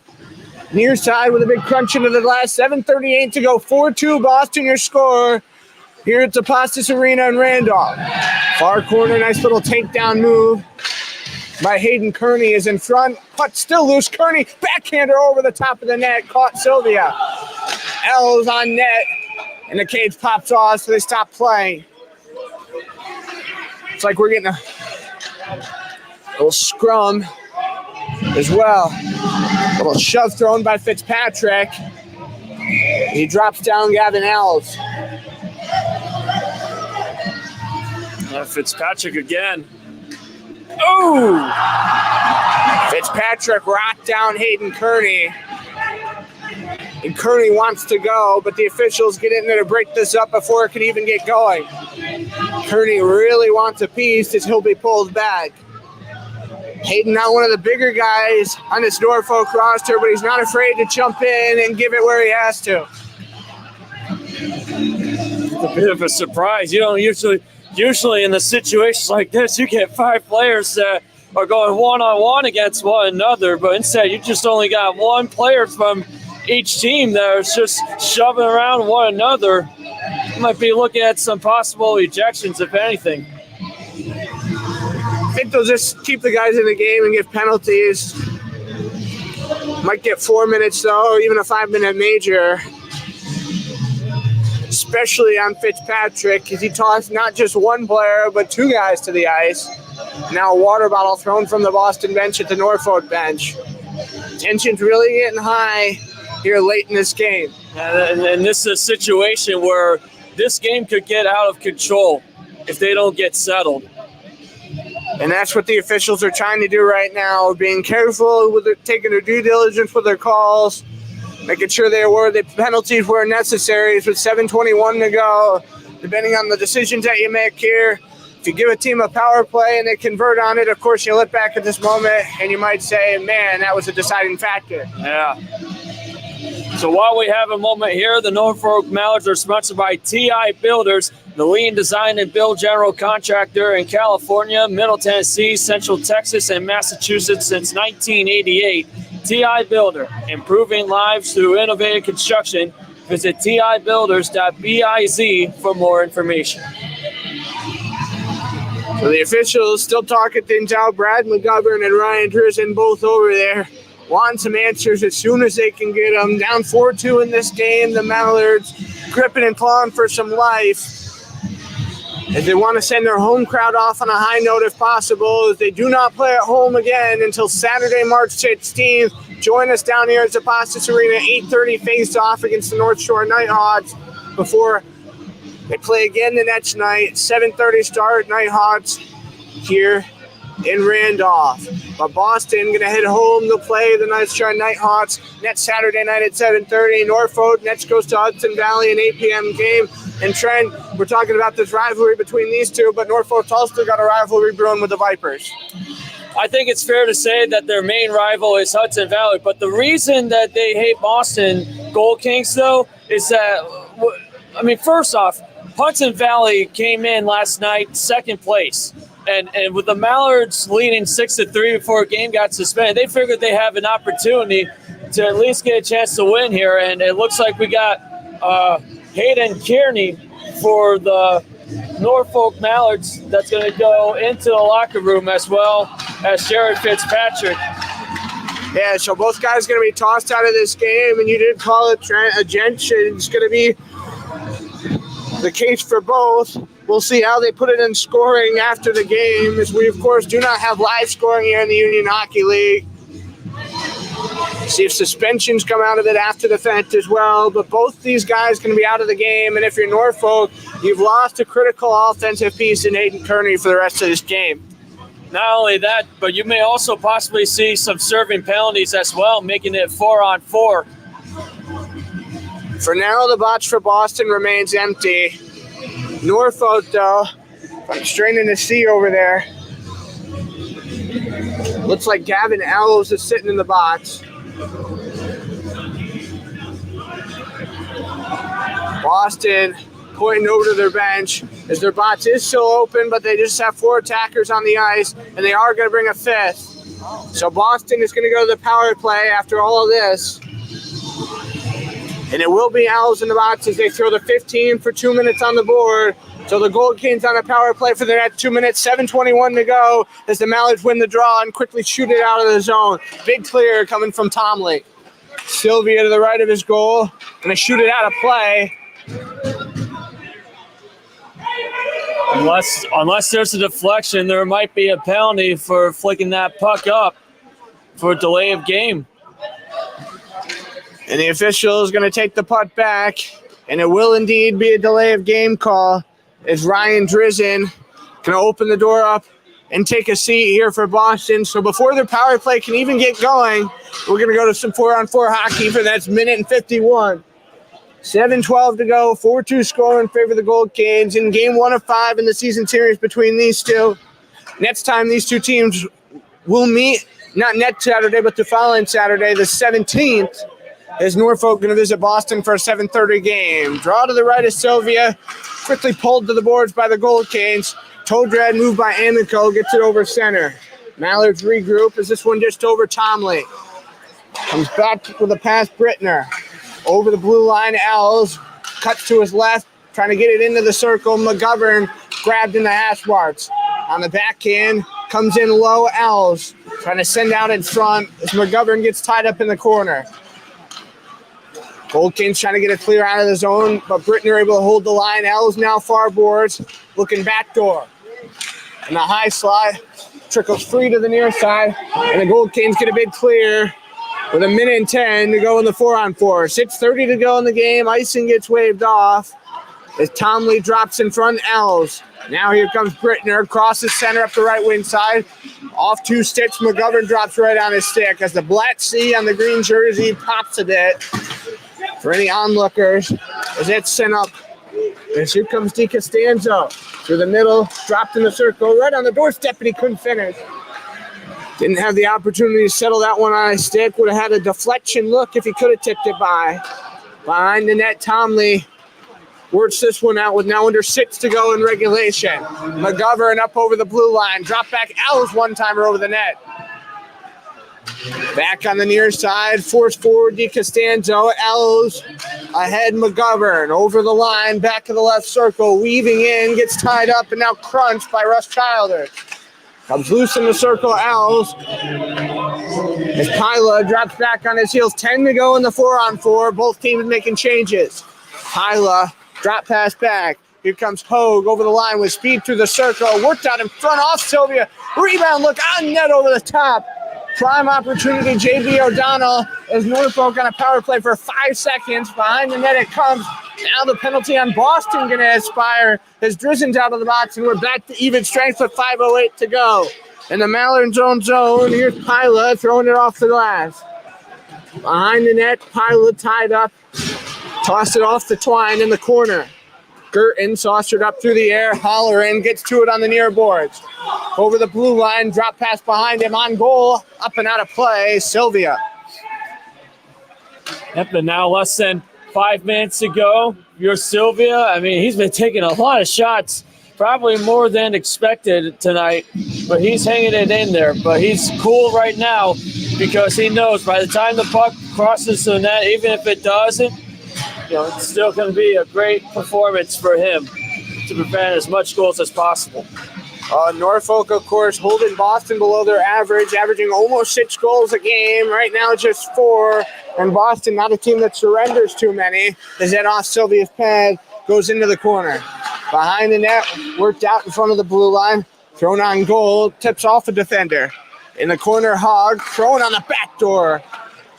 Near side with a big crunch into the glass. 7:38 to go. 4-2 Boston, your score. Here at Sebastis Arena in Randolph. Far corner, nice little takedown move by Hayden Kearney is in front. Puck still loose. Kearney, backhander over the top of the net. Caught Sylvia. Elves on net. And the cage pops off, so they stop playing. It's like we're getting a little scrum as well. A little shove thrown by Fitzpatrick. He drops down Gavin Elves. Fitzpatrick again. Oh! Fitzpatrick rocked down Hayden Kearney. And Kearney wants to go, but the officials get in there to break this up before it can even get going. Kearney really wants a piece as he'll be pulled back. Hayden, not one of the bigger guys on this Norfolk roster, but he's not afraid to jump in and give it where he has to. It's a bit of a surprise. You don't usually in the situations like this, you get 5 players that are going one-on-one against one another, but instead you just only got 1 player from each team that is just shoving around one another. You might be looking at some possible ejections, if anything. I think they'll just keep the guys in the game and give penalties. Might get 4 minutes, though, or even a 5-minute major. Especially on Fitzpatrick, because he tossed not just 1 player, but 2 guys to the ice. Now a water bottle thrown from the Boston bench at the Norfolk bench. Tension's really getting high here late in this game. And this is a situation where this game could get out of control if they don't get settled. And that's what the officials are trying to do right now, being careful with taking their due diligence with their calls, making sure they were the penalties were necessary with 7:21 to go. Depending on the decisions that you make here, if you give a team a power play and they convert on it, of course you look back at this moment and you might say, man, that was a deciding factor. Yeah. So while we have a moment here, the Norfolk Mallards are sponsored by TI Builders, the leading design and build general contractor in California, Middle Tennessee, Central Texas, and Massachusetts since 1988. TI Builder, improving lives through innovative construction. Visit tibuilders.biz for more information. So the officials still talking things out. Brad McGovern and Ryan Drizzen both over there. Want some answers as soon as they can get them. Down 4-2 in this game. The Mallards gripping and clawing for some life as they want to send their home crowd off on a high note if possible, as they do not play at home again until Saturday, March 16th. Join us down here at Zapostas Arena, 8:30 face-off against the North Shore Nighthawks before they play again the next night. 7:30 start, Nighthawks here in Randolph. But Boston going to head home to play the North Shore Nighthawks next Saturday night at 7:30. Norfolk next goes to Hudson Valley, an 8 p.m. game. And Trent, we're talking about this rivalry between these two, but Norfolk's also got a rivalry brewing with the Vipers. I think it's fair to say that their main rival is Hudson Valley, but the reason that they hate Boston Gold Kings, though, is that, first off, Hudson Valley came in last night second place. And with the Mallards leading 6-3 before a game got suspended, they figured they have an opportunity to at least get a chance to win here. And it looks like we got Hayden Kearney for the Norfolk Mallards that's going to go into the locker room as well as Jared Fitzpatrick. Yeah, so both guys going to be tossed out of this game, and you did call it ejection. It's going to be the case for both. We'll see how they put it in scoring after the game, as we, of course, do not have live scoring here in the Union Hockey League. See if suspensions come out of it after the fact as well. But both these guys going to be out of the game, and if you're Norfolk, you've lost a critical offensive piece in Hayden Kearney for the rest of this game. Not only that, but you may also possibly see some serving penalties as well, making it 4-on-4. For now, the box for Boston remains empty. Norfolk, though, I'm straining to see over there. Looks like Gavin Elves is sitting in the box. Boston pointing over to their bench as their box is still open, but they just have 4 attackers on the ice, and they are going to bring a 5th. So Boston is going to go to the power play after all of this. And it will be Owls in the box as they throw the 15 for 2 minutes on the board. So the Gold Kings on a power play for the next 2 minutes, 7:21 to go as the Mallards win the draw and quickly shoot it out of the zone. Big clear coming from Tomley. Sylvia to the right of his goal, going to shoot it out of play. Unless there's a deflection, there might be a penalty for flicking that puck up for a delay of game. And the official is going to take the puck back, and it will indeed be a delay of game call as Ryan Drizzen going to open the door up and take a seat here for Boston. So before their power play can even get going, we're going to go to some 4-on-4 hockey for that minute and 51. 7:12 to go, 4-2 score in favor of the Gold Canes in game 1 of 5 in the season series between these two. Next time these two teams will meet, not next Saturday, but the following Saturday, the 17th, is Norfolk going to visit Boston for a 7:30 game. Draw to the right of Sylvia, quickly pulled to the boards by the Gold Canes. Toe drag move by Amico, gets it over center. Mallards regroup as this one just over Tomley. Comes back with a pass, Brittner. Over the blue line, Els cuts to his left, trying to get it into the circle. McGovern grabbed in the hash marks. On the backhand, comes in low, Els trying to send out in front as McGovern gets tied up in the corner. Gold Canes trying to get it clear out of the zone, but Brittner able to hold the line. Els now far boards, looking backdoor. And the high slide trickles free to the near side, and the Gold Canes get a big clear. With 1:10 to go in the 4-on-4. 6:30 to go in the game. Icing gets waved off as Tomley drops in front Els. Now here comes Brittner. Crosses center up the right wing side. Off 2 sticks. McGovern drops right on his stick as the black C on the green jersey pops a bit. For any onlookers, as it's sent up. And here comes DiCostanzo. Through the middle. Dropped in the circle. Right on the doorstep, and he couldn't finish. Didn't have the opportunity to settle that one on his stick. Would have had a deflection look if he could have tipped it by. Behind the net, Tomley works this one out with now under 6 to go in regulation. McGovern up over the blue line. Drop back Els one-timer over the net. Back on the near side. Force forward DiCostanzo. Els ahead McGovern. Over the line. Back to the left circle. Weaving in. Gets tied up and now crunched by Russ Childers. Comes loose in the circle, Els. As Pyla drops back on his heels. 10 to go in the 4-on-4. Both teams making changes. Pyla, drop pass back. Here comes Hogue over the line with speed through the circle. Worked out in front off Sylvia. Rebound look on net over the top. Prime opportunity, J.B. O'Donnell as Norfolk on a power play for 5 seconds. Behind the net it comes. Now the penalty on Boston going to expire as Drizzen's out of the box, and we're back to even strength with 5:08 to go. In the Mallards own zone, here's Pyla throwing it off the glass. Behind the net, Pyla tied up. Tossed it off the twine in the corner. Girton saucered up through the air. Holleran gets to it on the near boards. Over the blue line, drop pass behind him on goal. Up and out of play, Sylvia. Yep, and now less than 5 minutes ago, your Sylvia, I mean, he's been taking a lot of shots, probably more than expected tonight, but he's hanging it in there. But he's cool right now because he knows by the time the puck crosses the net, even if it doesn't, it's still going to be a great performance for him to prevent as much goals as possible. Norfolk, of course, holding Boston below their average, averaging almost 6 goals a game. Right now, just 4. And Boston, not a team that surrenders too many, as that off Sylvia's pad goes into the corner. Behind the net, worked out in front of the blue line, thrown on goal, tips off a defender. In the corner, Hogg, thrown on the back door,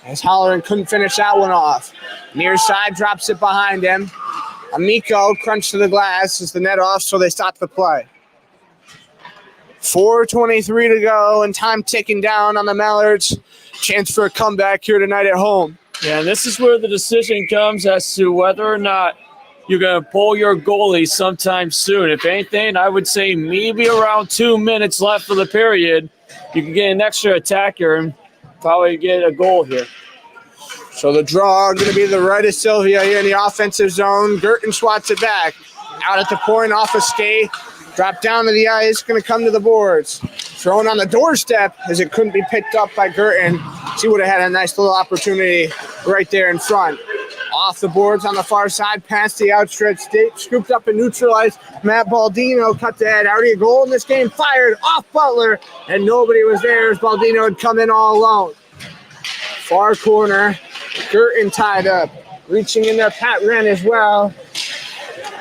as Holleran couldn't finish that one off. Near side, drops it behind him. Amico crunched to the glass as the net off, so they stop the play. 4:23 to go and time ticking down on the Mallards. Chance for a comeback here tonight at home. Yeah, and this is where the decision comes as to whether or not you're going to pull your goalie sometime soon. If anything, I would say maybe around 2 minutes left of the period, you can get an extra attacker and probably get a goal here. So the draw going to be the right of Sylvia here in the offensive zone. Girton swats it back. Out at the point, off a skate. Drop down to the ice, going to come to the boards. Thrown on the doorstep as it couldn't be picked up by Girton. She would have had a nice little opportunity right there in front. Off the boards on the far side, past the outstretched stick, scooped up and neutralized. Matt Baldino cut the head. Already a goal in this game, fired off Butler, and nobody was there as Baldino had come in all alone. Far corner, Girton tied up. Reaching in there, Pat Wren as well.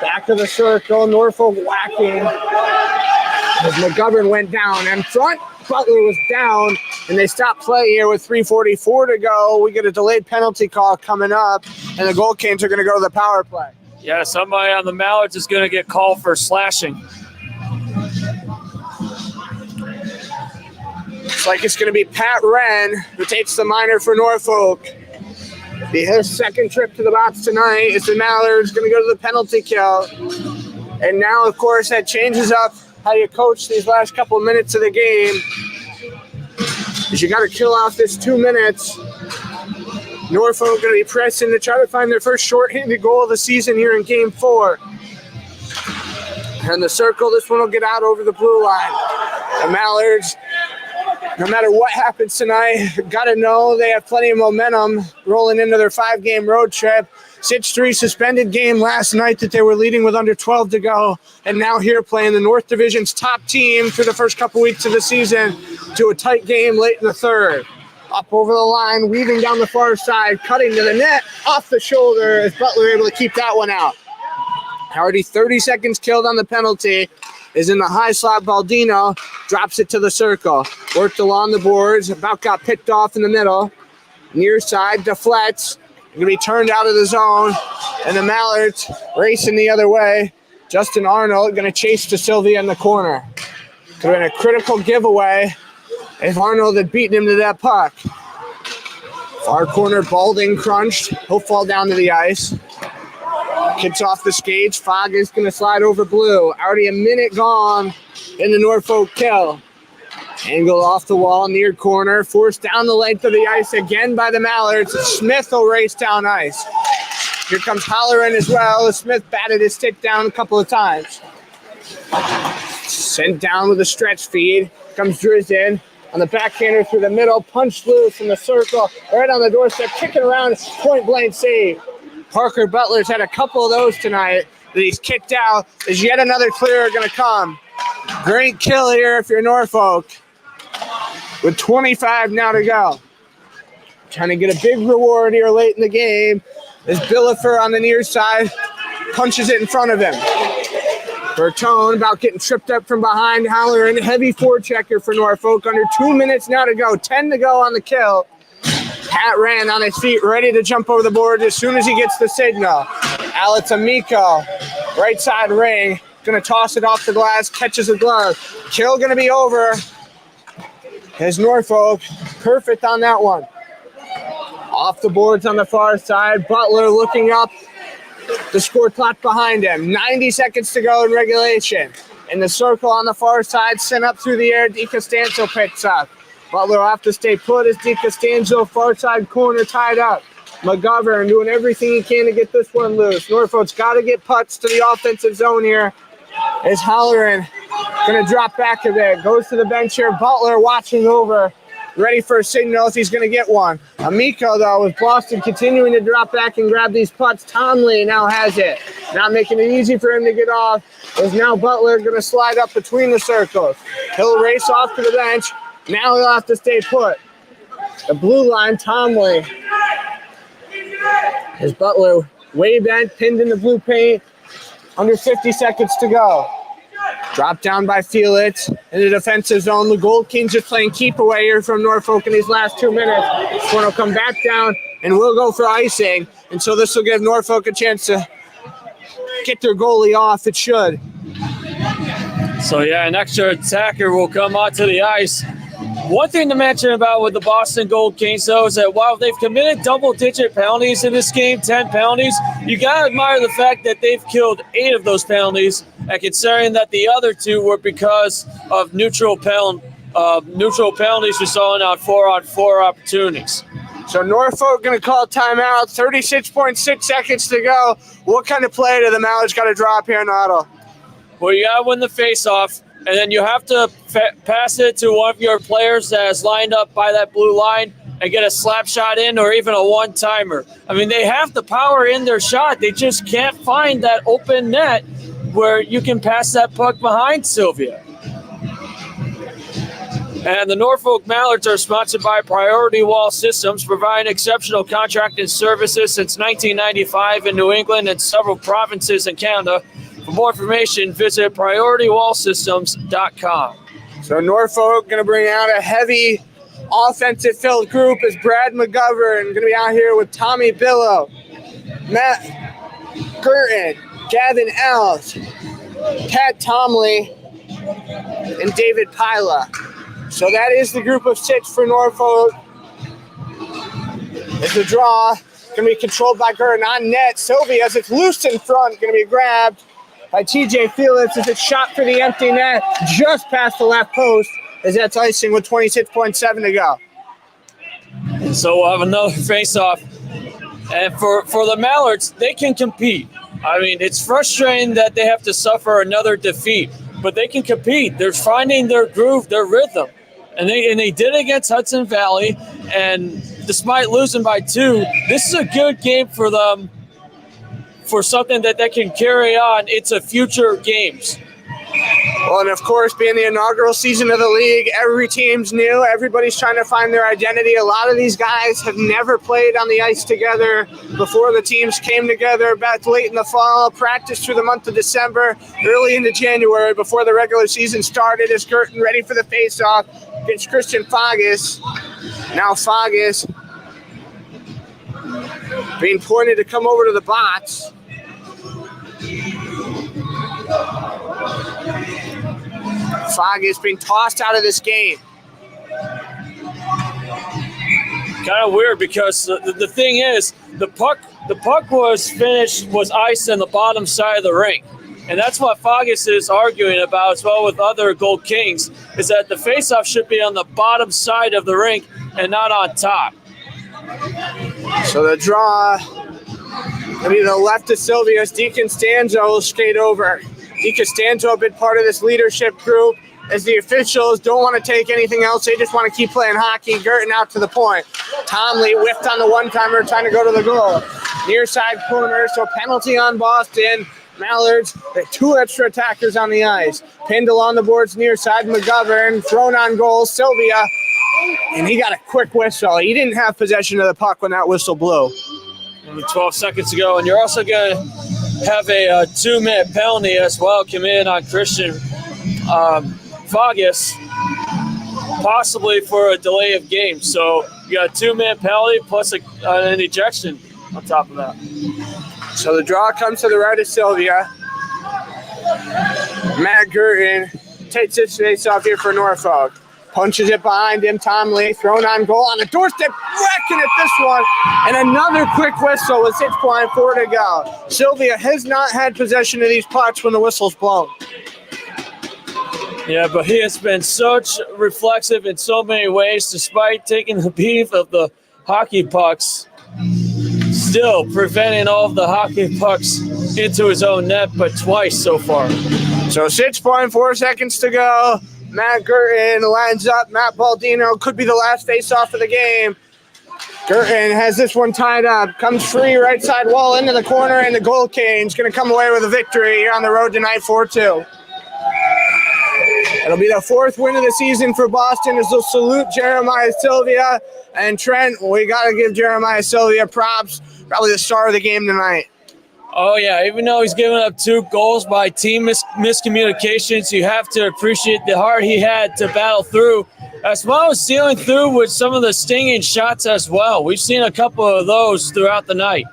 Back of the circle, Norfolk whacking. As McGovern went down in front, Butler was down, and they stopped play here with 3:44 to go. We get a delayed penalty call coming up, and the Gold Canes are going to go to the power play. Yeah, somebody on the Mallards is going to get called for slashing. Looks like it's going to be Pat Wren who takes the minor for Norfolk. Be his second trip to the box tonight as the Mallards going to go to the penalty kill. And now, of course, that changes up how you coach these last couple of minutes of the game. Because you got to kill off this 2 minutes. Norfolk going to be pressing to try to find their first shorthanded goal of the season here in Game 4. And the circle, this one will get out over the blue line. The Mallards, no matter what happens tonight, got to know they have plenty of momentum rolling into their 5-game road trip. 6-3 suspended game last night that they were leading with under 12 to go, and now here playing the North Division's top team through the first couple weeks of the season to a tight game late in the third. Up over the line, weaving down the far side, cutting to the net, off the shoulder as Butler able to keep that one out. Already 30 seconds killed on the penalty. Is in the high slot, Baldino drops it to the circle. Worked along the boards, about got picked off in the middle. Near side, deflects. Going to be turned out of the zone, and the Mallards racing the other way. Justin Arnold going to chase to Sylvia in the corner. Could have been a critical giveaway if Arnold had beaten him to that puck. Far corner, Balding crunched. He'll fall down to the ice. Kicks off the skates. Fogg is going to slide over blue. Already a minute gone in the Norfolk kill. Angle off the wall, near corner, forced down the length of the ice again by the Mallards. Smith will race down ice. Here comes Holleran as well. Smith batted his stick down a couple of times. Sent down with a stretch feed. Comes Driz in on the backhander through the middle, punched loose in the circle, right on the doorstep, kicking around, point blank save. Parker Butler's had a couple of those tonight that he's kicked out. Is yet another clearer going to come. Great kill here if you're Norfolk. With 25 now to go. Trying to get a big reward here late in the game as Billifer on the near side punches it in front of him. Bertone about getting tripped up from behind. Halloran, heavy forechecker for Norfolk. Under 2 minutes now to go. 10 to go on the kill. Pat Rand on his feet, ready to jump over the board as soon as he gets the signal. Alex Amico, right side ring. Going to toss it off the glass, catches a glove. Kill going to be over. As Norfolk, perfect on that one. Off the boards on the far side. Butler looking up. The score clock behind him. 90 seconds to go in regulation. In the circle on the far side, sent up through the air. DiCostanzo picks up. Butler off to stay put as DiCostanzo, far side corner tied up. McGovern doing everything he can to get this one loose. Norfolk's got to get putts to the offensive zone here. As Halloran going to drop back a bit. Goes to the bench here. Butler watching over. Ready for a signal if he's going to get one. Amico, though, with Boston continuing to drop back and grab these putts. Tomley now has it. Not making it easy for him to get off. As now Butler going to slide up between the circles. He'll race off to the bench. Now he'll have to stay put. The blue line, Tomley. As Butler way bent, pinned in the blue paint. Under 50 seconds to go. Dropped down by Felix in the defensive zone. The Gold Kings just playing keep away here from Norfolk in these last 2 minutes. This one will come back down and we'll go for icing. And so this will give Norfolk a chance to get their goalie off. It should. So, yeah, an extra attacker will come onto the ice. One thing to mention about with the Boston Gold Kings, though, is that while they've committed double-digit penalties in this game, 10 penalties, you got to admire the fact that they've killed 8 of those penalties, and considering that the other 2 were because of neutral penalties we saw in on 4-on-4 opportunities. So Norfolk going to call timeout, 36.6 seconds to go. What kind of play do the Mallards got to drop here in the huddle? Well, you got to win the face-off. And then you have to pass it to one of your players that is lined up by that blue line and get a slap shot in or even a one-timer. I mean, they have the power in their shot. They just can't find that open net where you can pass that puck behind Sylvia. And the Norfolk Mallards are sponsored by Priority Wall Systems, providing exceptional contracting services since 1995 in New England and several provinces in Canada. For more information, visit PriorityWallSystems.com. So Norfolk going to bring out a heavy offensive-filled group as Brad McGovern going to be out here with Tommy Billow, Matt Curtin, Gavin Ells, Pat Tomley, and David Pila. So that is the group of 6 for Norfolk. It's a draw. Going to be controlled by Curtin on net. Sylvia, as it's loose in front, going to be grabbed by TJ Felix as it's shot for the empty net just past the left post as that's icing with 26.7 to go. So we'll have another face-off. And for the Mallards, they can compete. I mean, it's frustrating that they have to suffer another defeat, but they can compete. They're finding their groove, their rhythm. And they did it against Hudson Valley, and despite losing by 2, this is a good game for them, for something that they can carry on into future games. Well, and of course, being the inaugural season of the league, every team's new. Everybody's trying to find their identity. A lot of these guys have never played on the ice together before the teams came together back late in the fall, practiced through the month of December, early into January before the regular season started. As Gerton ready for the face-off against Christian Fagas. Now Fagas being pointed to come over to the box. Fagas being tossed out of this game. Kind of weird because the thing is, the puck was iced on the bottom side of the rink. And that's what Fagas is arguing about as well with other Gold Kings, is that the faceoff should be on the bottom side of the rink and not on top. So the draw will be the left of Sylvia's. Deacon Stanzo will skate over. Deacon Stanzo, a big part of this leadership group, as the officials don't want to take anything else. They just want to keep playing hockey. Gerton out to the point. Tomley whiffed on the one-timer, trying to go to the goal. Near side corner, so penalty on Boston. Mallards, 2 extra attackers on the ice. Pindle on the boards near side. McGovern thrown on goal. Sylvia, and he got a quick whistle. He didn't have possession of the puck when that whistle blew. 12 seconds ago, and you're also going to have a 2-minute penalty as well come in on Christian Fagas, possibly for a delay of game. So you got a 2-minute penalty plus an ejection on top of that. So the draw comes to the right of Sylvia. Matt Gerton takes his face off here for Norfolk. Punches it behind him. Tomley thrown on goal on the doorstep, wrecking at this one. And another quick whistle with 6.4 to go. Sylvia has not had possession of these pucks when the whistle's blown. Yeah, but he has been such reflexive in so many ways, despite taking the beef of the hockey pucks, still preventing all of the hockey pucks into his own net, but twice so far. So 6.4 seconds to go. Matt Gerton lines up. Matt Baldino could be the last face-off of the game. Gerton has this one tied up. Comes free right side wall into the corner, and the Gold Kings going to come away with a victory here on the road tonight, 4-2. It'll be the 4th win of the season for Boston as they'll salute Jeremiah Sylvia. And Trent, we got to give Jeremiah Sylvia props. Probably the star of the game tonight. Oh, yeah. Even though he's given up 2 goals by team miscommunications, you have to appreciate the heart he had to battle through, as well as sealing through with some of the stinging shots as well. We've seen a couple of those throughout the night.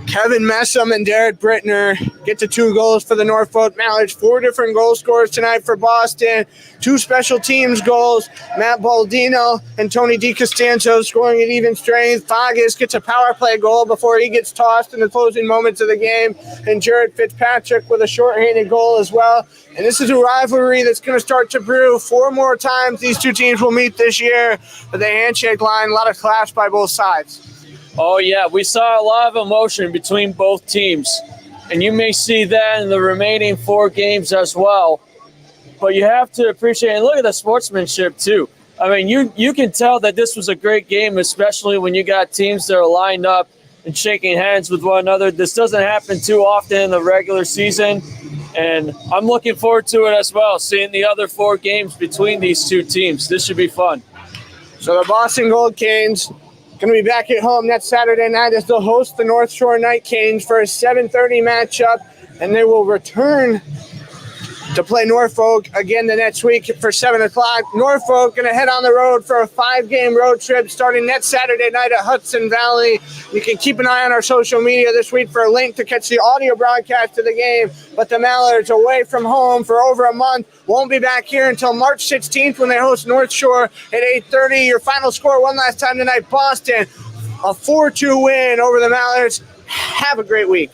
Kevin Messam and Derek Brittner get to 2 goals for the Norfolk Mallards. 4 different goal scorers tonight for Boston. 2 special teams goals. Matt Baldino and Tony DiCostanzo scoring at even strength. Fagas gets a power play goal before he gets tossed in the closing moments of the game. And Jared Fitzpatrick with a shorthanded goal as well. And this is a rivalry that's going to start to brew. 4 more times these 2 teams will meet this year. But the handshake line, a lot of clash by both sides. Oh, yeah, we saw a lot of emotion between both teams, and you may see that in the remaining 4 games as well. But you have to appreciate, and look at the sportsmanship, too. I mean, you can tell that this was a great game, especially when you got teams that are lined up and shaking hands with one another. This doesn't happen too often in the regular season, and I'm looking forward to it as well, seeing the other 4 games between these two teams. This should be fun. So the Boston Gold Canes going to be back at home next Saturday night as they'll host the North Shore Night Canes for a 7:30 matchup, and they will return to play Norfolk again the next week for 7 o'clock. Norfolk going to head on the road for a 5-game road trip starting next Saturday night at Hudson Valley. You can keep an eye on our social media this week for a link to catch the audio broadcast of the game. But the Mallards, away from home for over a month, won't be back here until March 16th when they host North Shore at 8:30. Your final score one last time tonight, Boston, a 4-2 win over the Mallards. Have a great week.